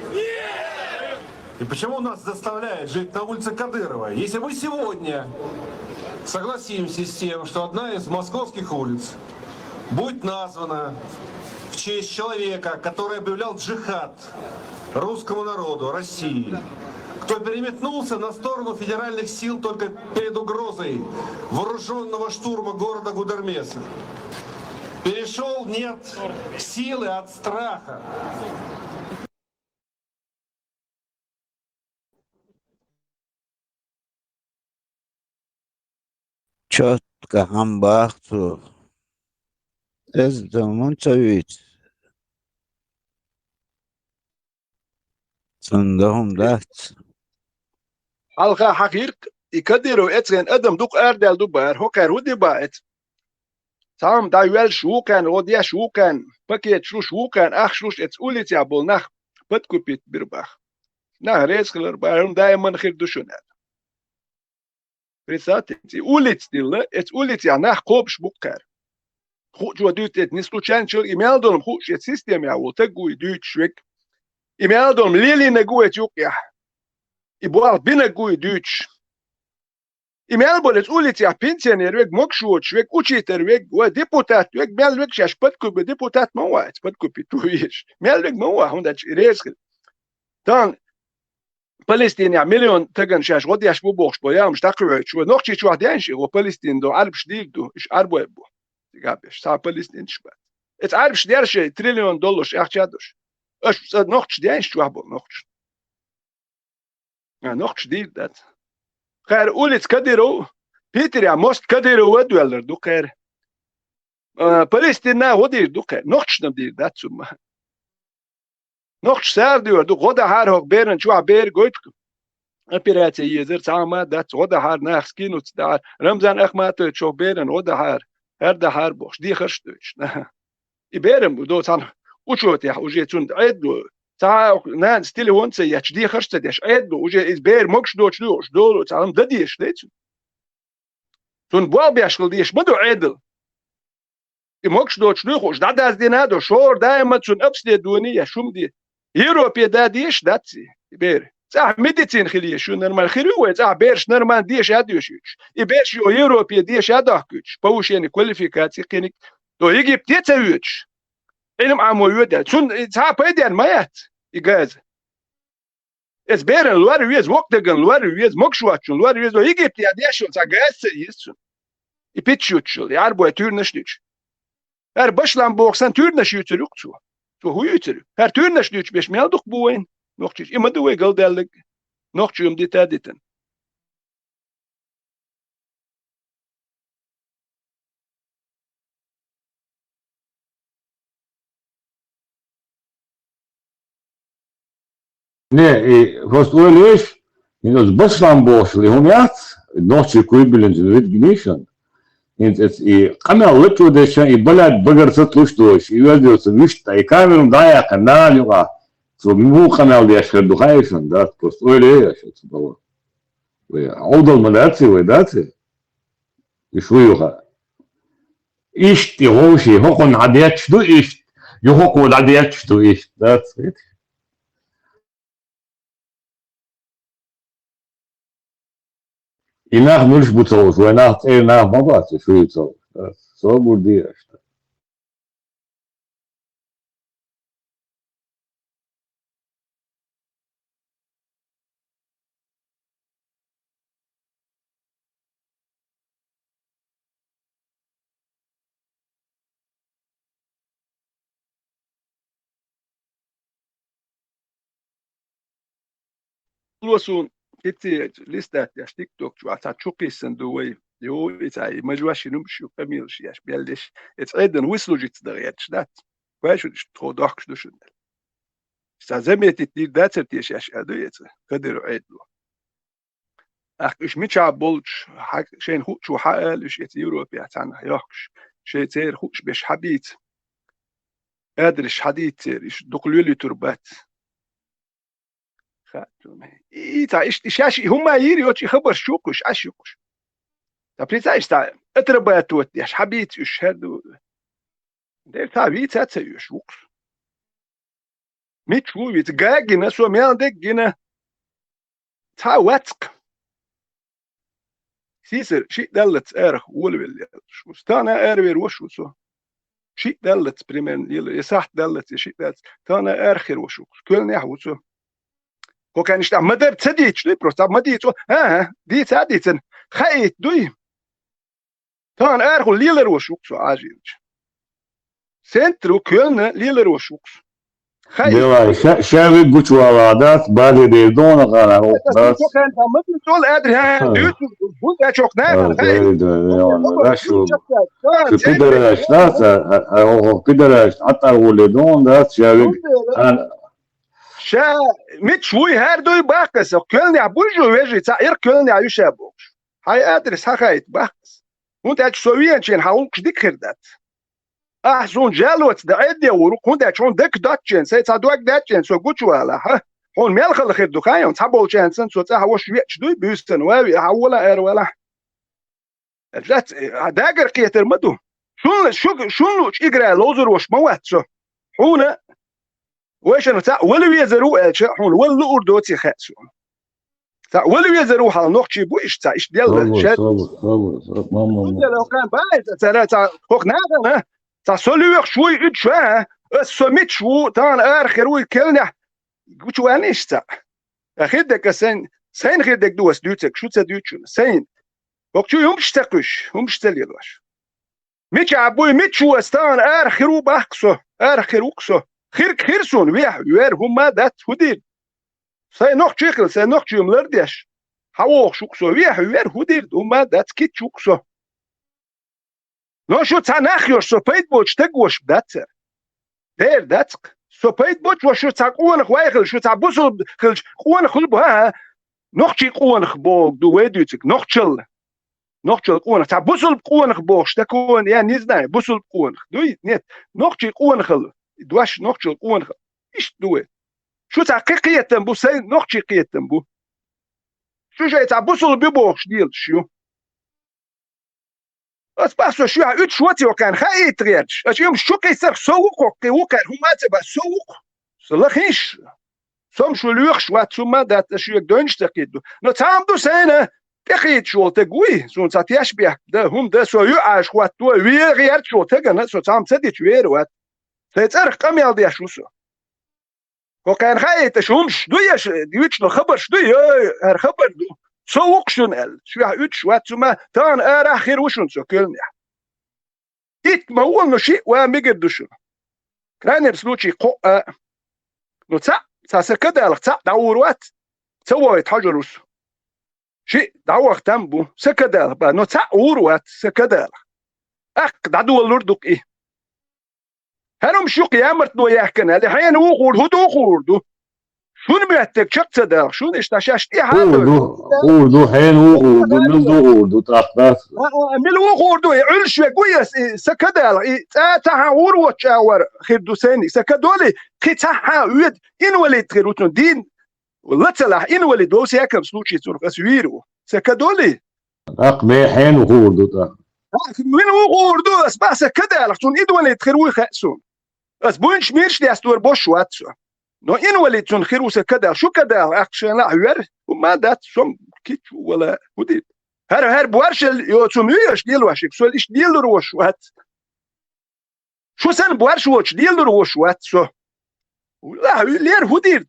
И почему нас заставляют жить на улице Кадырова? Если мы сегодня согласимся с тем, что одна из московских улиц будет названа в честь человека, который объявлял джихад русскому народу, России, кто переметнулся на сторону федеральных сил только перед угрозой вооруженного штурма города Гудермеса, перешел нет силы от страха. Четко амбахту. Это мунцавит. صندوق دات حلقة حقيق يكدروا اترين ادم دوق اردل دوبار هوكر ودي بايت تام دايول شو كان وديا شو كان باكيت شو كان اخ شوش اتقولت يا بول نخ بتكوبيت برباخ نه ريسكلر بارم دايما خير دوشونال بريساتي قولت ديل اتقولت يا نخ قوبش بوكر خو جو دوت ات نسلو تشانشل ايميلدون خو شيت سيستم يا وتقوي دوت شوك ايميلدون ليلي نغوت يوقيا يبوال بينغوي دوتش ايميلبول اتقولت يا بنسيونير ويك موكشوت شوك اوتشيتر ويك وديبوتات ويك ميل ويك شاش بتكو بديبوتات موات بتكو بيتويش ميل ويك موا هونداتش ريسكل تان فلسطين يا مليون تگن شاش غدي اش بو بوخش بويا مش تقوي شو نوخشي شو دانش و فلسطين دو عرب شديد دو اش عربو بو تگابش سا فلسطين شبات ات عرب شديرش تريليون دولار اخچادوش اش نوخش دانش شو بو نوخش نوخش ديد دات خير قولت كديرو بيتر يا موست كديرو ودولر دو خير فلسطين ودي دو خير نوخش ندير دات ثم نوخش سار ديور دو غدا هار هوك بيرن شو بير قلت امبيراتي يزر تاما دات غدا هار ناخس كينو تدار رمضان اخمات شو بيرن غدا هار هردا هار بوش دي خرش دوش يبيرن دو تان وشوت يا وجيتون عدو تا نان ستيل هونس يا دي خرش تديش عدو وجي بير موكش دوش دول تعلم دديش ليت سون بوا بيشغل ديش مدو عدل يموكش دوتش نوخوش دا داز دينا دو شور دائما سون أبسلي دونية شوم دي يوروبيا دا ديش داتسي بير صح ميديتين خليه شو نرمال خيروه صح بيرش نرمان ديش هاديوشيش يبيرش يو يوروبيا ديش هاداكوش باوش يعني كواليفيكاتي قينك تو يجي بتيتسويتش علم عمو يودا سون صح بايدين مايات يجاز Es beren luar vies woktegan luar vies mokshwatchun luar vies do Egypt ya deshun sa gasse yisun. I pitchutchul ya arbo turnashlich. Her başlan boksan turnashutchuk zu. So huyutzer. Her turnashlich beş melduk boen. Nochchich immer do geldellik. Nochchum dit aditen. Ne, was öyle iş, yine başlan boşluğu hem yat, nohçu kuybilin züvet gnişan. Es kanallık o deşen balad bagarsa tuştuş, yazıyorsun işte kamerum daya kanal yok. So bu kanal yaşar duhaysan da post öyle yaşıyorsun baba. Ve avdal manatsi ve datsi. İşu yok. İşte hoşi hokun hadiyat şu iş. Yok o hadiyat şu iş. That's it. Inach mulch butzos, ve nach nach babas, shuitzo. So burdi işte. Luosun kitti listat ya TikTok şu ata çok iyisin duay. Yo itay majwashinum şu kamil yaş belleş. Et eden wislujit da yetşdat. Baş şu trodak şu düşün. Sa zemetit dir datset yaş adu yetse. Kadir edlu. Ach ich mitcha bolch hak şeyin hu şu haal iş et Avrupa tana yakş. Şey ter hu beş habit. Adriş hadit iş dokluli turbat. إيتا إيش هم يريوش خبر شوكش أشوكش. تبريتا إشتا أتربيتوت ياش حبيت يشهدوا. ده تابيت هتسيوش. ميت شو يتجاجنا سو ميان دجنا. تاوتك. سيسر شيء دلت أرخ ولول شو ستانا أروير وشو سو. شيء دلت بريمن يساح دلت شيء دلت تانا أرخر وشو. كل نحو سو. وكان يشتغل مدر تديتش لي بروست ما ديتو ها ديت هاديتن خايت دوي تان ارخو ليلر وشوكس عاجيلش سنترو كلنا ليلر وشوكس خايت Deva şavi güç valadat bari de dona kana okdas. كان مثل تقول ادري ها ديت bu da çok ne Evet yani şu pideraş nasa o pideraş hatta öyle donda şavi شا مت شوي هاردوي باقس كلني عبوجو ويجي تعير كلني عيوش ابوش هاي ادرس هاخايت باقس وانت هتسويين شين حاولكش ديك خردات احزون جالوت دا عدي وروك وانت هتشون ديك داتشين سيت هدوك داتشين سو قوتش ولا ها هون ميلخل خردو خايون تحبول شانسن سو تاها وش ويتش دوي بيستن واوي حولا اير ولا جات داقر قيتر مدو شون اقرا لوزر وش مواتسو حونا ويش أنا تاع ولو يزرو شحون ولو أردوتي خاسو تاع ولو يزرو حال نقشي بويش تاع إيش ديال شات لو كان بايت تاع هوك نادا تاع سوليوخ شوي إتشوا السميت شو تاع آخر ويكلنا قلت وانيش تاع أخدك سين خدك دوس دوتك شو تدوتشون سين هوك شو يومش تقش يومش تليلاش ميتش عبوي ميتشو استان آخر وبحكسو آخر وكسو خير سون وير هما دات هدير ساي نوخ تشيكل ساي نوخ تشيملر ديش حوخ شوكسو وير هدير هما دات كيت شوكسو نو شو تناخيوش سو بيت بوش تقوش بداتر دير داتك سو بيت بوش وشو تاقونخ وايخل شو تابوسو خلش قونخ لبها نوخ تشي قونخ بوغ دو ويدوتك نوخ تشل قونخ تابوسو قونخ بوش تكون يعني نزناي بوسو قونخ دوي نيت نوخ تشي قونخ دواش نقشل قونخ إيش دوي شو تحقيقية تنبو سين نقشي قية تنبو شو جاي تعبوصل بيبوخش ديل شو Спасо, что я 3 шоти окан хайт речь. А чем шукай сар соук, окан хумаце ба соук. Слахиш. Сом шулюх шват сума дат шук дönstакиду. Но там до сена Пехит шо тегуи, сон сатяш бях, да хум да сою аш хват то веер шо тегана, со там цедич веруат. Цецар камел дяшусо. Окан хайт шумш дуяш, дючно хабар шдуй, ар хабар ду. Соук шунел, шва 3 шват сума тан ар ахир ушун со кölня. Ит маулно ши ва мигер душу. Крайнем случае ну ца сакадал, ца дауруат. Цовоит хажарус. شيء دعوة تنبو سكدال بقى نتاع وروات سكدال دعوة اللردك إيه هنم شو قيامت دو يحكنا لحين وقول هدو قوردو شون بيعتك شق صدال شون اشتشاشت إيه هذا قوردو حين وقوردو من قوردو تقدس من وقوردو يعل شوي كويس سكدال تاها وروات شاور خيردو ساني سكدولي قطعها ويد إن وليد خيروتن دين والله تلاح إن ولد وس يكم سلوشي تروح أسويرو سكدولي أقبل حين وقوردو تا من وقوردو أسبع سكدا لحتون إد ولد خيرو خاسون أسبوعش ميرش دي أستور بوش واتسو نو إن ولد تون خيرو سكدا شو كدا أكشن لا عير وما دات سوم كيتشو ولا ودي هر بوارشل يو تسميش ديال واشك سؤال إيش ديال روش وات شو سن بوارش واتش ديال روش وات سو لا لير هودير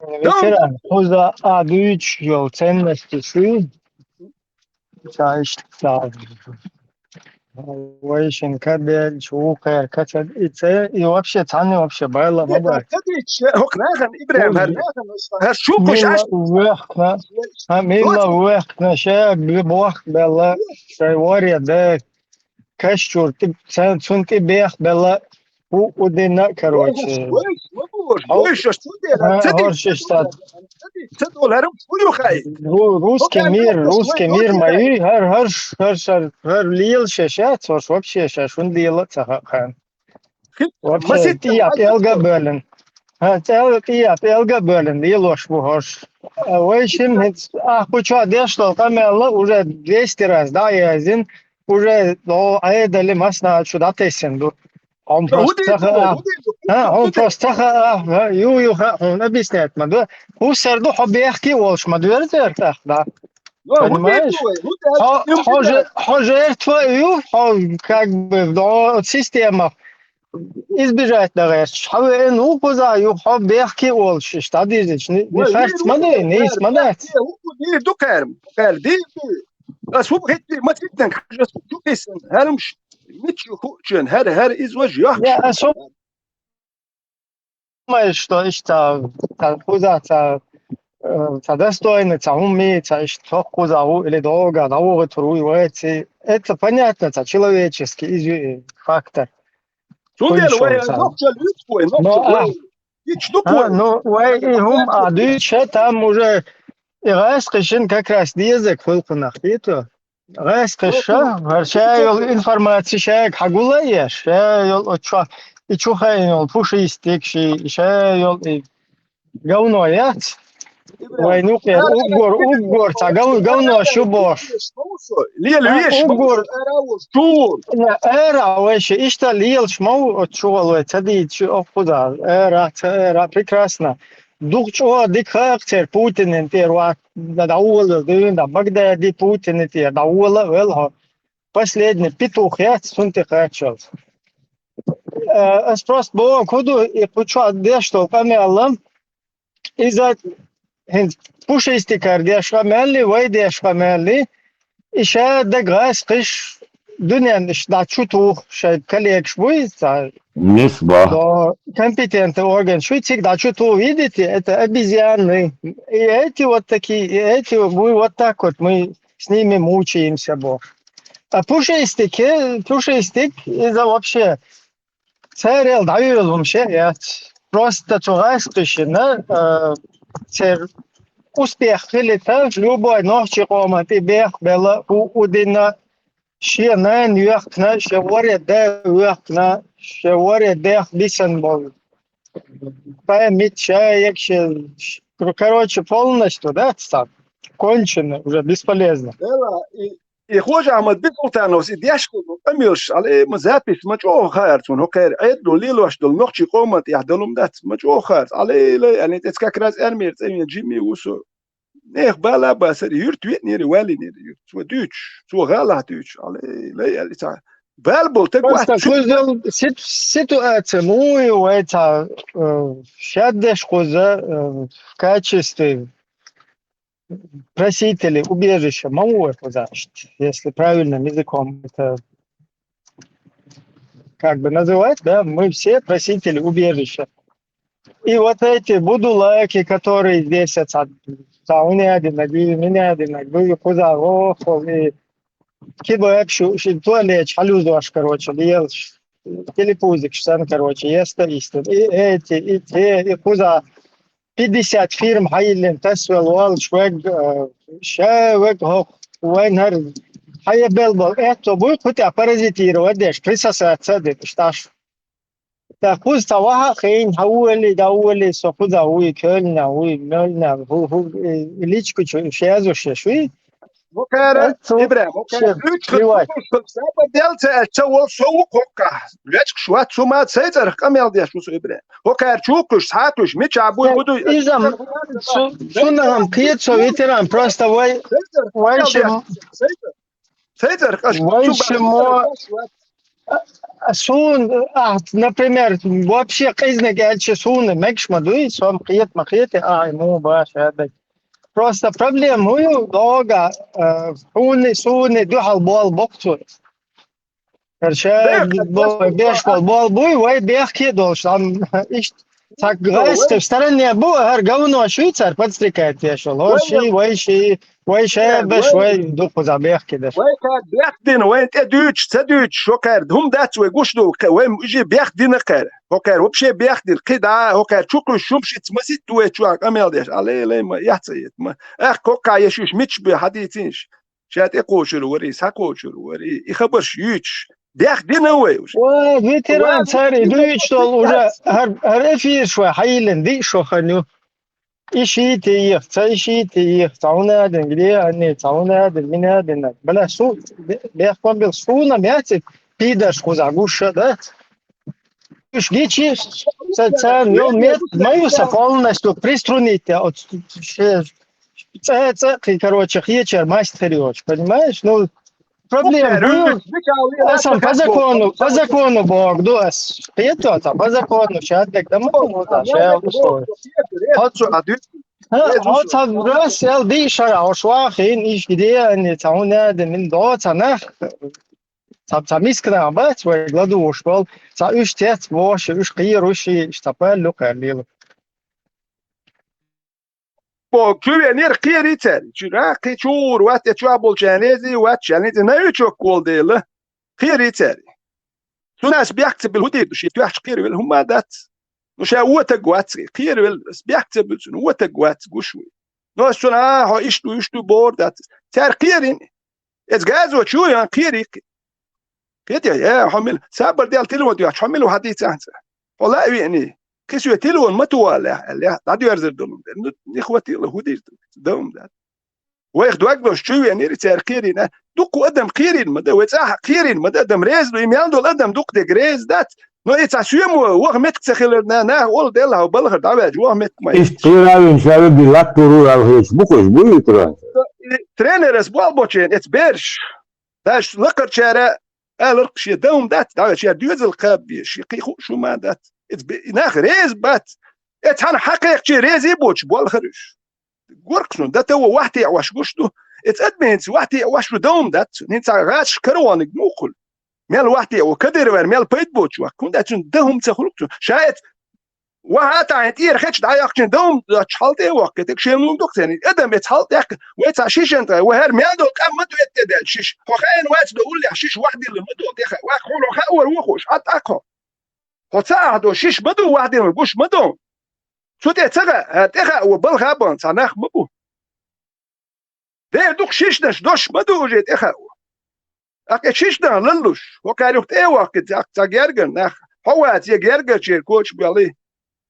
Veteran, uzda A3 yol cennestisi Вайшин кабель, шука, кача, и вообще цаны вообще байла мабай. Мила вехна, шея глибох бела, шайвория де кашчур, ты цун ты бех бела, удина, короче. Русский мир мои, хар лил шешат, вообще шашун лила цахан. Вообще ты апелга бөлен. Ты апелга бөлен, лилош бухош. В общем, куча дешло, камела уже 200 раз, да, я один, уже до айдали масна чуда тесенду. Он просто он объясняет, هو سردو حب يحكي والش ما دويرت ارتاح да. Понимаешь? Жертва ее, как бы до системы избежать дальше. Ну, позаю, бехки волш, что дизич, не факт, смотри, не смотреть. دو كارم دي اسوب هيك ما تتنك حاجه شو اسم هرمش مش خوشن هر از وجه Я особо думаю, что достойно, умеет, что кузову или долго, нового труйвается. Это понятно, это человеческий фактор. Ну, а дальше там уже и раскрышен как раз язык фылкунах, это. Раскрыша, варчаю информацию, шея хагула еш, шея отча, и чухайнул, пушистик, шея говно яц. Войну угор, говно шубош. Угор. Эра, вообще, и что лил шмау отчувал, цадить, куда? Эра, прекрасно. Дух чего дикхактер Путин первый даула, да Багдади Путин те даула велho. Последний петух я сунты хотел. Спрос было куда и почему дещо камелам из-за пушисти кардеш камели, вайдеш камели, и ша даграс кыш дунен да чутух ша коллег швуица. Несба. Компетентный орган швейцик, да что-то видите, это обезьяны. И эти вот такие, и эти, мы вот так вот, мы с ними мучаемся, бог. А пушистик из-за вообще царел давил вообще, я просто чугайскишина, успех или так, любой ночи кома, ты бег, бела, удина, ще на нюхна, ще воря де нюхна, ще воря де бисен был. Помечай, короче, полностью, да, так, кончено, уже бесполезно. يخوج عمد بيقولتانوس يديشكو أميلش على مزابيس مجو خيرتون هكير عدلو ليلوش دل نقشي قومت يحدلهم دات مجو خيرت على لا يعني تسكاكراز أرمير تسمي جيمي وسو نيخ بالا باسر يرت ويت نيري والي نيري يرت سو دوتش سو غالا دوتش على لا يعني تا بالبول تقوات Просто ситуация мою это щаддеш коза в качестве просителей убежища могу это защитить, если правильным языком это как бы называть, да, мы все просители убежища. И вот эти будулаки, которые здесь короче, телепузик, короче, и эти, и те, и куда 50 фирм هايلين تسوى الوالد شوق شاوق وين هرب هاي بلبل это будет хотя паразитировать дешь присосаться шташ تأخذ تواها خين هولي سأخذ هوي كلنا هوي ملنا هو ليش كده شيء شوي وكارة إبراهيم وكارة دلتا تول سو كوكا ليش شوات شو ما تسيطر كمل ديش مو إبراهيم وكارة شوكش ساعتش مش عبود بدو إذا شو نعم كيت سويتنا просто سيطر Сун, например, вообще признак альчесуны, мекшмадуи, сом киет махете, ему баша. Просто проблему долго, суны, духал бол боксу. Короче, беш бол буй, вай бех кидол, там, так гайст, в стороне бу, говно швейцар подстрекает я шел, وای شاید بش وای دو خزابیخ کدش وای کار بیخ دین وای انت دوچ تدوچ شو کرد هم دات وای گوش دو وای میجی بیخ دین کار هو کار وبشه بیخ دین قدا هو کار چوکل شومش تمسیت تو چو عمل دیش علی لی ما یحصیت ما اخ کوکا یشوش میچ به حدیثینش شاید اقوشل وری ساقوشل وری يخبرش يوتش بیخ دین وای وای ویتران ساری دوچ تو уже هر افیر شو حیلن دی شو خنو إشيتي تعونا دنجلي أني تعونا دلنا دنا بلا سو بيحكم بالصونة بيعتب بيدش خزعوش ده مش جيتشي سان يوم ميت ما يوصف полностью приструнить от короче хечер мастериоч понимаешь ну проблема сам по закону Бог дуас это по закону сейчас когда мы هات راس ال دي شرع شواخين ايش كده ان تعونا من دوت انا تميز كده بس ويقلدوا وشبال ايش تات واش ايش قير وش اشتبال لو قليل بو كوينير قيريتر جرا قيچور وات تشابل جانيزي وات جانيزي نايچو كول ديل قيريتر سوناس بيكتب الهديد شي تحش قير هم دات مش هو تجوات قير بيكتب هو تجوات قشوي نو سنا هو اشتو بورد تار قيرين اتجازو شو يعني قيريك كده يا حمل سابر ديال تلو ديال حملوا حديث انت والله يعني كيسو تلو ما توالا لا دادو يرزر دون اخواتي الهدي دوم ده وياخدوا اكبر شو يعني تار قيرين دوكو قدم قيرين ما ده قيرين ما ده دم ريز لو يمياندو قدم دوك دي جريز دات no etsasuemo وغمت تخيلنا نا اول ديلها وبلغ دعواج وغمت ما استيرا شايف بيلاتورو على هيش بوكوش بويترا ترينرز بالبوتشين اتس بيرش داش لقر شارع الرق شي دوم دات دعواج شي دوز القاب شي قيخو شو ما دات اتس ناخ ريز بات اتس هن حقيق شي ريزي بوتش بالخرش غوركشنو دات هو واحد واش غشتو اتس ادمنس واحد واش دوم دات نتا غاش كروان نقول ميل واحدة وكدر ورميل بيت بوتش وكون داتون دهم تخلقتو شايت وهات عندي رخيتش دايقشن دهم تشحلتي وقتك شي من دوكتني ادم يتحلت ياك ويتعشيش انت وهر ميادو كم مدو يتدل شيش وخاين وات دول لي شيش واحد اللي مدو دخ واخولو خاور وخوش اتاكو وتصاعدو شيش مدو واحد البوش مدو شو تيتسغا تخا وبالغابون صناخ مبو ده دوك شيش دوش مدو جيت اخا أكشيش ده للوش وكاريوت وقت أكتاجرجن نخ هو أتيجرجن شيء كوتش بيالي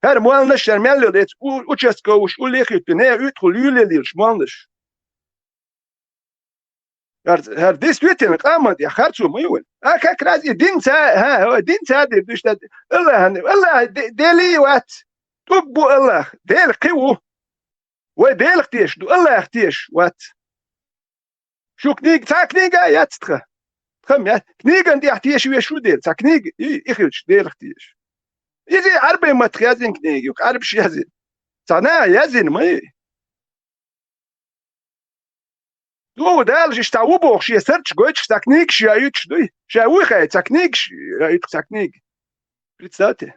هر مال نشر مال ده وتشسكوش وليخيت بناء يدخل يلليش مالش her distüten qamat ya kharçu muyun aka kraz din sa ha din sa de işte Allah deli wat bu Allah del qiwu ve del ihtiyaç Allah ihtiyaç wat şu kniga yatstka Tam ya kniga die ihtiyaç ve şu del sa kniga ihtiyaç del ihtiyaç İzi arbe mat yazın kniga yok arbe şey yazın sana yazın mı Du dal ich sta uboch shi search goich taknik shi ayut shdui shi uikha taknik shi ayut taknik pritsate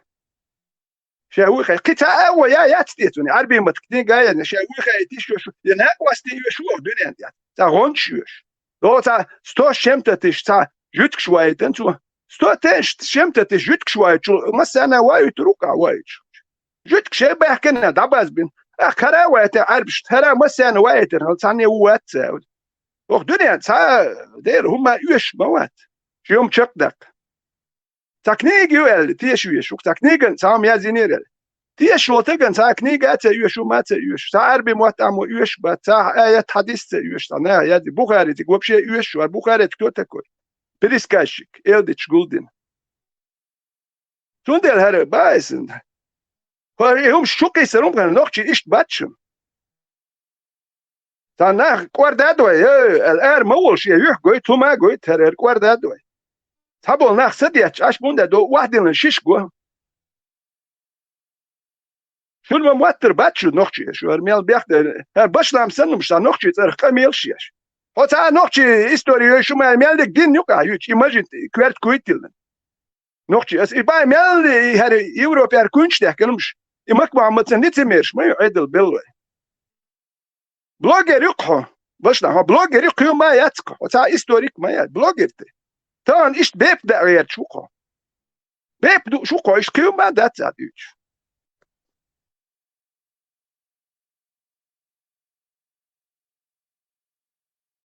shi uikha qita awa ya yatstetuni arbi mat taknik ya shi uikha itish shu yana wasti shu dunen ya ta ronchish do ta sto shemtatish ta jutk shwayten tu sto tesh shemtatish jutk shwayt masana wayt ruka wayt jutk shebah kana dabaz bin akhara wayt arbish tara masana wayt hal tani wat Och dünya ta der huma üş mawat. Şum çıktık. Taknik yüel tiş üş. Uk takniken tam yazinir. Tiş lotaken taknik at üş mat üş. Ta arbi muatam üş ba ta ayet hadis üş. Ta ne ya Bukhari dik вообще üş var. Bukhari кто такой? Пересказчик Элдич Гулдин. Tundel her baisen. Hum şukisrum kan noch ist batschen. Danach guardado el مول شيء يحكوا توما قلت هر guardado تابول nach سديتش اش بوندا دو واحد من شيشكو شو ما موتر باتشو نوخشي شو ارميل بيخت باشلام سنم شتا نوخشي تر قميل شيش هوتا نوخشي استوري شو ما ميل دك دين يوكا يوش ايماجين كويرت كويتل نوخشي اس باي ميل هر يوروبير كونشته كلمش يمك ما متنيتميرش ما يعدل بلوي Blogger yok. Başla blogger yok ma yatsko. O ta historik ma yat bloggerti. Tan ist bep da yer chuko. Bep du chuko ist küm ma dat zat üç.